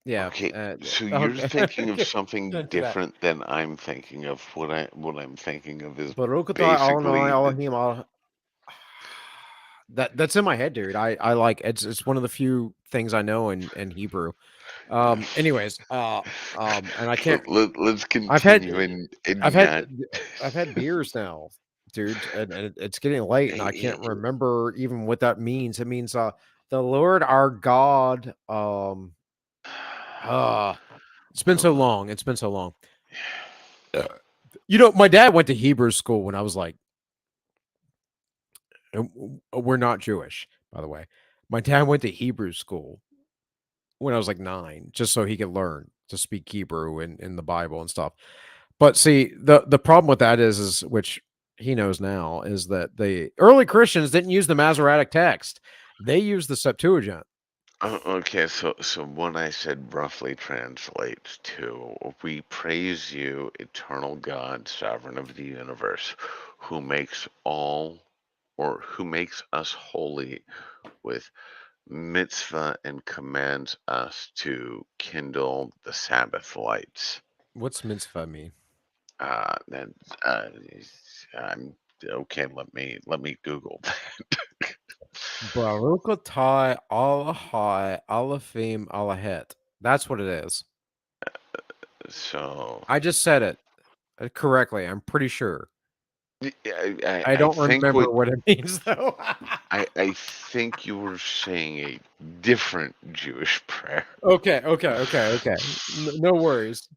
yeah. okay. So you're Okay. thinking of something Get to that. different than I'm thinking of. What I'm thinking of is Baruch atah Adonai basically the. Elohim that's in my head, dude. I like it's one of the few things I know in Hebrew. Anyways, and I can't. Let's I've had continue I've and had not. I've had beers now, dude, and it's getting late, and I can't remember even what that means. It means the Lord our God. Uh, it's been so long. It's been so long. My dad went to Hebrew school when I was like, we're not Jewish, by the way. My dad went to Hebrew school when I was like 9, just so he could learn to speak Hebrew and in the Bible and stuff. But see, the problem with that is which he knows now, is that the early Christians didn't use the Masoretic text. They used the Septuagint. Okay, so what I said roughly translates to: We praise you, eternal God, sovereign of the universe, who makes all or who makes us holy with mitzvah and commands us to kindle the Sabbath lights. What's mitzvah mean? Then I'm okay. Let me Google that. Baruch atah Allahai Alafim Alahet. That's what it is. So I just said it correctly. I'm pretty sure. I I don't think remember what it means though. I think you were saying a different Jewish prayer. Okay. No worries.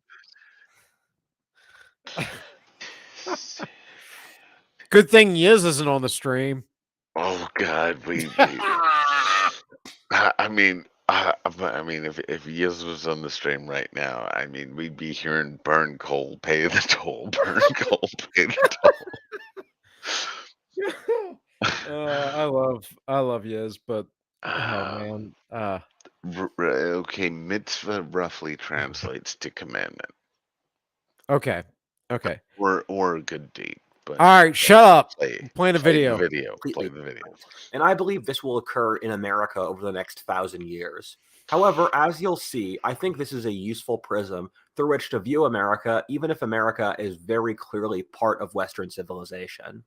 Good thing Yiz isn't on the stream. Oh God, I mean, if Yiz was on the stream right now, I mean, we'd be hearing "Burn coal, pay the toll, burn coal, pay the toll." I love Yiz, but oh Um, man. okay, mitzvah roughly translates to commandment Okay. Okay. or a good deed. But All right, shut up. play I'm playing a play the video. video, play Completely. the video. And I believe this will occur in America over the next 1,000 years. However, as you'll see, I think this is a useful prism through which to view America, even if America is very clearly part of Western civilization.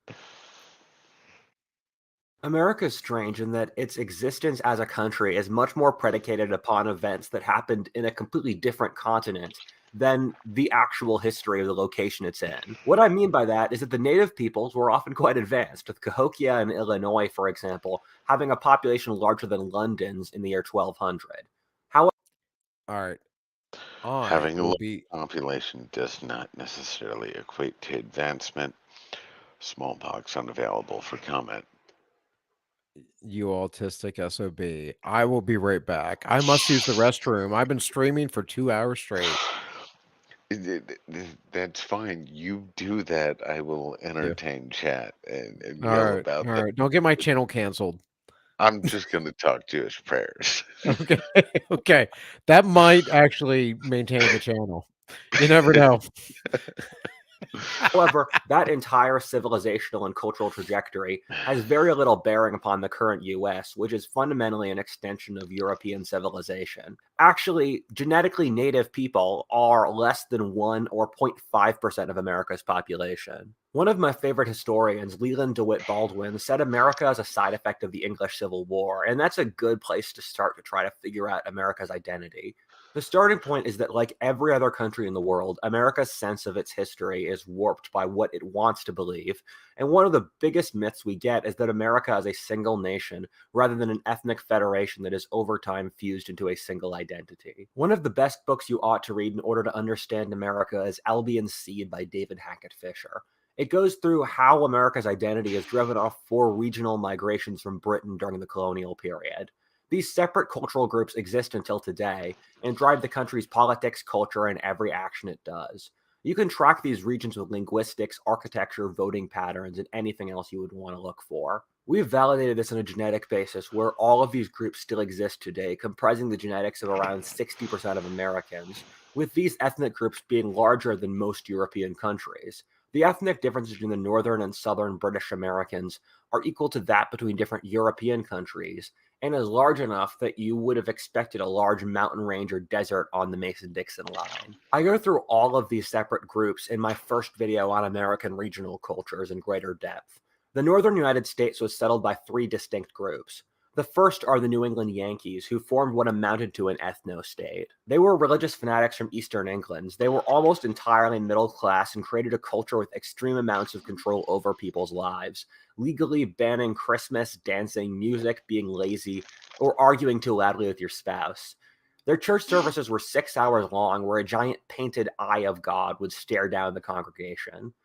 America is strange in that its existence as a country is much more predicated upon events that happened in a completely different continent than the actual history of the location it's in. What I mean by that is that the native peoples were often quite advanced, with Cahokia in Illinois, for example, having a population larger than London's in the year 1200. However, All right. I Having a will low be population does not necessarily equate to advancement. Smallpox unavailable for comment. You autistic SOB. I will be right back. I must use the restroom. I've been streaming for 2 hours straight. That's fine. You do that. I will Yeah. entertain chat and All yell right. about All the. right. Don't get my channel canceled. I'm just going to talk Jewish prayers. Okay. Okay. That might actually maintain the channel. You never know. However, that entire civilizational and cultural trajectory has very little bearing upon the current US, which is fundamentally an extension of European civilization. Actually, genetically native people are less than 1 or 0.5% of America's population. One of my favorite historians, Leland DeWitt Baldwin, said America is a side effect of the English Civil War, and that's a good place to start to try to figure out America's identity. The starting point is that, like every other country in the world, America's sense of its history is warped by what it wants to believe. And one of the biggest myths we get is that America is a single nation rather than an ethnic federation that is over time fused into a single identity. One of the best books you ought to read in order to understand America is Albion Seed by David Hackett Fisher. It goes through how America's identity is driven off 4 regional migrations from Britain during the colonial period. These separate cultural groups exist until today and drive the country's politics, culture, and every action it does. You can track these regions with linguistics, architecture, voting patterns, and anything else you would want to look for. We've validated this on a genetic basis where all of these groups still exist today, comprising the genetics of around 60% of Americans, with these ethnic groups being larger than most European countries. The ethnic differences between the northern and southern British Americans are equal to that between different European countries, and is large enough that you would have expected a large mountain range or desert on the Mason-Dixon line. I go through all of these separate groups in my first video on American regional cultures in greater depth. The northern United States was settled by 3 distinct groups. The first are the New England Yankees, who formed what amounted to an ethno-state. They were religious fanatics from eastern England. They were almost entirely middle class and created a culture with extreme amounts of control over people's lives, legally banning Christmas, dancing, music, being lazy, or arguing too loudly with your spouse. Their church services were 6 hours long, where a giant painted eye of God would stare down the congregation.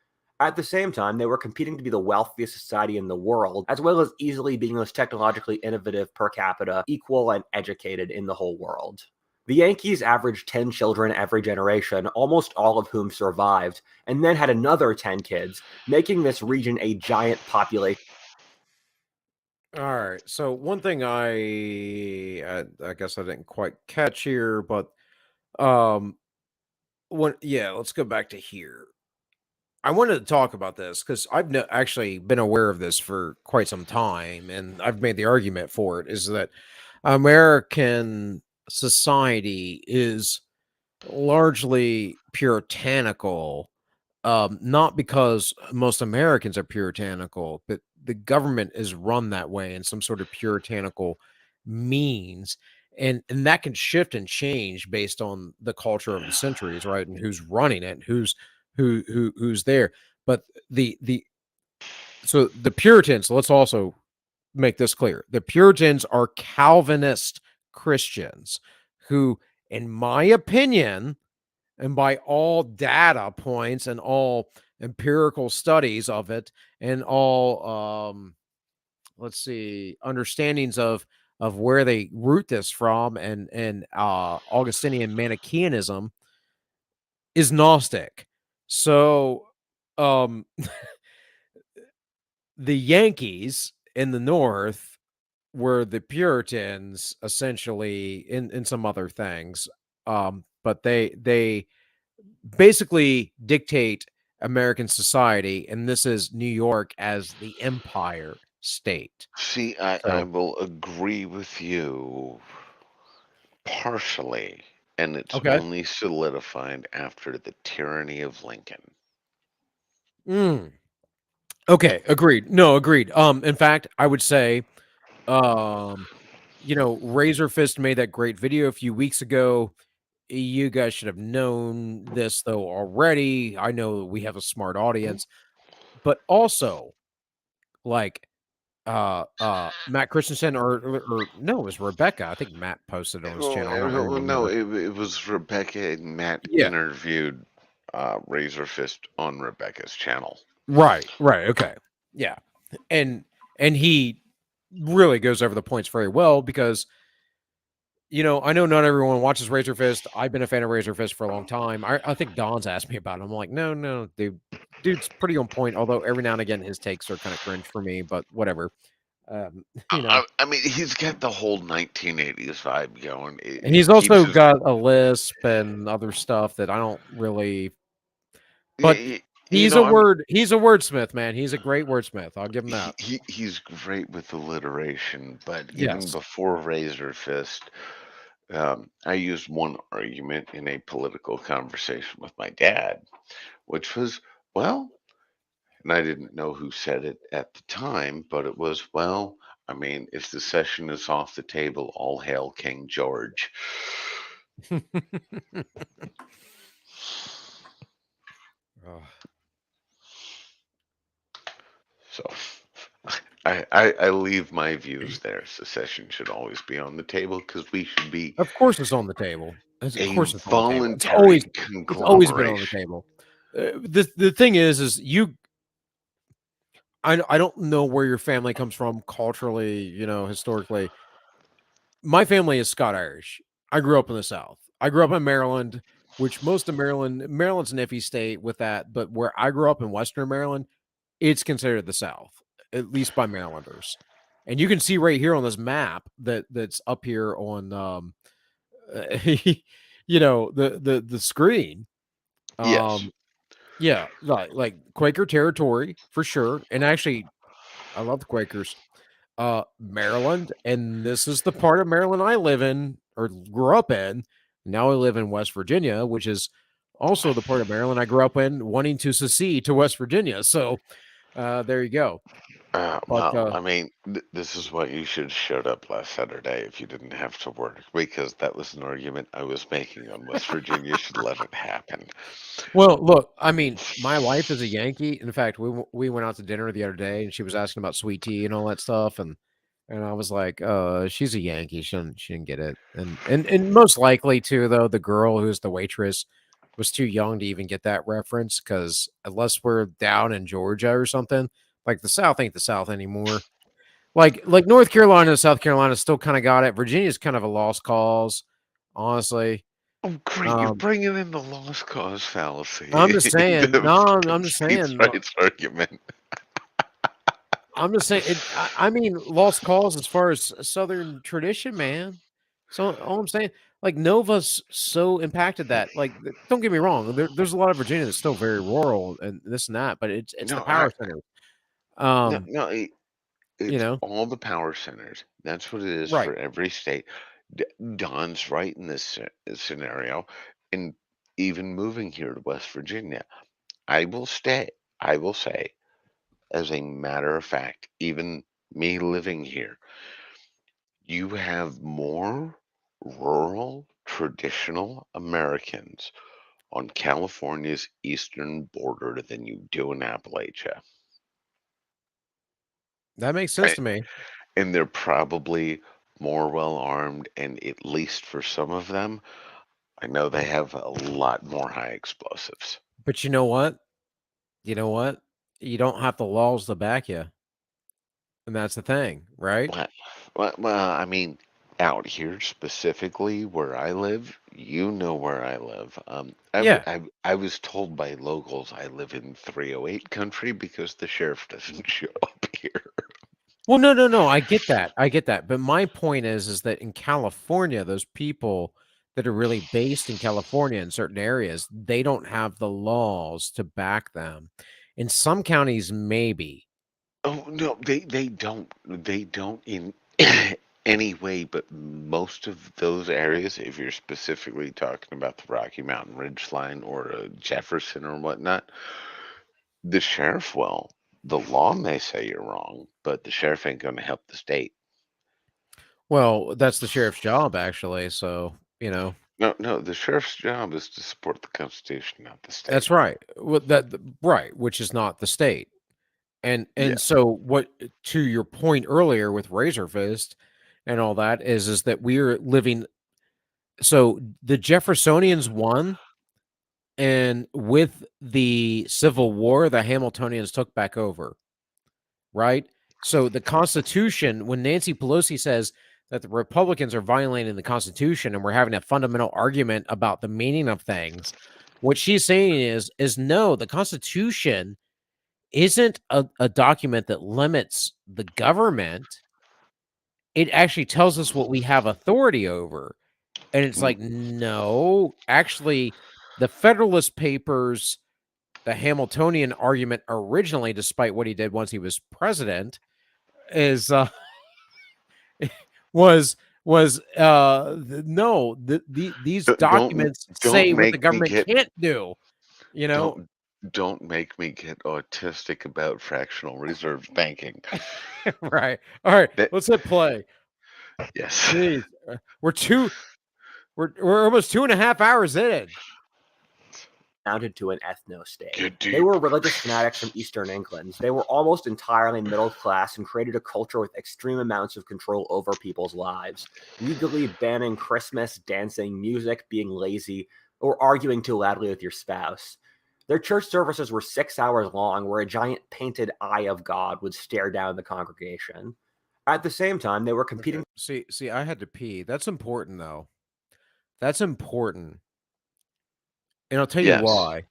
At the same time, they were competing to be the wealthiest society in the world, as well as easily being the most technologically innovative per capita, equal, and educated in the whole world. The Yankees averaged 10 children every generation, almost all of whom survived, and then had another 10 kids, making this region a giant population. All right. So one thing I guess I didn't quite catch here, but um let's go back to here. I wanted to talk about this because I've actually been aware of this for quite some time, and I've made the argument for it is that American society is largely puritanical, not because most Americans are puritanical, but the government is run that way in some sort of puritanical means. And that can shift and change based on the culture of the centuries, right? And who's running it, who's there. But the Puritans, let's also make this clear. The Puritans are Calvinist Christians who, in my opinion, and by all data points and all empirical studies of it and all let's see, understandings of where they root this from and Augustinian Manichaeanism is Gnostic. So um the Yankees in the North were the Puritans essentially in some other things. But they basically dictate American society, and this is New York as the empire state. See, I So, will agree with you partially, and it's okay. only solidified after the tyranny of Lincoln. Mm, okay, agreed. No, agreed. In fact, I would say, um, Razor Fist made that great video a few weeks ago. You guys should have known this though already. I know we have a smart audience, but also like Matt Christensen or no, it was Rebecca. I think Matt posted it on his Well, channel. I don't really no, remember. it was Rebecca and Matt Yeah. interviewed Razor Fist on Rebecca's channel. Right. Okay. Yeah. And he really goes over the points very well because I know not everyone watches Razor Fist. I've been a fan of Razor Fist for a long time. I think Don's asked me about it. I'm like, no, no, dude's pretty on point. Although every now and again his takes are kind of cringe for me, but whatever. Um, you know, I mean, he's got the whole 1980s vibe going. and It he's keeps also his. got a lisp and other stuff that I don't really. But You know, I'm he's a wordsmith, man. He's a great wordsmith. I'll give him that. he's great with alliteration, but even Yes. before Razor Fist, I used one argument in a political conversation with my dad, which was, well, and I didn't know who said it at the time, but it was, well, I mean, if the session is off the table, all hail King George. Ugh. So I leave my views there. Secession should always be on the table because we should be Of course it's on the table. Of a course it's on the table. voluntary It's always been on the conglomeration. table. The thing is I don't know where your family comes from culturally, historically. My family is Scott Irish. I grew up in the South. I grew up in Maryland, which most of Maryland's an iffy state with that, but where I grew up in Western Maryland, it's considered the South, at least by Marylanders. And you can see right here on this map that's up here on the screen. Yes. Yeah, like Quaker territory for sure. And actually, I love the Quakers. Maryland, and this is the part of Maryland I live in or grew up in. Now I live in West Virginia, which is also the part of Maryland I grew up in, wanting to secede to West Virginia. So there you go. But Well, I mean, this is why you should have showed up last Saturday if you didn't have to work, because that was an argument I was making on West Virginia should let it happen. well, look, I mean, my wife is a Yankee. In fact, we went out to dinner the other day, and she was asking about sweet tea and all that stuff, and I was like, she's a Yankee. She didn't get it." And most likely too, though, the girl who's the waitress was too young to even get that reference because unless we're down in Georgia or something, like the South ain't the South anymore. Like North Carolina and South Carolina still kind of got it. Virginia's kind of a lost cause, honestly. Oh, great! You're Um, bringing in the lost cause fallacy I'm just saying. to, No, to I'm just states' saying. rights argument. I'm just saying. I mean, lost cause as far as Southern tradition, man. So all I'm saying, like Nova's so impacted that. Like, don't get me wrong. There's a lot of Virginia that's still very rural and this and that, but it's the No, I power center. no Um, no. you It's know, all the power centers. That's what it is right? for every state. D- Don's right in this scenario. And even moving here to West Virginia, I will stay. I will say, as a matter of fact, even me living here, you have more rural, traditional Americans on California's eastern border than you do in Appalachia. That makes sense Right? to me. And they're probably more well armed, and at least for some of them, I know they have a lot more high explosives. But you know what? You know what? You don't have the laws to back you, and that's the thing, right? What? I mean, out here specifically where I live, you know where I live. Yeah. I was told by locals I live in 308 country because the sheriff doesn't show up here. Well, no, no, no. I get that. I get that. But my point is that in California, those people that are really based in California in certain areas, they don't have the laws to back them. In some counties, maybe. Oh no, they don't in any way, but most of those areas, if you're specifically talking about the Rocky Mountain Ridge line or Jefferson or whatnot, the sheriff will. The law may say you're wrong, but the sheriff ain't going to help the state. Well, that's the sheriff's job, actually. So, No, no, the sheriff's job is to support the Constitution, not the state. that's right. Well, right, which is not the state. And Yeah. so what to your point earlier with Razor Fist and all that is that we're living so the Jeffersonians won. And with the Civil War, the Hamiltonians took back over, right? So the Constitution, when Nancy Pelosi says that the Republicans are violating the Constitution and we're having a fundamental argument about the meaning of things, what she's saying is no, the Constitution isn't a document that limits the government. It actually tells us what we have authority over. And it's like, no, actually, the Federalist Papers, the Hamiltonian argument originally, despite what he did once he was president, is no, these documents don't say what the make me government get can't do. You know, don't make me get autistic about fractional reserve banking. right? All right, That let's hit play. yes. Jeez, we're almost 2.5 hours in. Amounted to an ethno-state. Get They deep. were religious fanatics from Eastern England. They were almost entirely middle class and created a culture with extreme amounts of control over people's lives, legally banning Christmas, dancing, music, being lazy, or arguing too loudly with your spouse. Their church services were 6 hours long, where a giant painted eye of God would stare down the congregation. At the same time, they were competing. See, I had to pee. That's important, though. That's important. And I'll tell you Yes. why.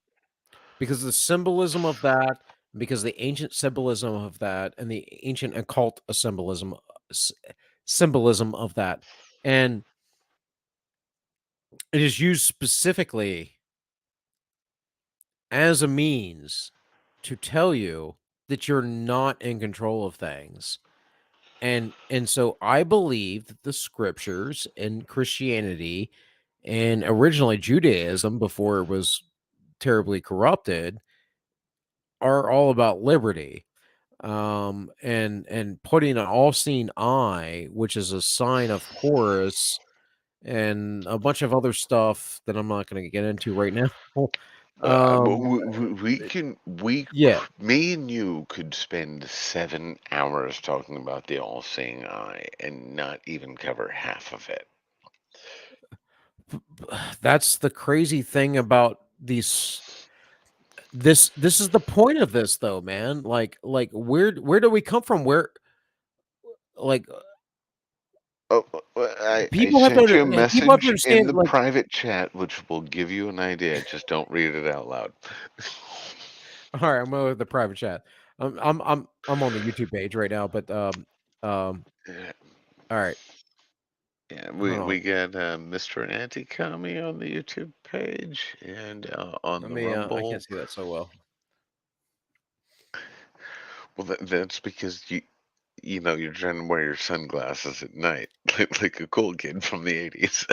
Because the symbolism of that, because the ancient symbolism of that, and the ancient occult symbolism of that. And it is used specifically as a means to tell you that you're not in control of things. And so I believe that the scriptures in Christianity and originally Judaism, before it was terribly corrupted, are all about liberty. And putting an all-seeing eye, which is a sign of Horus, and a bunch of other stuff that I'm not going to get into right now. Yeah. Me and you could spend 7 hours talking about the all-seeing eye and not even cover half of it. That's the crazy thing about these. This is the point of this, though, man. Like where do we come from? Where, like, Oh, I people have sent you a to people have to message in understand, the like, private chat, which will give you an idea. Just don't read it out loud. all right, I'm going with the private chat. I'm on the YouTube page right now, but all right. Yeah, Hold on. we got Mr. and Auntie Kami on the YouTube page and on Let the me Rumble. I can't see that so well. Well, that's because you're trying to wear your sunglasses at night, like a cool kid from the 80s.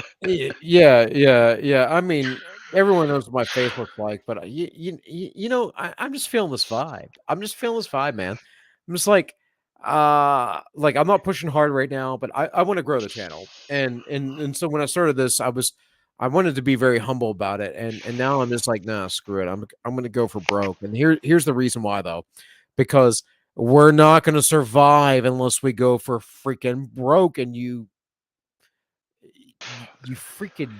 Yeah. I mean, everyone knows what my face looks like, but I'm just feeling this vibe. I'm just feeling this vibe, man. I'm just like I'm not pushing hard right now, but I want to grow the channel. And so when I started this, I wanted to be very humble about it. And now I'm just like, nah, screw it. I'm gonna go for broke. And here's the reason why, though. Because we're not gonna survive unless we go for freaking broke. And you freaking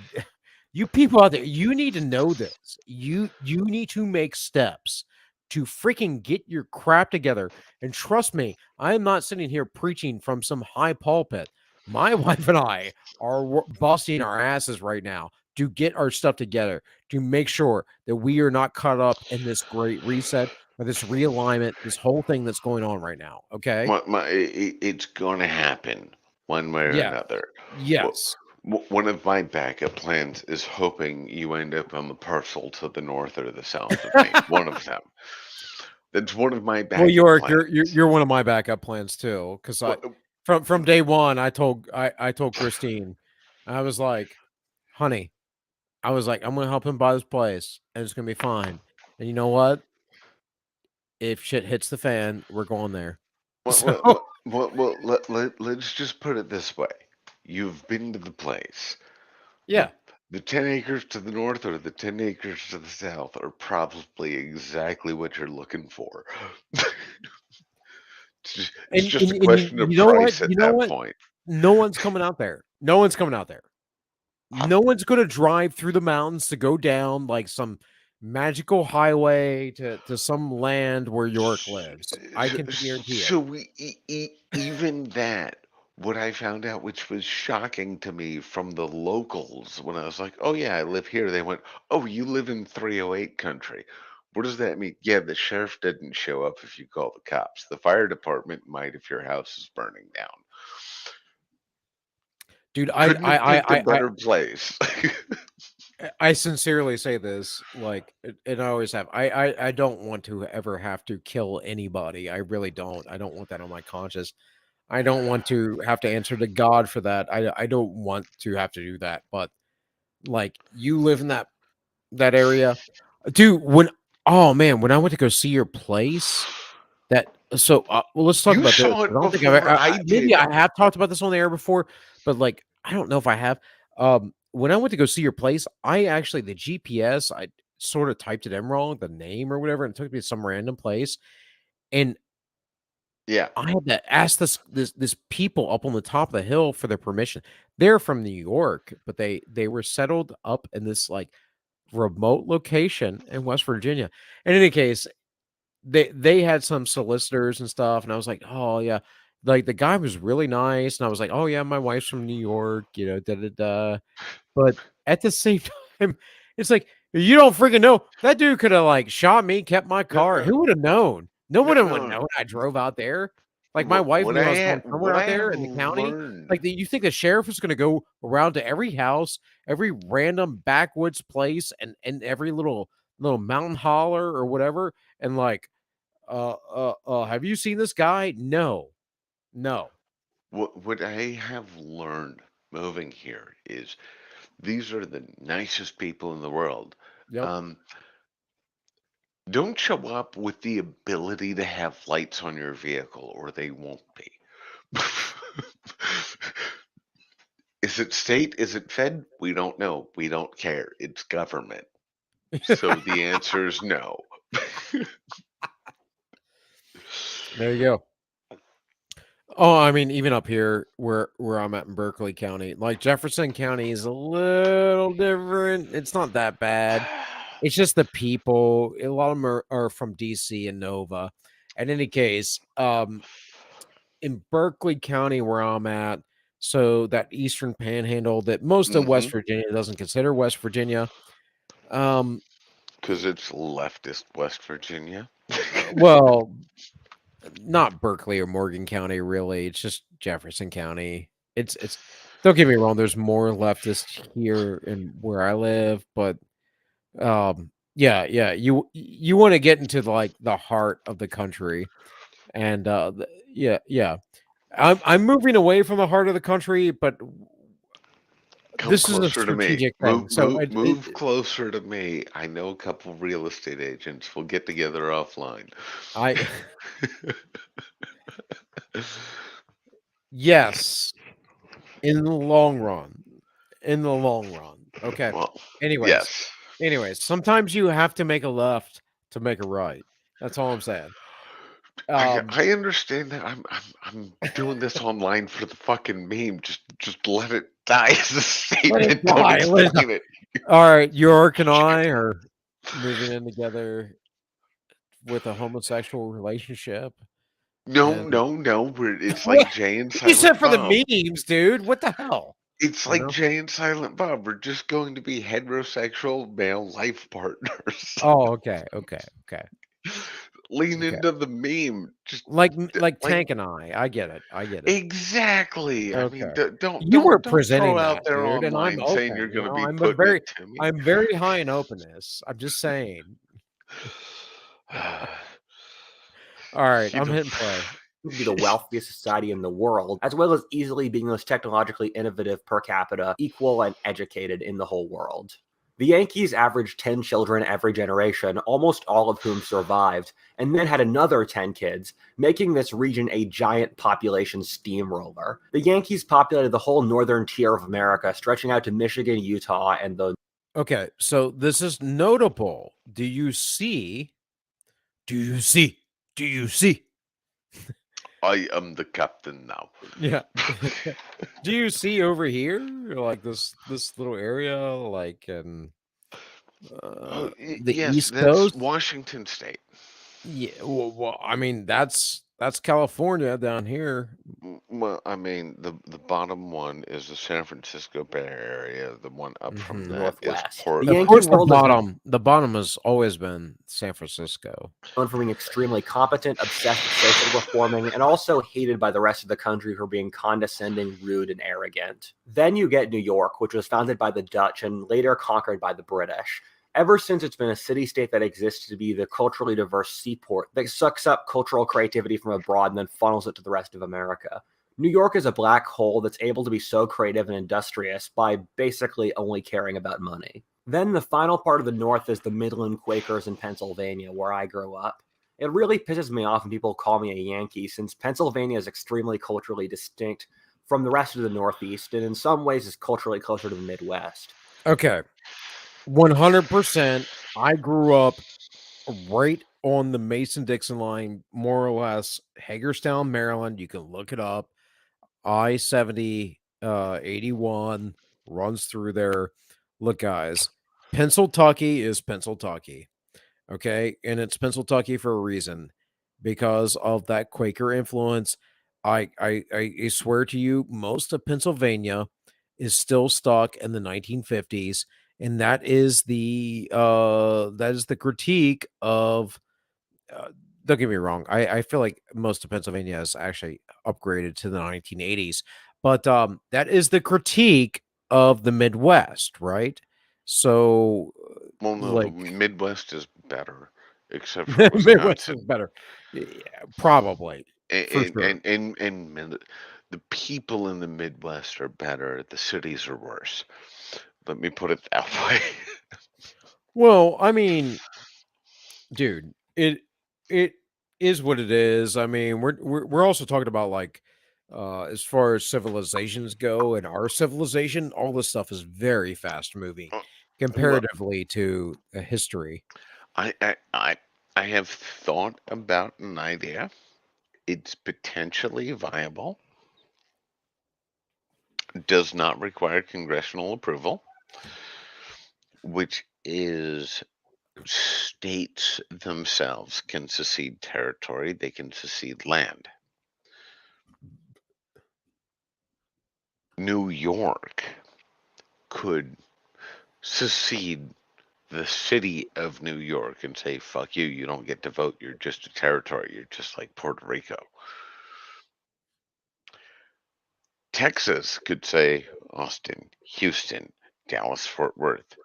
you people out there, you need to know this. You need to make steps to freaking get your crap together. And trust me, I am not sitting here preaching from some high pulpit. My wife and I are busting our asses right now to get our stuff together, to make sure that we are not caught up in this great reset or this realignment, this whole thing that's going on right now. Okay. It's going to happen one way or Yeah. another. Yes. One of my backup plans is hoping you end up on the parcel to the north or the south of me. One of them. That's one of my backup Well, plans. you're one of my backup plans too, because from day one I told Christine, I was like, honey, I was like, I'm gonna help him buy this place and it's gonna be fine. And you know what? If shit hits the fan, we're going there. Let's just put it this way. You've been to the place. Yeah. The 10 acres to the north or the 10 acres to the south are probably exactly what you're looking for. It's just a question of you know what? price at You know that what? point. No one's coming out there. No one's coming out there. No one's gonna drive through the mountains to go down like some magical highway to some land where York lives. I can guarantee it. So even that, what I found out, which was shocking to me from the locals, when I was like, "Oh yeah, I live here," they went, "Oh, you live in 308 country. What does that mean?" Yeah, the sheriff didn't show up if you call the cops. The fire department might if your house is burning down. Dude, Couldn't have picked a better place. I sincerely say this, like, and I always have. I don't want to ever have to kill anybody. I really don't. I don't want that on my conscience. I don't want to have to answer to God for that. I don't want to have to do that. But like, you live in that area, dude. Oh man, when I went to go see your place, well, let's talk You about this. saw I it don't think before I maybe did. I have talked about this on the air before, but like, I don't know if I have. When I went to go see your place, the GPS, I sort of typed it in wrong, the name or whatever, and it took me to some random place, and Yeah, I had to ask this people up on the top of the hill for their permission. They're from New York, but they were settled up in this like remote location in West Virginia. In any case, they had some solicitors and stuff, and I was like, "Oh, yeah." Like, the guy was really nice, and I was like, "Oh, yeah, my wife's from New York, da, da, da." But at the same time, it's like, you don't freaking know. That dude coulda, like, shot me, kept my no, car. no, Who would have known? No no, one would no. know I drove out there. Like, my What, wife what knew I I was going somewhere what out I there have in the county. learned. Like, you think the sheriff is gonna go around to every house, every random backwoods place, and every little mountain holler or whatever, and like, have you seen this guy? No. No. What I have learned moving here is these are the nicest people in the world. Yep. Um, don't show up with the ability to have lights on your vehicle, or they won't be. Is it state? Is it fed? We don't know. We don't care. It's government. So the answer is no. There you go. Oh, I mean, even up here where I'm at in Berkeley County, like Jefferson County is a little different. It's not that bad. It's just the people. A lot of them are from DC and Nova. In any case, in Berkeley County where I'm at, so that eastern panhandle that most of West Mm-hmm. Virginia doesn't consider West Virginia. Um, Because it's leftist West Virginia. well, not Berkeley or Morgan County, really. It's just Jefferson County. It's don't get me wrong, there's more leftists here in where I live, but yeah, you want to get into like the heart of the country. And yeah. I'm moving away from the heart of the country, but Come this is a closer to me. strategic thing. Move, So move, move closer to me. I know a couple real estate agents. We'll get together offline. I yes, in the long run. In the long run. Okay. Well, Anyways, yes. sometimes you have to make a left to make a right. That's all I'm saying. Um, I understand that. I'm doing this online for the fucking meme. Just let it die as a let it statement. Don't die. Let it die. explain it. All right, York and I are moving in together with a homosexual relationship. No, And no, no. It's what like Jay and you said Silent for the Bob. memes, dude? What the hell? It's You like know? Jay and Silent Bob. We're just going to be heterosexual male life partners. Oh, okay. Lean into the meme. Just Like like Tank and I get it. I get it. exactly. I mean, Okay. don't You were don't don't throw presenting out that, there dude, and I'm online saying you're open, going to be putting it to me. I'm very high in openness. I'm just saying. Alright, You I'm know, hitting play. To be the wealthiest society in the world, as well as easily being the most technologically innovative per capita, equal, and educated in the whole world. The Yankees averaged 10 children every generation, almost all of whom survived, and then had another 10 kids, making this region a giant population steamroller. The Yankees populated the whole northern tier of America, stretching out to Michigan, Utah, and the Okay, so this is notable. Do you see? Do you see? Do you see? I am the captain now. Yeah. Do you see over here? Like this little area, like, and The Yes, East that's Coast. Washington State. Yeah, well, I mean that's California down here. Well, I mean, the bottom one is the San Francisco Bay Area. The one up from Hmm. that is Northwest. The Port. Of Yankee course, the world is bottom has always been San Francisco. known for being extremely competent, obsessed with social reforming, and also hated by the rest of the country for being condescending, rude, and arrogant. Then you get New York, which was founded by the Dutch and later conquered by the British. Ever since, it's been a city-state that exists to be the culturally diverse seaport that sucks up cultural creativity from abroad and then funnels it to the rest of America. New York is a black hole that's able to be so creative and industrious by basically only caring about money. Then the final part of the North is the Midland Quakers in Pennsylvania, where I grew up. It really pisses me off when people call me a Yankee, since Pennsylvania is extremely culturally distinct from the rest of the Northeast, and in some ways is culturally closer to the Midwest. Okay, 100%. I grew up right on the Mason-Dixon line, more or less, Hagerstown, Maryland. You can look it up. I-70, 81 runs through there. Look, guys, Pennsylvania is Pennsylvania, okay? And it's Pennsylvania for a reason because of that Quaker influence. I swear to you, most of Pennsylvania is still stuck in the 1950s, and that is the critique of don't get me wrong. I feel like most of Pennsylvania has actually upgraded to the 1980s, but that is the critique of the Midwest, right? So, Well, no, the like, Midwest is better, except for the Midwest is Wisconsin. better. Yeah, probably for And sure. the people in the Midwest are better. The cities are worse. Let me put it that way. Well, I mean, dude, it is what it is. I mean, we're also talking about like as far as civilizations go, and our civilization, all this stuff is very fast moving Well, comparatively to history. I, I I I have thought about an idea. It's potentially viable. Does not require congressional approval, which is states themselves can secede territory, they can secede land. New York could secede the city of New York and say, fuck you, you don't get to vote, you're just a territory, you're just like Puerto Rico. Texas could say, Austin, Houston, Dallas, Fort Worth,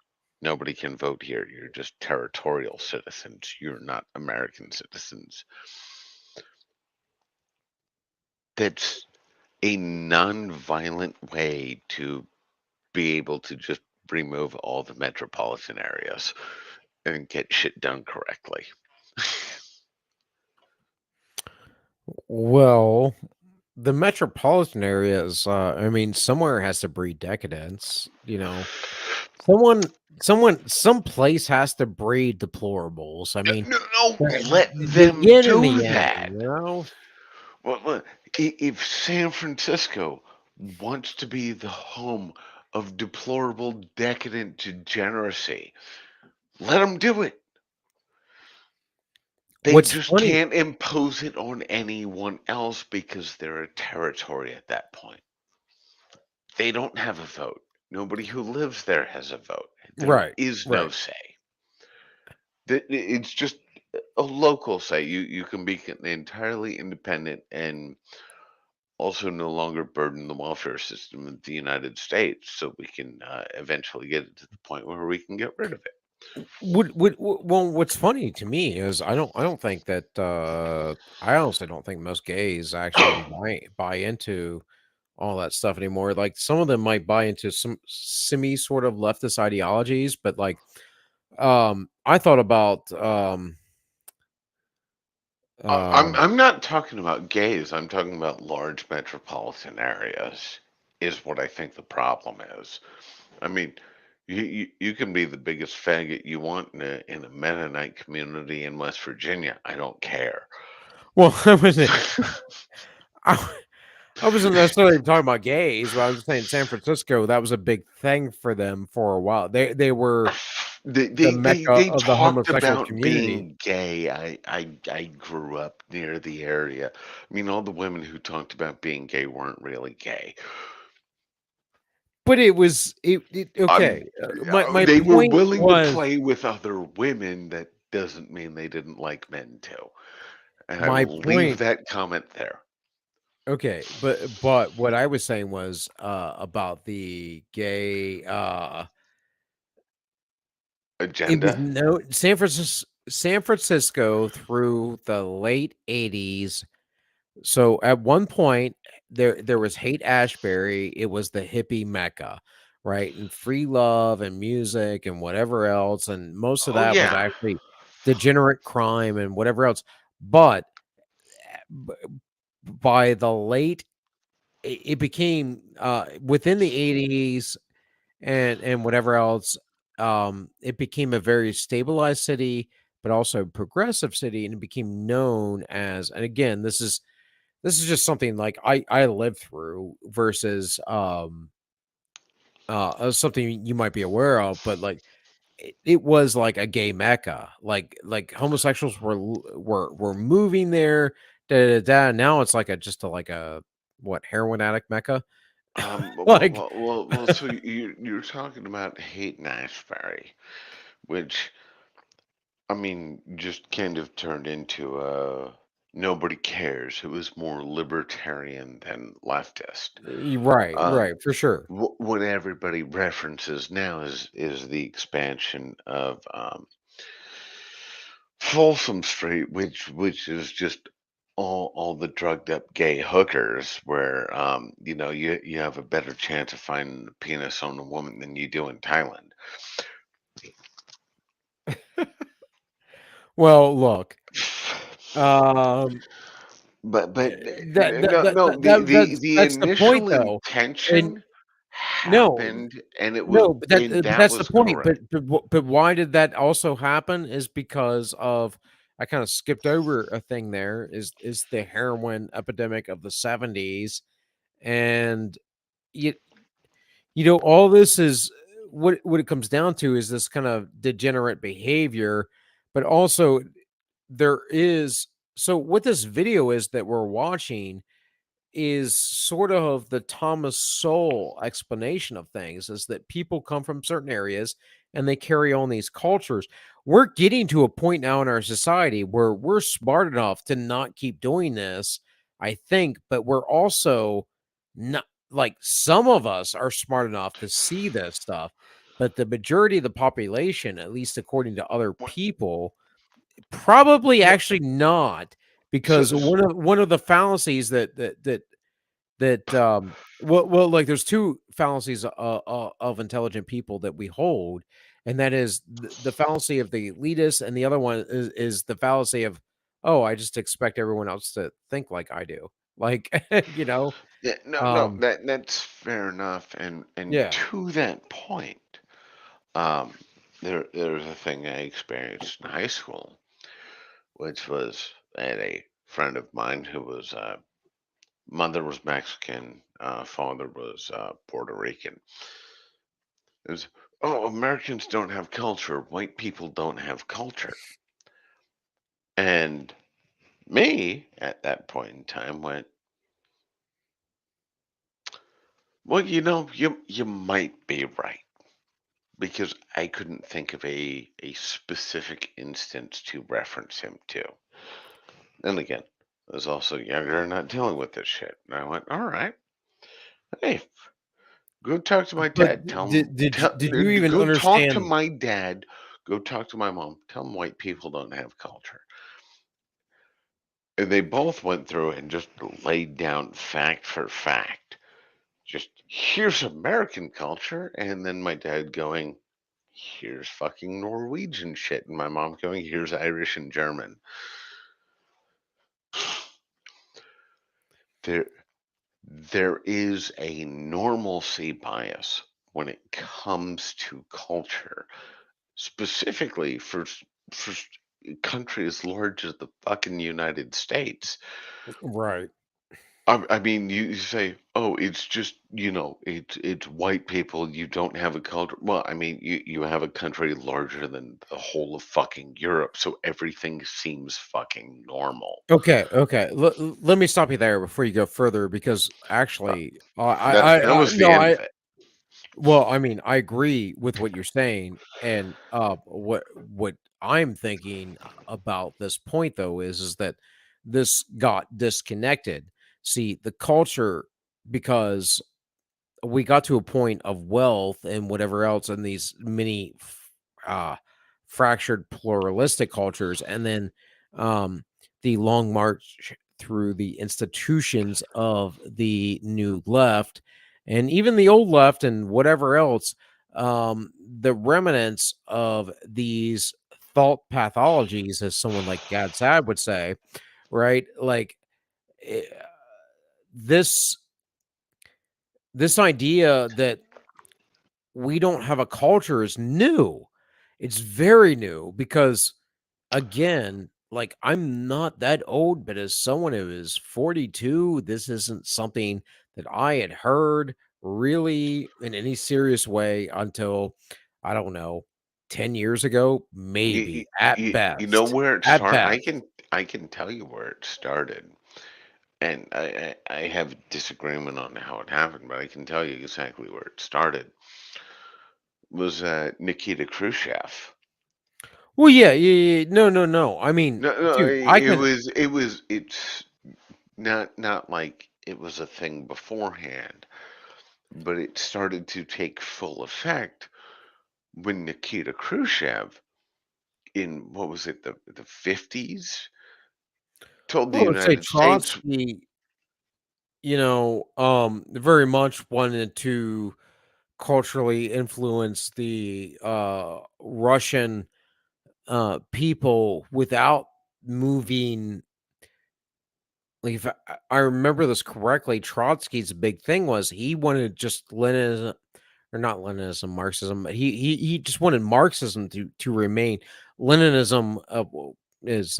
nobody can vote here, you're just territorial citizens, you're not American citizens. That's a non-violent way to be able to just remove all the metropolitan areas and get shit done correctly. Well, the metropolitan areas, I mean, somewhere has to breed decadence. Some place has to breed deplorables. I mean, No, no, let the them yin and the do yang, that. you know? Well, if San Francisco wants to be the home of deplorable, decadent degeneracy, let them do it. They What's just funny, can't impose it on anyone else because they're a territory at that point. They don't have a vote. Nobody who lives there has a vote. There right, is no right. say. It's just a local say. You can be entirely independent and also no longer burden the welfare system of the United States, so we can eventually get it to the point where we can get rid of it. Well, what's funny to me is I don't think that I honestly don't think most gays actually buy into all that stuff anymore. Like some of them might buy into some semi sort of leftist ideologies, but like I thought about uh I'm not talking about gays. I'm talking about large metropolitan areas. Is what I think the problem is. I mean, you can be the biggest faggot you want in a Mennonite community in West Virginia. I don't care. well I, I wasn't necessarily talking about gays, but I was just saying San Francisco, that was a big thing for them for a while. They were the mecca They of the talked homosexual about community. being gay. I grew up near the area. I mean, all the women who talked about being gay weren't really gay. But it was okay. I'm, My they were point willing to was play with other women. That doesn't mean they didn't like men too. And I my will leave point. that comment there. Okay, but what I was saying was about the gay. It was Agenda. no San Francisco through the late '80s. So at one point there was Haight Ashbury. It was the hippie mecca, right? And free love and music and whatever else. And most of Oh that was yeah. actually degenerate crime and whatever else. But b- by the late, it became within the '80s and whatever else. It became a very stabilized city, but also progressive city, and it became known as. And again, this is just something like I lived through versus something you might be aware of, but like it was like a gay mecca. Like homosexuals were moving there. Da, da, da. Now it's like a just a like a what heroin addict mecca. Like So you're talking about Haight Ashbury, which I mean just kind of turned into nobody cares. It was more libertarian than leftist. right, Um, right, for sure. what everybody references now is the expansion of Folsom Street, which is just all the drugged up gay hookers, where you have a better chance of finding a penis on a woman than you do in Thailand. Well, look, um, No, no, the that's the point initial though, and intention no, happened, and it was no, and but that that's the was point. correct. But why did that also happen? Is because of I kind of skipped over a thing there. Is the heroin epidemic of the '70s, and you all this is what it comes down to is this kind of degenerate behavior, but also there is so what this video is that we're watching is sort of the Thomas Sowell explanation of things is that people come from certain areas and they carry on these cultures. We're getting to a point now in our society where we're smart enough to not keep doing this, I think, but we're also not like some of us are smart enough to see this stuff, but the majority of the population, at least according to other What- people, probably No, actually not so, because one of the fallacies that like there's two fallacies of intelligent people that we hold, and that is the fallacy of the elitist, and the other one is the fallacy of oh, I just expect everyone else to think like I do, like yeah, no, um that's fair enough. And yeah. to that point, um, there's a thing I experienced in high school, which was I had a friend of mine who was mother was Mexican, father was Puerto Rican. It was, oh, Americans don't have culture. White people don't have culture. And me, at that point in time, went, well, you might be right. Because I couldn't think of a specific instance to reference him to. And again, I was also younger and not dealing with this shit. And I went, all right, hey, go talk to my dad. But did you even Go talk to understand? my dad. Go talk to my mom. Tell them white people don't have culture. And they both went through and just laid down fact for fact. Just here's American culture, and then my dad going, here's fucking Norwegian shit, and my mom going, here's Irish and German. There, there is a normalcy bias when it comes to culture, specifically for countries large as the fucking United States. Right. I mean, you say, "Oh, it's just, it's white people. You don't have a culture." Well, I mean, you have a country larger than the whole of fucking Europe, so everything seems fucking normal. Okay, okay. Let me stop you there before you go further, because Uh, actually, that was the no, end of it. well, I mean, I agree with what you're saying, and what I'm thinking about this point though is that this got disconnected. See, the culture, because we got to a point of wealth and whatever else in these many uh fractured pluralistic cultures, and then um the long march through the institutions of the new left and even the old left and whatever else, the remnants of these thought pathologies, as someone like Gad Sad would say, right? Like, eh, this this idea that we don't have a culture is new. It's very new because, again, like, I'm not that old, but as someone who is 42, this isn't something that I had heard really in any serious way until, I don't know, 10 years ago, You, maybe at you know best. where it At started? best. I can tell you where it started, and I have disagreement on how it happened, but I can tell you exactly where it started. Was Nikita Khrushchev? Well, yeah, yeah, yeah. No, no, no. I mean, No, no, dude, I can. it's not like it was a thing beforehand, but it started to take full effect when Nikita Khrushchev, in what was it, the 50s, told the Well, let's say United States. Trotsky, very much wanted to culturally influence the Russian people without moving. Like, if I remember this correctly, Trotsky's big thing was he wanted just Leninism, or not Leninism, Marxism, but he just wanted Marxism to remain. Leninism is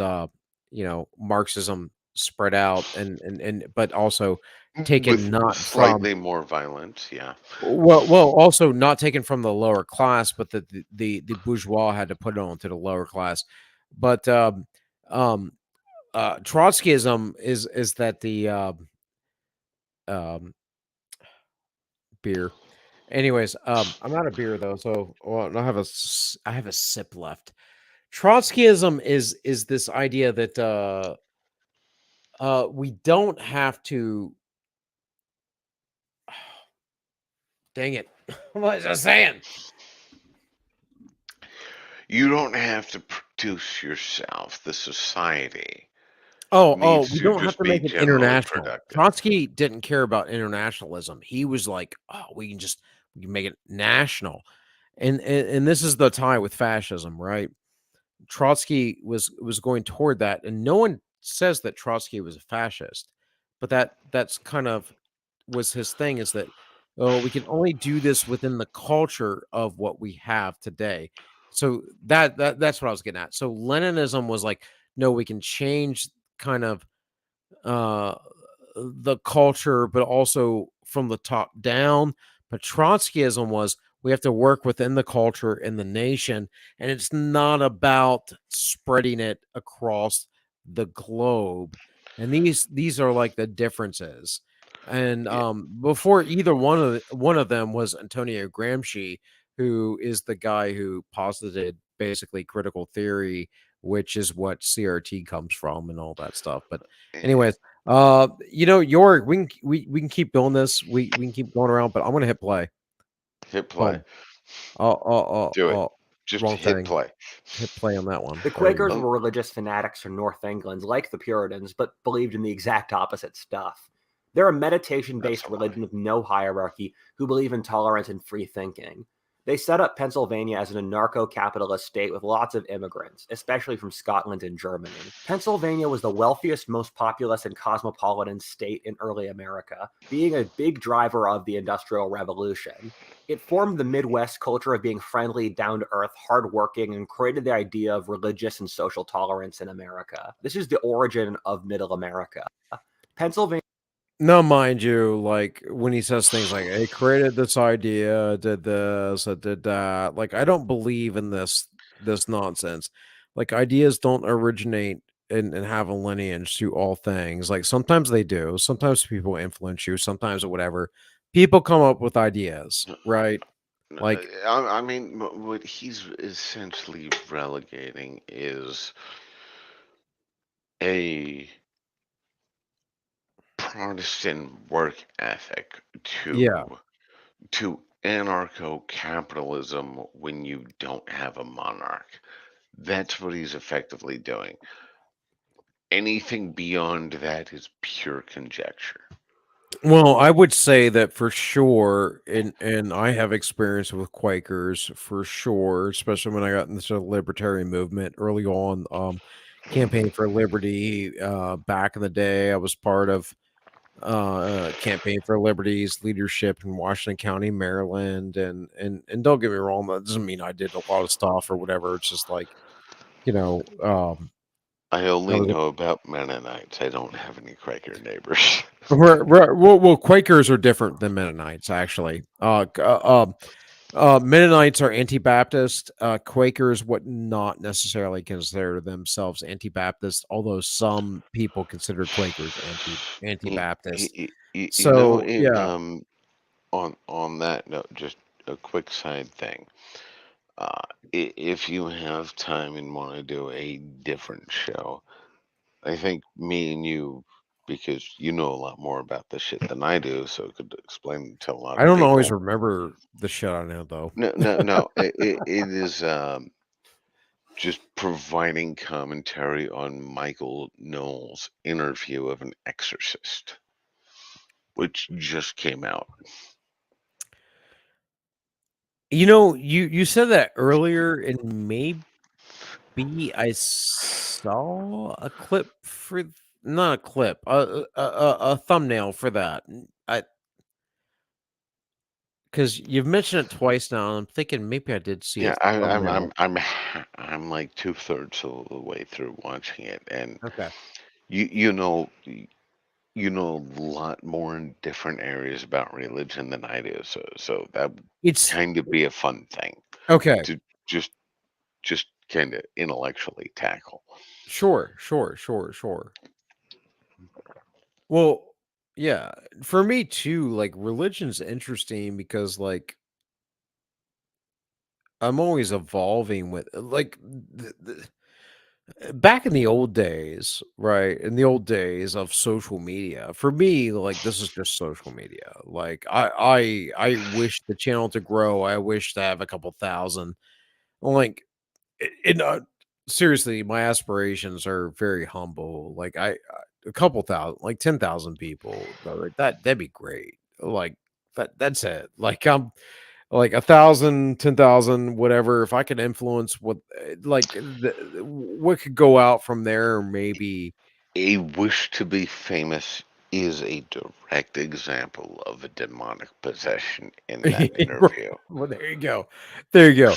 Marxism spread out, and but also taken With not from, slightly more violence, yeah. also not taken from the lower class, but that the bourgeois had to put it on to the lower class. But um, Trotskyism is that the um, beer. Anyways, I'm out of beer though, so well, I have a sip left. Trotskyism is this idea that we don't have to. Dang it! What was I saying? You don't have to produce yourself. The society Oh, needs we to don't have just to be make it generally international. productive. Trotsky didn't care about internationalism. He was like, "Oh, we can make it national," and this is the tie with fascism, right? Trotsky was going toward that, and no one says that Trotsky was a fascist, but that's kind of was his thing, is that, oh, we can only do this within the culture of what we have today. So that's what I was getting at. So Leninism was like, no, we can change kind of uh, the culture, but also from the top down. But Trotskyism was, we have to work within the culture in the nation, and it's not about spreading it across the globe. And these are like the differences. And Yeah, before either one of them was Antonio Gramsci, who is the guy who posited basically critical theory, which is what CRT comes from and all that stuff. But eh, anyways, Yorick, we can keep doing this. We can keep going around, but I'm gonna hit play. hit play. Boom. Oh, Do it. Just wrong hit thing. play. Hit play on that one. The There you Quakers go. Um, were religious fanatics from North England, like the Puritans, but believed in the exact opposite stuff. They're a meditation that's based a lie. religion with no hierarchy who believe in tolerance and free thinking. They set up Pennsylvania as an anarcho capitalist state with lots of immigrants, especially from Scotland and Germany. Pennsylvania was the wealthiest, most populous, and cosmopolitan state in early America, being a big driver of the Industrial Revolution. It formed the Midwest culture of being friendly, down to earth, hardworking, and created the idea of religious and social tolerance in America. This is the origin of Middle America. Pennsylvania Now, mind you, like when he says things like, "I created this idea, did this, I did that," like I don't believe in this nonsense. Like ideas don't originate and have a lineage to all things. Like sometimes they do, sometimes people influence you, sometimes whatever. People come up with ideas, right? Like, I mean, what he's essentially relegating is a Protestant work ethic yeah. to anarcho-capitalism when you don't have a monarch. That's what he's effectively doing. Anything beyond that is pure conjecture. Well, I would say that for sure, and I have experience with Quakers for sure, especially when I got into the libertarian movement early on. Campaign for Liberty. Back in the day, I was part of Campaign for Liberty's leadership in Washington County, Maryland, and don't get me wrong, that doesn't mean I did a lot of stuff or whatever. It's just like you know, I I only was know about Mennonites. I don't have any Quaker neighbors. well, Quakers are different than Mennonites, actually. Mennonites are anti-Baptist. Quakers would not necessarily consider themselves anti-Baptist, although some people consider Quakers Y- anti-Baptist. you know, So yeah, on that note, just a quick side thing. Uh, if you have time and want to do a different show, I think me and you, because you know a lot more about this shit than I do, so it could explain to a lot I of don't always people. remember the shit I know though. No, no, no. It is just providing commentary on Michael Knowles' interview of an exorcist, which just came out. You said that earlier, and maybe I saw a clip for not a clip, a thumbnail for that. I Because you've mentioned it twice now, and I'm thinking maybe I did see a Yeah, I, I'm thumbnail. I'm I'm I'm like 2/3 of the way through watching it, and Okay. you know a lot more in different areas about religion than I do, so that would It's kind of be a fun thing okay. to just kind of intellectually tackle. Sure, sure, sure, sure. Well, yeah, for me too, like religion's interesting because like I'm always evolving with like back in the old days, right? In the old days of social media, for me, like this is just social media. Like I wish the channel to grow. I wish to have a couple thousand. Like seriously, my aspirations are very humble. Like a couple thousand, like 10,000 people. Like that'd be great. Like that's it. Like I'm like 1,000, 10,000, whatever. If I could influence what what could go out from there, maybe. A wish to be famous is a direct example of a demonic possession in that Right. interview. Well, there you go. There you go.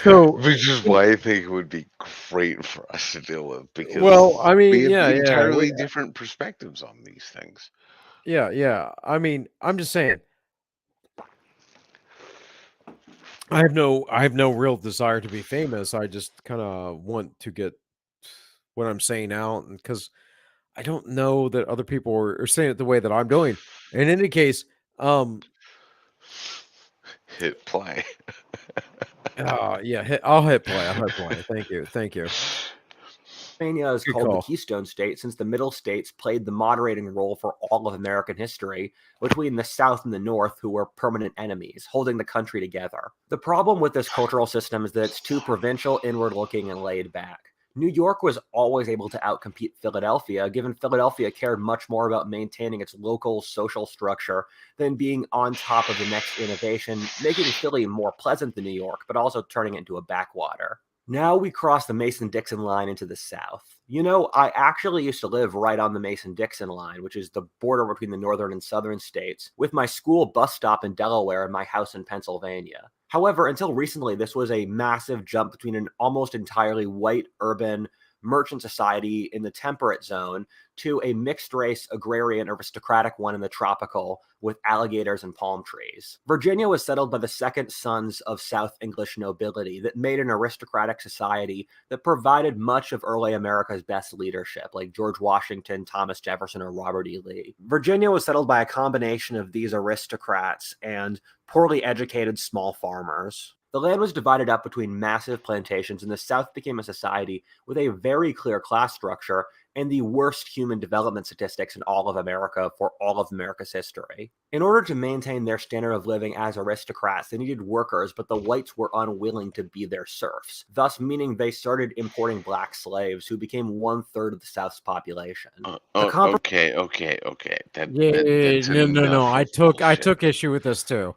So Which is why I think it would be great for us to deal with well, because I we mean, have yeah, yeah. entirely different perspectives on these things. Yeah, yeah. I mean, I'm just saying I have no real desire to be famous. I just kind of want to get what I'm saying out, and because I don't know that other people are saying it the way that I'm doing. In any case, um, Hit play. yeah, I'll hit play. I'll hit play. Thank you, thank you. Pennsylvania is Good called the call. Keystone State since the Middle States played the moderating role for all of American history between the South and the North, who were permanent enemies, holding the country together. The problem with this cultural system is that it's too provincial, inward looking, and laid back. New York was always able to outcompete Philadelphia, given Philadelphia cared much more about maintaining its local social structure than being on top of the next innovation, making Philly more pleasant than New York, but also turning it into a backwater. Now we cross the Mason-Dixon line into the south. I actually used to live right on the Mason-Dixon line, which is the border between the northern and southern states, with my school bus stop in Delaware and my house in Pennsylvania. However, until recently, this was a massive jump between an almost entirely white, urban, merchant society in the temperate zone to a mixed race agrarian aristocratic one in the tropical with alligators and palm trees. Virginia was settled by the second sons of South English nobility that made an aristocratic society that provided much of early America's best leadership, like George Washington, Thomas Jefferson, or Robert E. Lee. Virginia was settled by a combination of these aristocrats and poorly educated small farmers. The land was divided up between massive plantations, and the South became a society with a very clear class structure and the worst human development statistics in all of America for all of America's history. In order to maintain their standard of living as aristocrats, they needed workers, but the whites were unwilling to be their serfs, thus meaning they started importing black slaves who became 1/3 of the South's population. Okay. Yeah, That's no. enough I of took bullshit. issue with this too.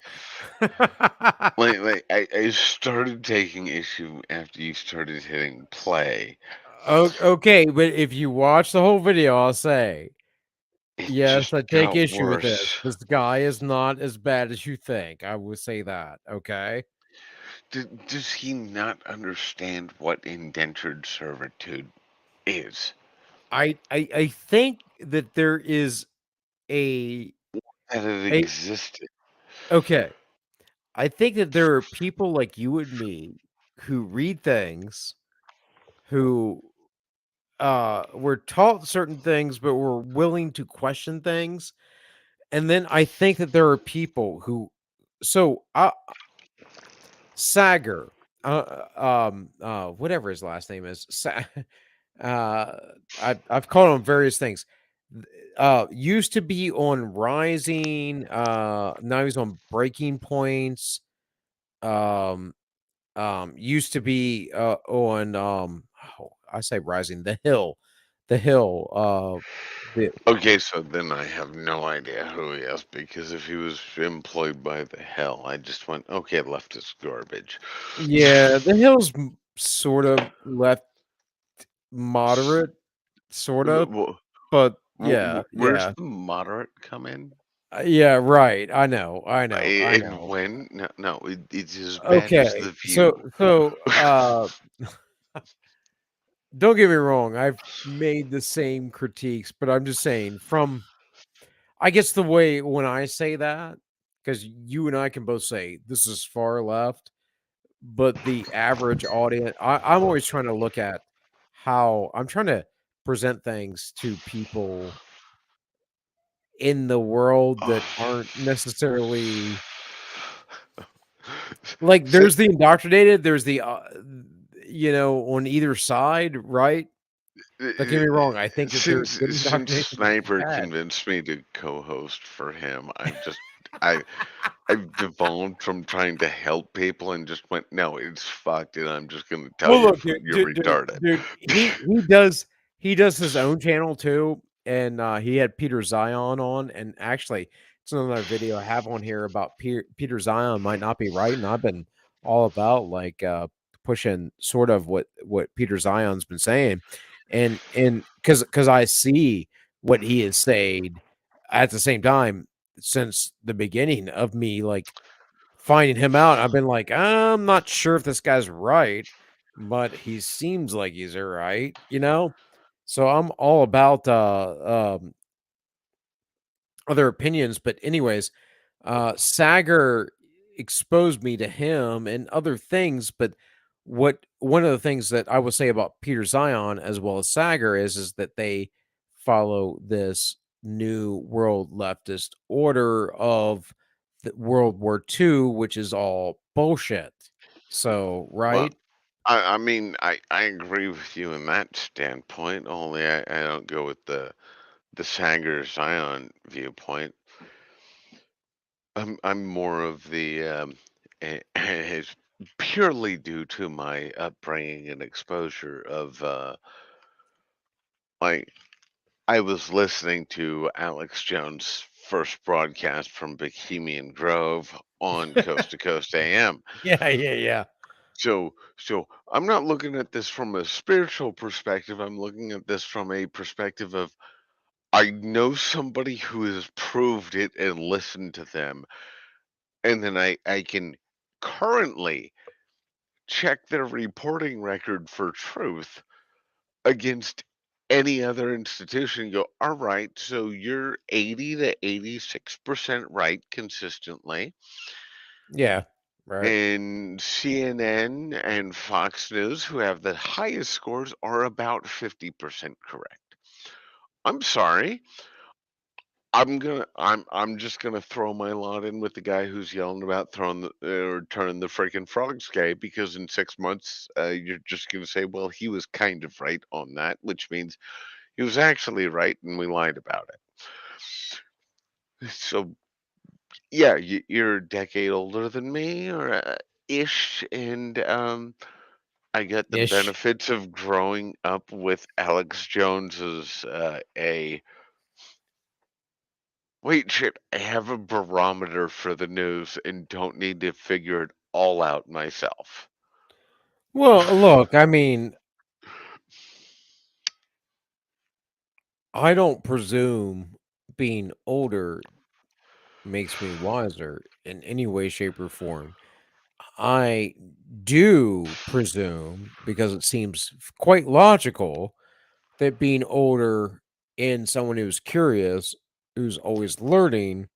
I started taking issue after you started hitting play. Okay, but if you watch the whole video, I'll say, It yes, just I take got issue with this. worse. This guy is not as bad as you think. I will say that, okay? Does he not understand what indentured servitude is? I think that there is a That it a existed. okay. I think that there are people like you and me who read things, who were taught certain things, but were willing to question things. And then I think that there are people who, so Sager, whatever his last name is, uh, I've called him various things. Used to be on Rising, now he's on Breaking Points. Um, used to be on I say Rising, the Hill. The Okay, so then I have no idea who he is because if he was employed by the hell, I just went, okay, leftist garbage. Yeah, the Hill's sort of left moderate, sort of, but yeah, Where's yeah. the moderate come in? Yeah, right. I And know. when? No, it's as bad as Okay. The View. Don't get me wrong. I've made the same critiques, but I'm just saying from I guess the way when I say that, because you and I can both say this is far left, but the average audience, I'm always trying to look at how I'm trying to present things to people in the world that aren't necessarily like Si- there's the indoctrinated, there's the on either side, right? Don't get me wrong, I think that there's since good since indoctrination and Sniper bad. convinced me to co-host for him, I I've devolved from trying to help people and just went, no, it's fucked, and I'm just gonna tell Well, you look, you're retarded. he does his own channel too, and he had Peter Zion on, and actually, it's another video I have on here about Peter Zion might not be right, and I've been all about like pushing sort of what Peter Zion's been saying, and because I see what he is saying at the same time since the beginning of me like finding him out. I've been like, I'm not sure if this guy's right, but he seems like he's right, you know? So I'm all about other opinions. But anyways, Sager exposed me to him and other things. But what one of the things that I will say about Peter Zion as well as Sager is that they follow this new world leftist order of World War II, which is all bullshit. So, Well, right? I mean, I agree with you in that standpoint. Only I don't go with the Sanger Zion viewpoint. I'm more of the it's purely due to my upbringing and exposure of like I was listening to Alex Jones' first broadcast from Bohemian Grove on Coast to Coast AM. Yeah. So I'm not looking at this from a spiritual perspective. I'm looking at this from a perspective of I know somebody who has proved it and listened to them, and then I can currently check their reporting record for truth against any other institution. You go, all right, so you're 80 to 86% right consistently. Yeah. Right. And CNN and Fox News, who have the highest scores, are about 50% correct. I'm sorry. I'm just gonna throw my lot in with the guy who's yelling about throwing or turning the freaking frogs gay, because in 6 months you're just gonna say, well, he was kind of right on that, which means he was actually right and we lied about it. So yeah, you're a decade older than me, or ish, and I get the Ish. benefits of growing up with Alex Jones's a wait, shit, I have a barometer for the news and don't need to figure it all out myself. Well, look, I mean, I don't presume being older makes me wiser in any way, shape, or form. I do presume, because it seems quite logical, that being older and someone who's curious, who's always learning,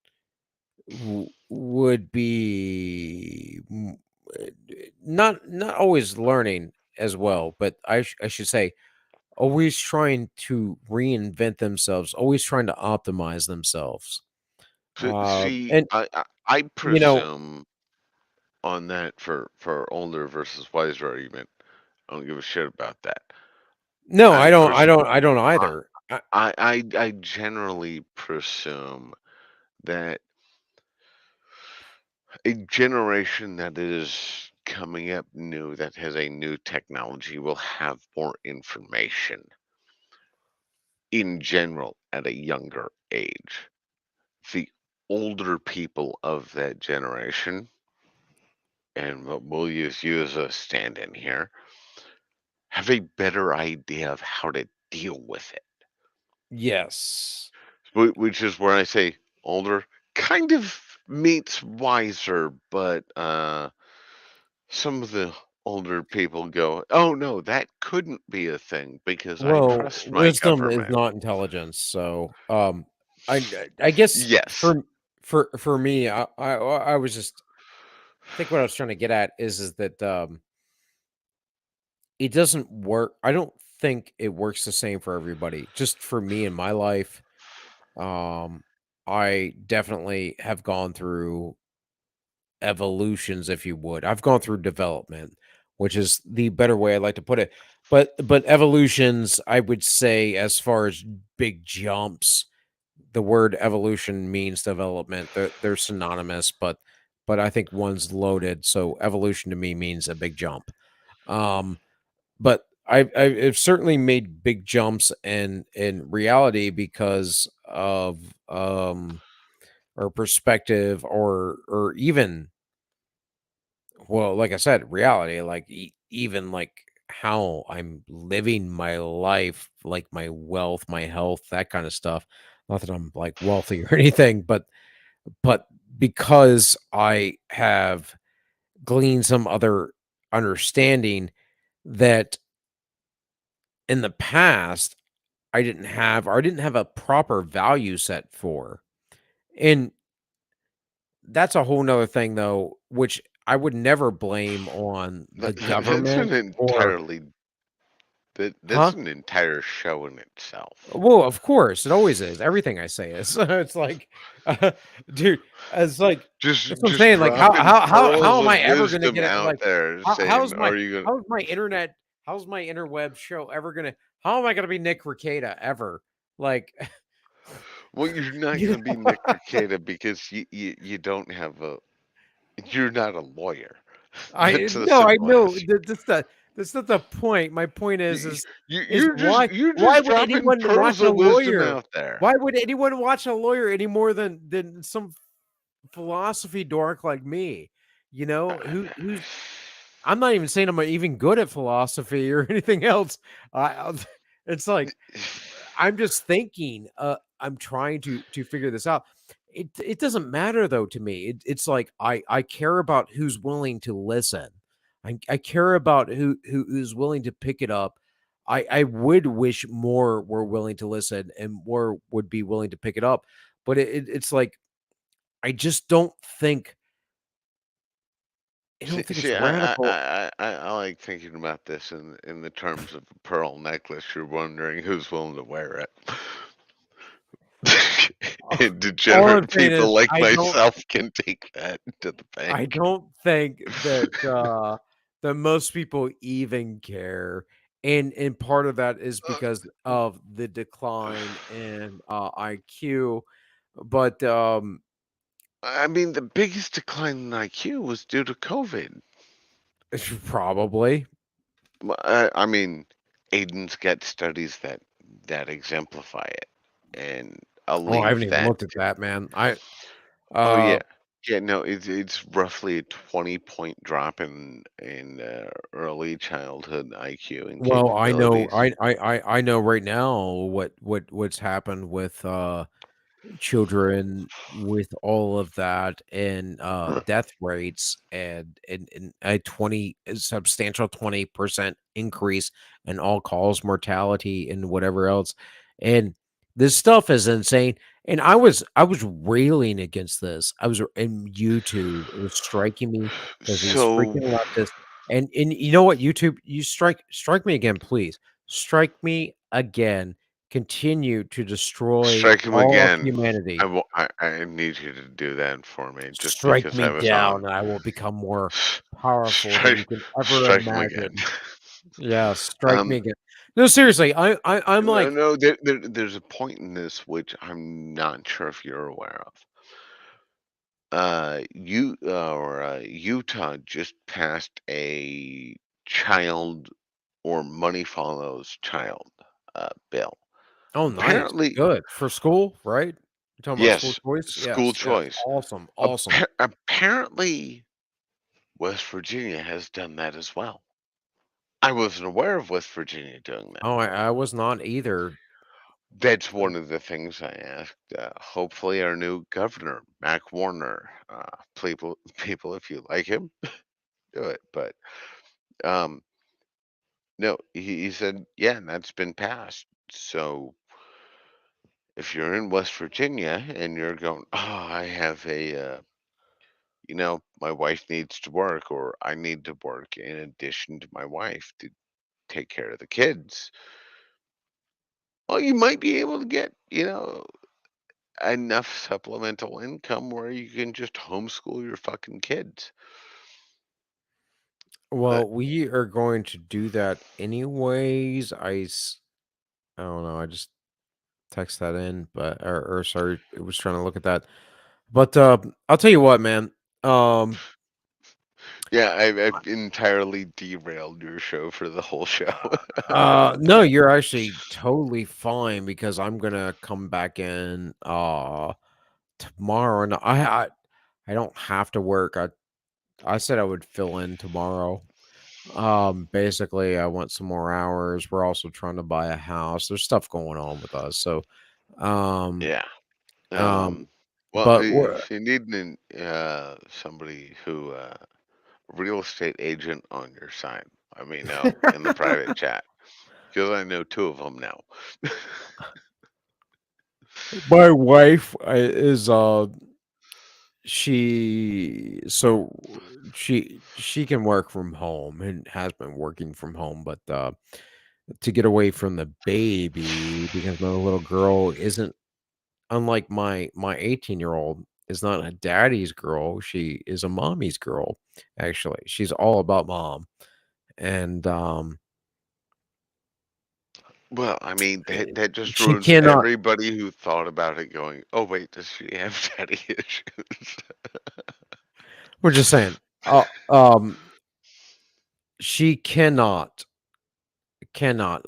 would be not always learning as well, but I should say always trying to reinvent themselves, always trying to optimize themselves. See, And I you know, presume on that for older versus wiser argument. I don't give a shit about that. no, I presume I don't I either. I generally presume that a generation that is coming up new, that has a new technology, will have more information in general at a younger age. The older people of that generation, and we'll use you as a stand-in here, have a better idea of how to deal with it. Yes. Which is where I say older kind of meets wiser, but some of the older people go, "Oh no, that couldn't be a thing because I Well, trust my wisdom is government." not intelligence. So, I guess Yes. for me, I was just I think what I was trying to get at is that it doesn't work. I don't think it works the same for everybody. Just for me in my life, um, I definitely have gone through evolutions, if you would. I've gone through development, which is the better way I like to put it. But evolutions, I would say, as far as big jumps, the word evolution means development. They're synonymous, but I think one's loaded. So evolution to me means a big jump. Um, but I've certainly made big jumps in reality because of or perspective or even, well, like I said, reality, like even like how I'm living my life, like my wealth, my health, that kind of stuff. Not that I'm like wealthy or anything, but because I have gleaned some other understanding that in the past I didn't have a proper value set for. And that's a whole nother thing though, which I would never blame on the That's an government or entirely that's huh? an entire show in itself. Well, of course, it always is. Everything I say is. It's like, uh, dude, it's like that's what I'm Just saying. Like, dropping how pearls am I of ever gonna wisdom get it? out Like, there saying, "Are you gonna?" how's my internet? How's my interweb show ever gonna? How am I gonna be Nick Ricada ever? Like, Well, you're not you gonna be Nick Cicada because you don't have a. You're not a lawyer. I That's the no, I simple know answer. that's not the point. My point You, is you're why just would dropping anyone pearls watch a of wisdom lawyer? out there. Why would anyone watch a lawyer any more than some philosophy dork like me? You know, who's I'm not even saying I'm even good at philosophy or anything else. It's like I'm just thinking. I'm trying to figure this out. It doesn't matter though to me. It's like I care about who's willing to listen. I care about who's willing to pick it up. I would wish more were willing to listen and more would be willing to pick it up, but it's like I just I don't think it's See, radical. I like thinking about this in the terms of a pearl necklace. You're wondering who's willing to wear it. Uh, And All I'm degenerate saying is people like myself can take that to the I bank. don't think that most people even care, and part of that is Uh, because of the decline in IQ, but I mean, the biggest decline in IQ was due to COVID. probably. I mean, Aiden's got studies that exemplify it, and I'll Oh, I haven't leave even that. looked at that, man. Oh Uh, yeah, yeah. No, it's roughly a 20-point drop in early childhood IQ and well, capabilities. I know right now what's happened with children with all of that and death rates and a 20 a substantial 20% increase in all cause mortality and whatever else, and this stuff is insane, and I was railing against this. I was in YouTube, it was striking me because these So freaking leftists, and you know what, YouTube, you strike me again, please strike me again, continue to destroy strike him all of again. humanity. I need you to do that for me, just Strike because me I was down, on. and I will become more powerful than you Strike, can ever strike him again. imagine. Yeah, strike me um, again. No, seriously, I'm no, like, no. There's a point in this which I'm not sure if you're aware of. Utah just passed a child or money follows child bill. "Oh, nice, Apparently, good." For school, right? You're talking about school yes, choice? school Yes, yes, choice. awesome, awesome. Apparently, West Virginia has done that as well. I wasn't aware of West Virginia doing that. Oh, I was not either. That's one of the things I asked. Hopefully, our new governor, Mac Warner, people, if you like him, do it. But um, no, he said, yeah, that's been passed. So if you're in West Virginia and you're going, oh, I have my wife needs to work, or I need to work in addition to my wife to take care of the kids. Well, you might be able to get, enough supplemental income where you can just homeschool your fucking kids. But Well, we are going to do that anyways. I don't know, I just text that in, but or sorry, I was trying to look at that. But I'll tell you what, man. Um, yeah, I've entirely derailed your show for the whole show. no, you're actually totally fine because I'm gonna come back in tomorrow, and I don't have to work. I said I would fill in tomorrow. Basically, I want some more hours. We're also trying to buy a house. There's stuff going on with us, so um Yeah. um, Well, but we're if you need somebody who real estate agent on your side, let me know in the private chat because I know two of them now. my wife is she so she can work from home and has been working from home, but to get away from the baby because my little girl isn't, unlike my 18-year-old, is not a daddy's girl, she is a mommy's girl. Actually, she's all about mom, and Well, I mean that just she ruins cannot. everybody who thought about it. Going, oh wait, does she have daddy issues? We're just saying, uh, um she cannot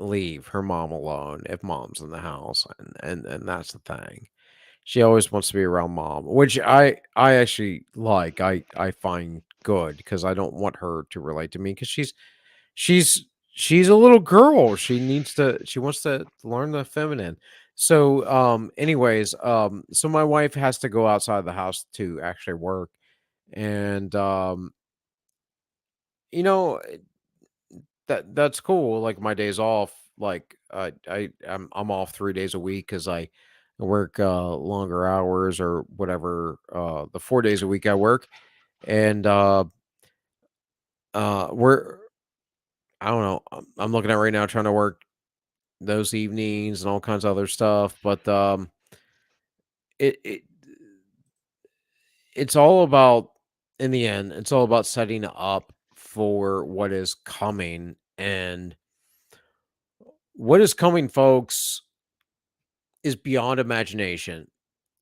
leave her mom alone if mom's in the house, and that's the thing. She always wants to be around mom, which I actually like. I find good because I don't want her to relate to me because she's she's a little girl. She wants to learn the feminine. So anyways, so my wife has to go outside the house to actually work, and you know that's cool. Like my days off, like I'm off 3 days a week because I work longer hours or whatever. The 4 days a week I work, and we're I don't know. I'm looking at right now trying to work those evenings and all kinds of other stuff, but it it's all about in the end, it's all about setting up for what is coming. And what is coming, folks, is beyond imagination.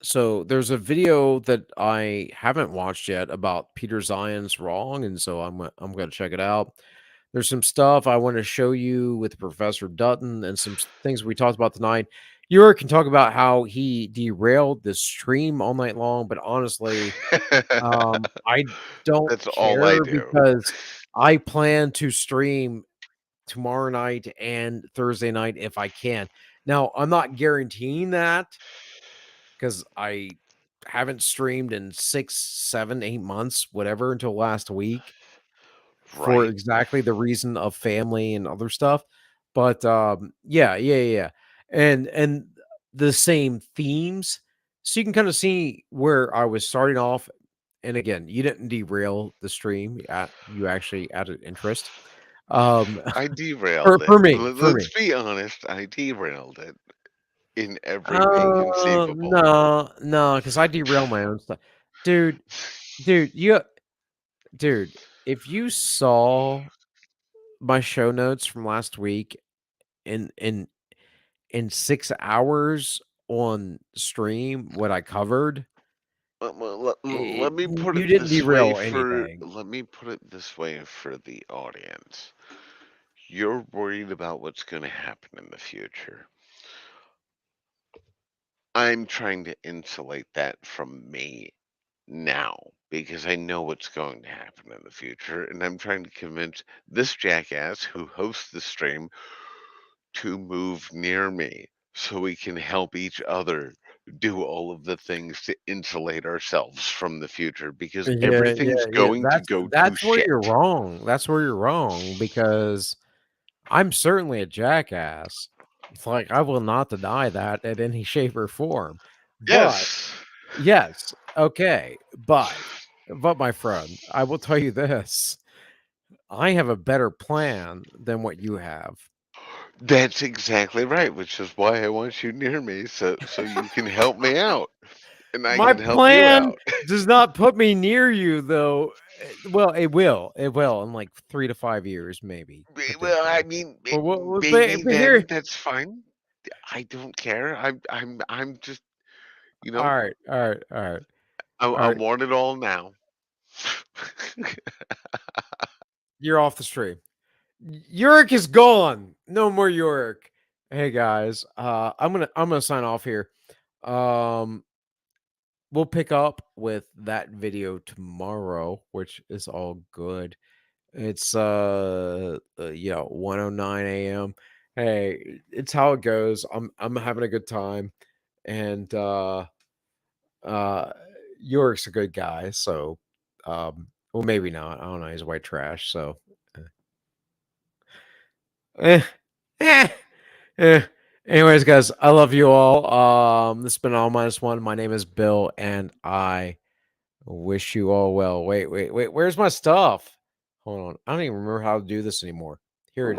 So there's a video that I haven't watched yet about Peter Zion's Wrong, and so I'm gonna check it out. There's some stuff I want to show you with Professor Dutton and some things we talked about tonight. You can talk about how he derailed the stream all night long, but honestly, I don't That's all I care do. because I plan to stream tomorrow night and Thursday night if I can. Now, I'm not guaranteeing that because I haven't streamed in 6, 7, 8 months, whatever, until last week for Right. exactly the reason of family and other stuff. But yeah. And the same themes. So you can kind of see where I was starting off. And again, you didn't derail the stream. You actually added interest. Um I for derailed it. for me, for Let's me. be honest. I derailed it in every way conceivable. No, because I derail my own stuff. Dude, dude, you dude, if you saw my show notes from last week in in in 6 hours on stream, what I covered, Let me put you it didn't this way derail for anything. let me put it this way for the audience. You're worried about what's going to happen in the future. I'm trying to insulate that from me now because I know what's going to happen in the future, and I'm trying to convince this jackass who hosts the stream to move near me so we can help each other do all of the things to insulate ourselves from the future because everything's Yeah. going to go to That's where shit. you're wrong. That's where you're wrong because I'm certainly a jackass. It's like I will not deny that in any shape or form. But Yes, yes, okay. But my friend, I will tell you this. I have a better plan than what you have. that's exactly right, which is why I want you near me so you can help me out and I My can help you plan out. does not put me near you though. Well, it will. It will in like 3 to 5 years maybe, Well, I potentially. mean, But maybe then here that's fine. I don't care. I'm just, you know, alright, alright, alright, I alright. want it all now. You're off the stream. Yorick is gone. No more Yorick. Hey guys, I'm gonna sign off here. Um, we'll pick up with that video tomorrow, which is all good. It's 1:09 a.m. Hey, it's how it goes. I'm having a good time, and uh, Yorick's a good guy. So, well, maybe not. I don't know. He's white trash. So, eh, eh. Eh. Anyways, guys, I love you all. This has been All Minus One. My name is Bill, and I wish you all well. Wait. Where's my stuff? Hold on. I don't even remember how to do this anymore. Here it